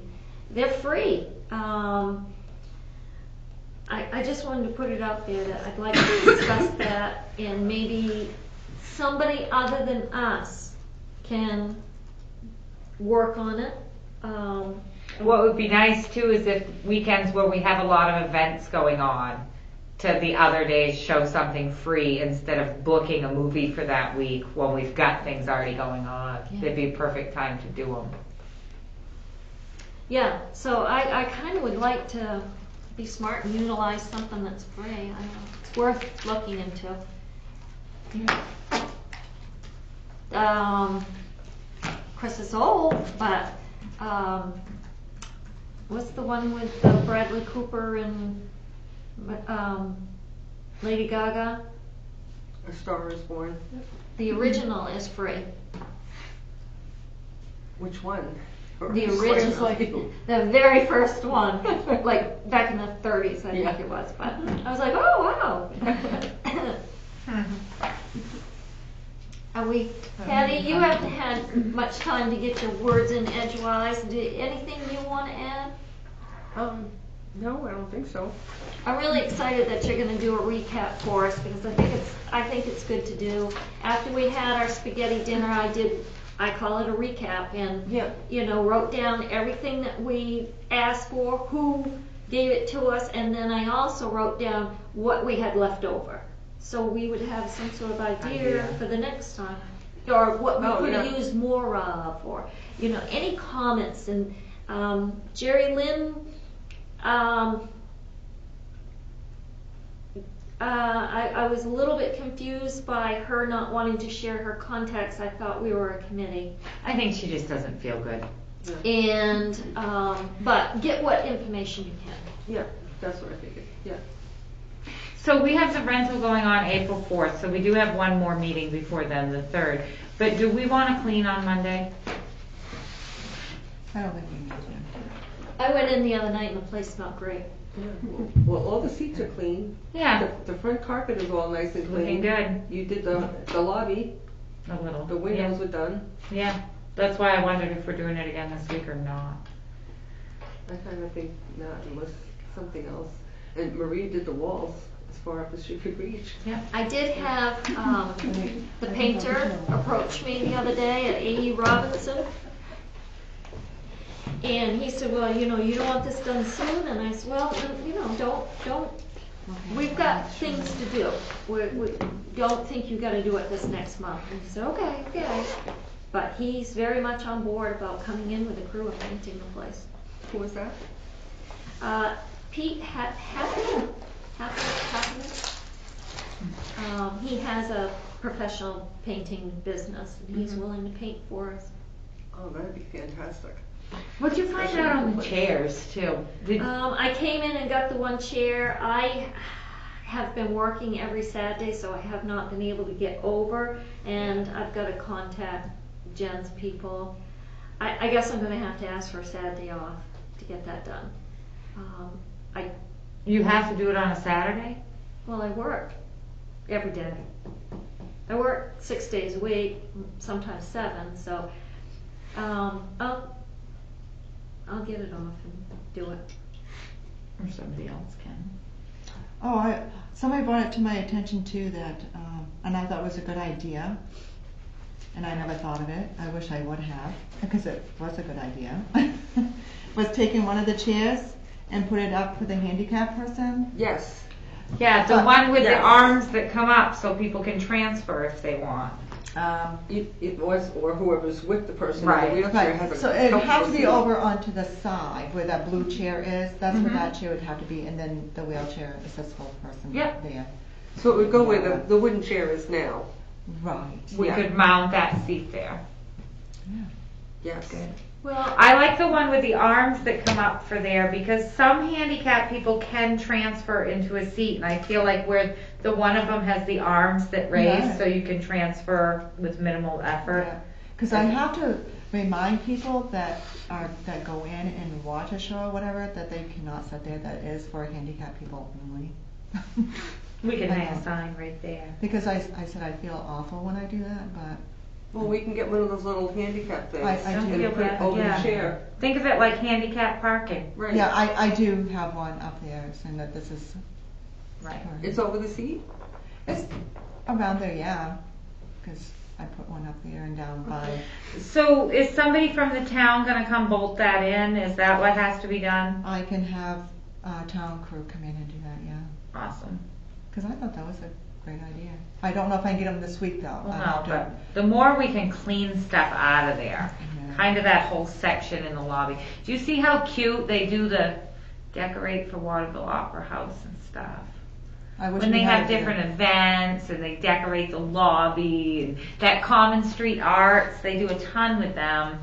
They're free. I just wanted to put it out there that I'd like to discuss that, and maybe somebody other than us can work on it. What would be nice too is if weekends where we have a lot of events going on, to the other days show something free instead of booking a movie for that week when we've got things already going on. Yeah. It'd be a perfect time to do them. Yeah, so I kind of would like to be smart and utilize something that's free. I don't know. It's worth looking into. Of course, it's old, but what's the one with Bradley Cooper and Lady Gaga? A Star is Born. The original is free. Which one? The original, the very first one, like back in the 30s, I think it was. But I was like, oh wow. Are we, Patty? You haven't had much time to get your words in edgewise. Anything you want to add? No, I don't think so. I'm really excited that you're going to do a recap for us because I think it's good to do. After we had our spaghetti dinner, I call it a recap, and wrote down everything that we asked for, who gave it to us, and then I also wrote down what we had left over, so we would have some sort of idea for the next time, or what we could use more of, or any comments. And Jerry Lynn, I was a little bit confused by her not wanting to share her contacts. I thought we were a committee. I think she just doesn't feel good. And, but get what information you can. Yeah, that's what I figured. Yeah. So we have the rental going on April 4th, so we do have one more meeting before then, the 3rd. But do we want to clean on Monday? I don't think we need to. I went in the other night and the place smelled great. Yeah. Well, all the seats are clean. Yeah, The front carpet is all nice and looking clean. good. You did the lobby. A little. The windows were done. Yeah, that's why I wondered if we're doing it again this week or not. I kind of think not, unless something else. And Marie did the walls, as far up as she could reach. I did have, the painter approach me the other day at A.E. Robinson. And he said, well, you know, you don't want this done soon, and I said, well, you know, don't, we've got things to do. We don't think you gotta do it this next month. And he said, okay. But he's very much on board about coming in with a crew and painting the place. Who was that? Pete Happening. He has a professional painting business, and he's willing to paint for us. Oh, that'd be fantastic. What'd you find out on the chairs too? I came in and got the one chair. I have been working every Saturday, so I have not been able to get over, and I've got to contact Jen's people. I guess I'm going to have to ask for a Saturday off to get that done. You have to do it on a Saturday? Well, I work every day. I work 6 days a week, sometimes 7, so I'll get it off and do it. Or somebody else can. Oh, somebody brought it to my attention too that, and I thought it was a good idea, and I never thought of it. I wish I would have, because it was a good idea. Was taking one of the chairs and put it up for the handicapped person. Yes. Yeah, the one with the Yes. arms that come up so people can transfer if they want. It was, or whoever's with the person in Right. the wheelchair Right, has a so it has to comfortable be seat. over onto the side where that blue chair is. That's where Mhm. that chair would have to be, and then the wheelchair accessible person Yep. there. So it would go where the wooden chair is now. Right. We Yeah. could mount that seat there. Yes. Good. Well, I like the one with the arms that come up for there because some handicapped people can transfer into a seat, and I feel like where the one of them has the arms that raise Yeah. so you can transfer with minimal effort. Because I have to remind people that go in and watch a show or whatever that they cannot sit there. That is for handicapped people only. We can I hang know. a sign right there. Because I said I feel awful when I do that, but Well, we can get one of those little handicap things. I Don't do. And feel put it bad, over yeah. the chair. Think of it like handicap parking. Right. yeah, I do have one up there saying that this is. Right. It's over the seat? It's around there, yeah. Because I put one up there and down by. So is somebody from the town gonna come bolt that in? Is that what has to be done? I can have a town crew come in and do that, yeah. Awesome. Because I thought that was a great idea. I don't know if I can get them this week though. Well, I no, have to- but the more we can clean stuff out of there, Yeah. kind of that whole section in the lobby. Do you see how cute they do the decorate for Waterville Opera House and stuff? I wish When we they had have it different there. events and they decorate the lobby and that Common Street Arts, they do a ton with them.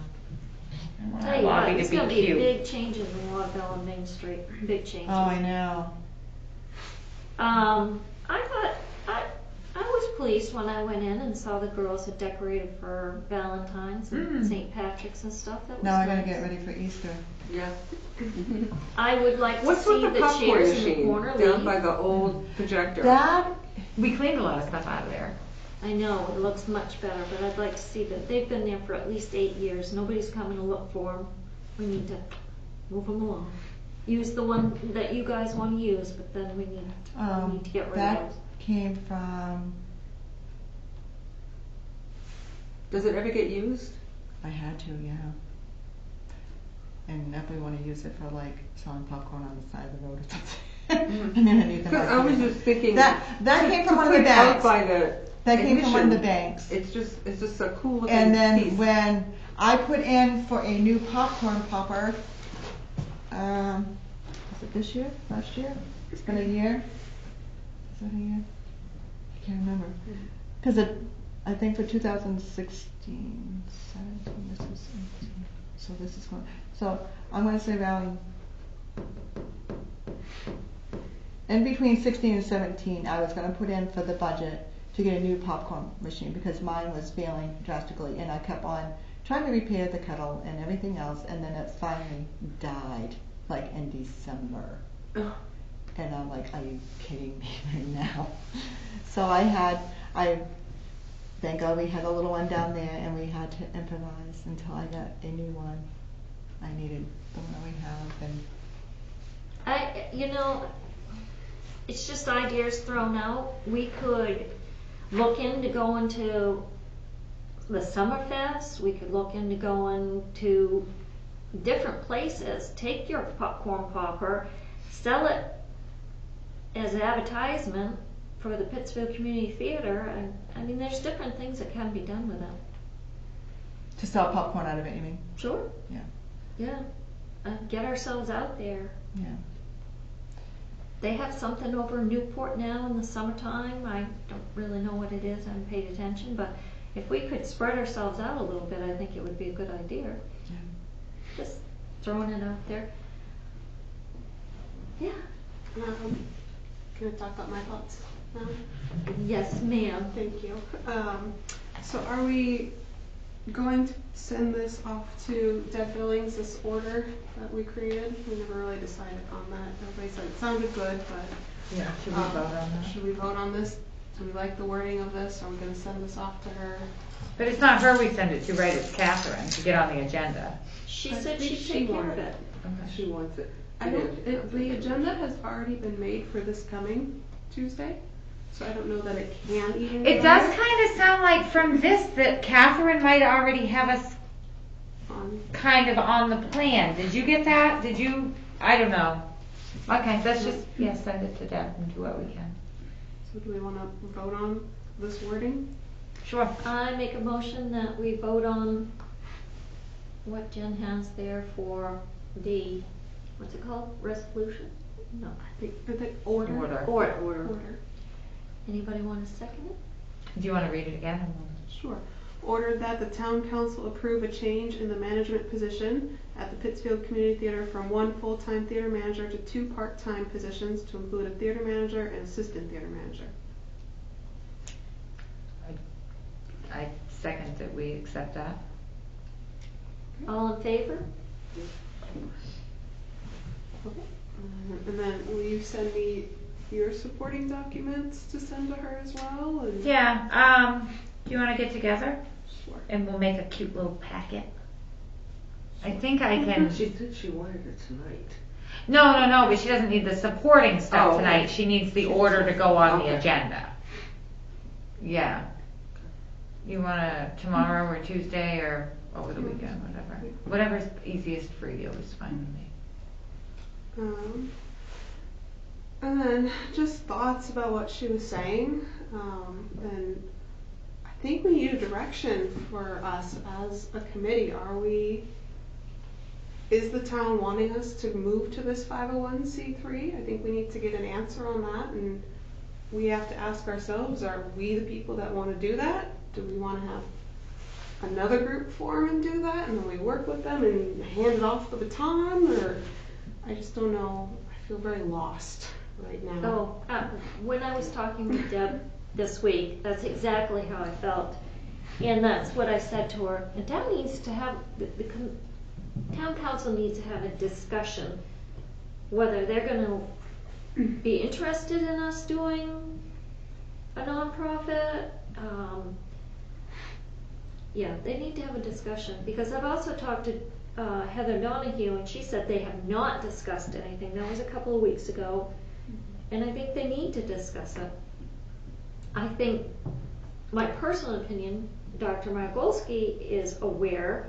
I want tell our you what, lobby it's to gonna be be cute. big changes in Waterville and Main Street, big changes. Oh, I know. I was pleased when I went in and saw the girls had decorated for Valentine's and Mm. St. Patrick's and stuff. That was Now I gotta nice. get ready for Easter. Yeah. I would like to What's see with the the popcorn chairs in the machine corner down by leave. the old projector? That, We cleaned a lot of stuff out of there. I know, it looks much better, but I'd like to see that. They've been there for at least 8 years. Nobody's coming to look for them. We need to move them along. Use the one that you guys want to use, but then we need to get rid that of those. came from, Does it ever get used? I had to, yeah. And if we wanna use it for like selling popcorn on the side of the road or something. I'm gonna need the Because I was market. just thinking. That came from to one of the put out banks. by the That came from one of the admission, banks. It's just a cool looking And then piece. when I put in for a new popcorn popper, was it this year, last year? It's been a year? Is that a year? I can't remember. Because I think for 2016, 17, this is 18. So this is going, so I'm gonna say around, in between 16 and 17, I was gonna put in for the budget to get a new popcorn machine because mine was failing drastically and I kept on trying to repair the kettle and everything else and then it finally died like in December. Ugh. And I'm like, are you kidding me right now? So thank God we had a little one down there and we had to improvise until I got a new one. I needed the one that we have and it's just ideas thrown out. We could look into going to the Summerfest, we could look into going to different places. Take your popcorn popper, sell it as advertisement for the Pittsfield Community Theater, and I mean, there's different things that can be done with it. To sell popcorn out of it, you mean? Sure. Yeah. Yeah. Get ourselves out there. Yeah. They have something over in Newport now in the summertime. I don't really know what it is. I haven't paid attention, but if we could spread ourselves out a little bit, I think it would be a good idea. Yeah. Just throwing it out there. Yeah. Can I talk about my thoughts now? Yes, ma'am. Thank you. So are we going to send this off to Deb Billings, this order that we created? We never really decided on that. Everybody said it sounded good, but Yeah, should we vote on that? should we vote on this? Do we like the wording of this? Are we gonna send this off to her? But it's not her we send it to, right? It's Catherine to get on the agenda. She I said think she'd she take care of wanted it. She wants it. I don't, the agenda has already been made for this coming Tuesday, so I don't know that it can even. It go does there kind of sound like from this that Catherine might already have us on- kind of on the plan. Did you get that? Did you? I don't know. Okay, let's just, send it to Deb and do what we can. So do we wanna vote on this wording? Sure. I make a motion that we vote on what Jen has there for the, what's it called? Resolution? No. I think order. Order. Order. Anybody want to second it? Do you want to read it again? Sure. Order that the town council approve a change in the management position at the Pittsfield Community Theater from one full-time theater manager to 2 part-time positions to include a theater manager and assistant theater manager. I second that we accept that. All in favor? Okay. And then will you send me your supporting documents to send to her as well? And Yeah, do you want to get together? Sure. And we'll make a cute little packet. I think I can. She said she wanted it tonight. No, but she doesn't need the supporting stuff Oh, okay. tonight. She needs the order to go on the Okay. agenda. Yeah. You want to tomorrow or Tuesday or over the weekend, whatever. Whatever's easiest for you is fine with me. And then just thoughts about what she was saying. And I think we need a direction for us as a committee. Is the town wanting us to move to this 501c3? I think we need to get an answer on that, and we have to ask ourselves, are we the people that want to do that? Do we want to have another group form and do that, and then we work with them and hand it off the baton? Or I just don't know. I feel very lost right now. Oh, when I was talking with Deb this week, that's exactly how I felt. And that's what I said to her. The town needs to have, the town council needs to have a discussion whether they're gonna be interested in us doing a nonprofit. Yeah, they need to have a discussion, because I've also talked to Heather Donahue, and she said they have not discussed anything. That was a couple of weeks ago, and I think they need to discuss it. I think, my personal opinion, Dr. Margolski is aware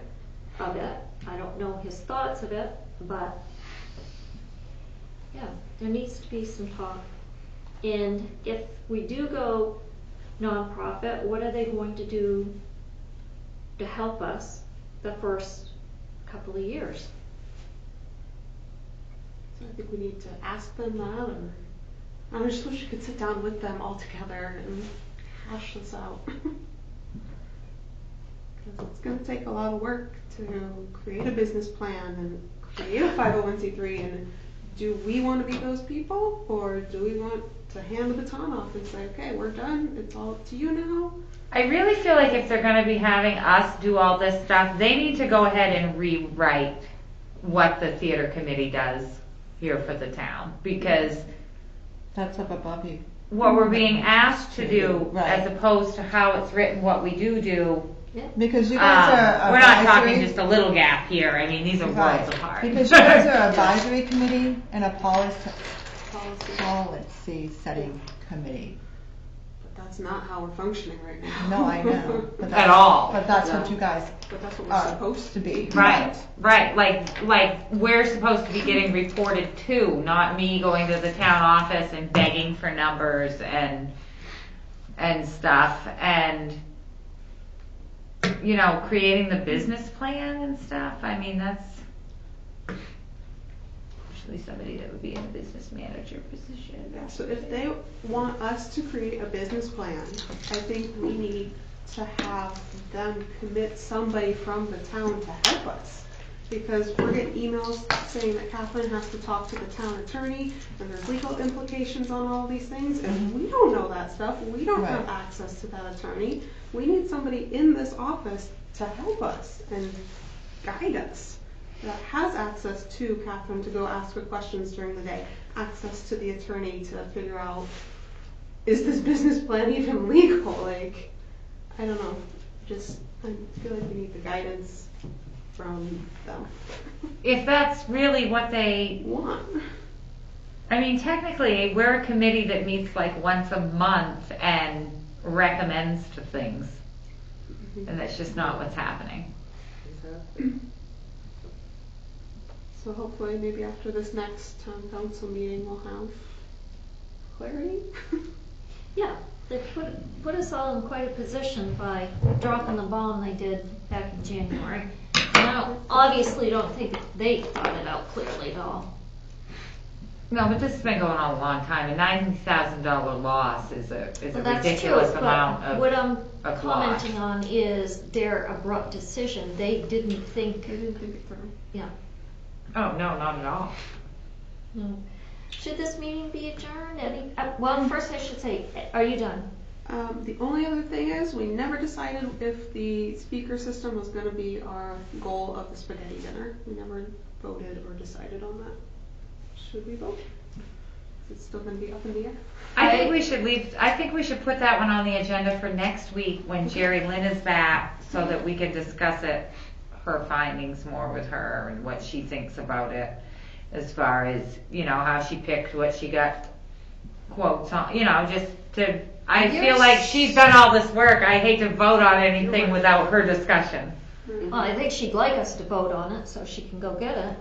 of it. I don't know his thoughts of it, but yeah, there needs to be some talk. And if we do go nonprofit, what are they going to do to help us the first couple of years? So I think we need to ask them that, or I just wish we could sit down with them all together and hash this out. Because it's going to take a lot of work to create a business plan and create a 501c3, and do we want to be those people, or do we want to hand the baton off and say, okay, we're done, it's all up to you now? I really feel like if they're going to be having us do all this stuff, they need to go ahead and rewrite what the theater committee does here for the town, because That's up above you. what we're being asked to do, Right. as opposed to how it's written, what we do. Because you guys are We're not talking advisory. just a little gap here. I mean, these are Right. worlds apart. Because you guys are advisory committee, and a policy setting committee. But that's not how we're functioning right now. No, I know. But At that's- all. But that's what you guys But that's what we're are supposed to be. Right, right, like, we're supposed to be getting reported to, not me going to the town office and begging for numbers and stuff, and, you know, creating the business plan and stuff, I mean, that's usually somebody that would be in a business manager position. Yeah, so if they want us to create a business plan, I think we need to have them commit somebody from the town to help us. Because we're getting emails saying that Catherine has to talk to the town attorney, and there's legal implications on all these things, and we don't know that stuff. We don't have Right. access to that attorney. We need somebody in this office to help us and guide us, that has access to Catherine to go ask her questions during the day, access to the attorney to figure out, is this business plan even legal? Like, I don't know, just, I feel like we need the guidance from them. If that's really what they, Want. I mean, technically, we're a committee that meets like once a month and recommends to things, and that's just not what's happening. Exactly. So hopefully maybe after this next town council meeting we'll have clarity. Yeah, they put us all in quite a position by dropping the bomb they did back in January. And I obviously don't think they thought it out clearly at all. No, but this has been going on a long time. A $90,000 loss is a Well, that's ridiculous true, amount but of. what I'm of commenting loss. on is their abrupt decision. They didn't think, I didn't think it through. yeah. Oh no, not at all. No. Should this meeting be adjourned? Well, first I should say, are you done? The only other thing is, we never decided if the speaker system was gonna be our goal of the spaghetti dinner. We never voted or decided on that. Should we vote? Is it still gonna be up in the air? I think we should leave. I think we should put that one on the agenda for next week when Jerry Lynn is back, so that we can discuss it, her findings more with her and what she thinks about it, as far as, you know, how she picked what she got quotes on. You know, just to. I feel like she's done all this work. I hate to vote on anything without her discussion. Well, I think she'd like us to vote on it so she can go get it.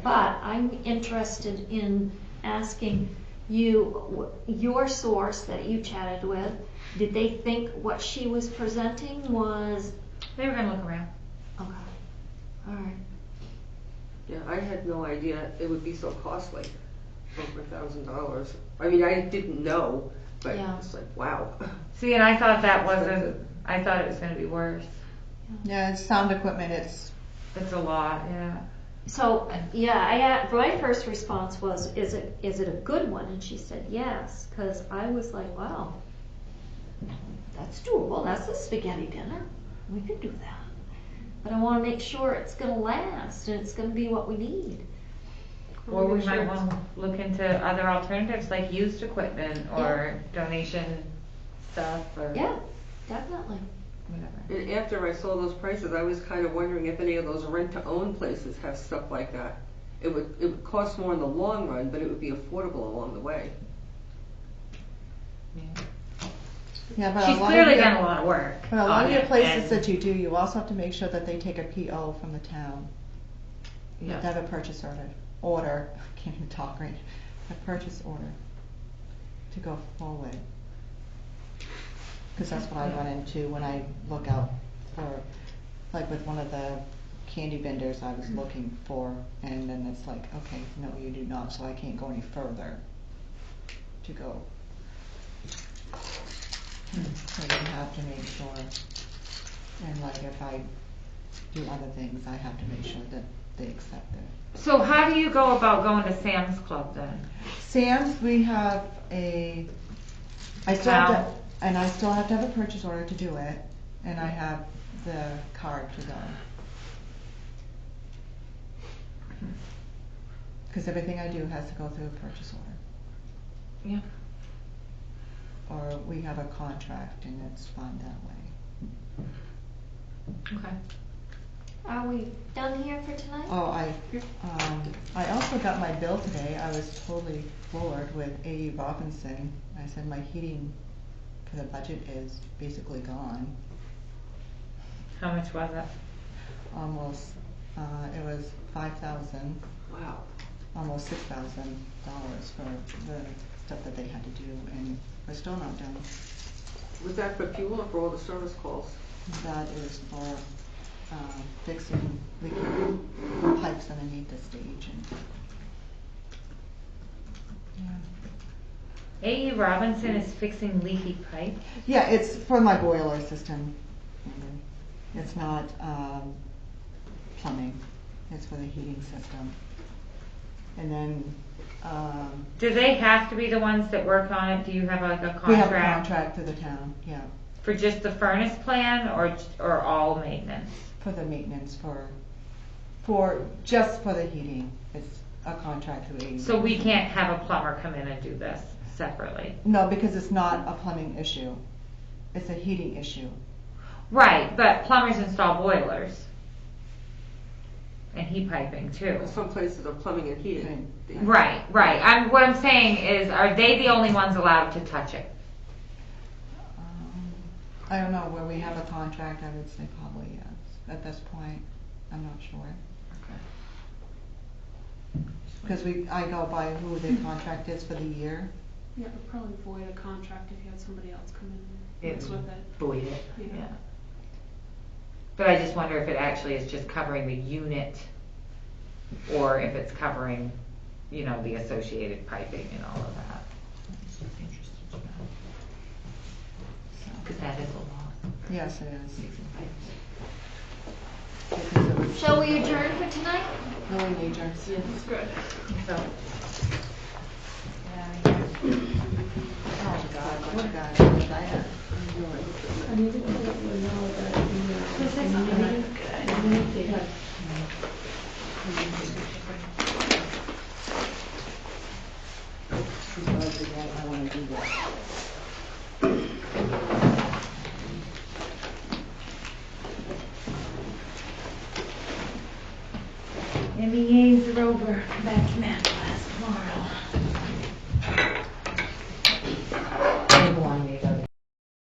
But I'm interested in asking you, your source that you chatted with, did they think what she was presenting was, They were gonna look around. okay, all right. Yeah, I had no idea it would be so costly, over $1,000. I mean, I didn't know, but Yeah. it's like, wow. See, and I thought that wasn't. I thought it was gonna be worse. Yeah, it's sound equipment, it's, It's a lot, yeah. So, yeah, my first response was, is it a good one? And she said yes, because I was like, wow, that's doable. That's a spaghetti dinner. We could do that. But I want to make sure it's going to last and it's going to be what we need. Or we might want to look into other alternatives like used equipment or donation stuff or Yeah, definitely. whatever. And after I saw those prices, I was kind of wondering if any of those rent-to-own places have stuff like that. It would cost more in the long run, but it would be affordable along the way. yeah, but She's a lot clearly of your, done a lot of work. but a lot on of your it, places and- that you do, you also have to make sure that they take a PO from the town. You have to have a purchase order, I can't even talk right, a purchase order to go forward. Cause that's what I run into when I look out for, like with one of the candy vendors I was looking for, and then it's like, okay, no, you do not, so I can't go any further to go. So you have to make sure, and like if I do other things, I have to make sure that they accept it. So how do you go about going to Sam's Club then? Sam's, we have I still have to, and I still have to have a purchase order to do it, and I have the card to go. Because everything I do has to go through a purchase order. Yeah. Or we have a contract and it's fine that way. Okay. Are we done here for tonight? Oh, I also got my bill today. I was totally floored with A.E. Robinson. I said my heating for the budget is basically gone. How much was it? Almost, it was $5,000, Wow. almost $6,000 for the stuff that they had to do, and we're still not done. Was that for fuel or for all the service calls? That is for fixing leaking pipes underneath the stage and. Yeah. A.E. Robinson is fixing leaky pipe. Yeah, it's for my boiler system. It's not plumbing. It's for the heating system. And then Do they have to be the ones that work on it? Do you have like a contract? we have a contract through the town. Yeah, For just the furnace plan or all maintenance? for the maintenance for just for the heating. It's a contract through AE. So we can't have a plumber come in and do this separately? No, because it's not a plumbing issue. It's a heating issue. Right, but plumbers install boilers. And heat piping too. Some places are plumbing and heating. Right. What I'm saying is, are they the only ones allowed to touch it? I don't know, where we have a contract, I would say probably yes. At this point, I'm not sure. Because I go by who the contract is for the year. Yeah, it would probably void a contract if you had somebody else come in and mix with it. Void it. Yeah. But I just wonder if it actually is just covering the unit, or if it's covering, the associated piping and all of that. It's just interesting to know. Because that is a lot. Yes, it is. Shall we adjourn for tonight? Really major. That's good. So, Oh God, what a guy. I needed to let you know that they have. I want to do that. MEAs are over. Come back to math class tomorrow.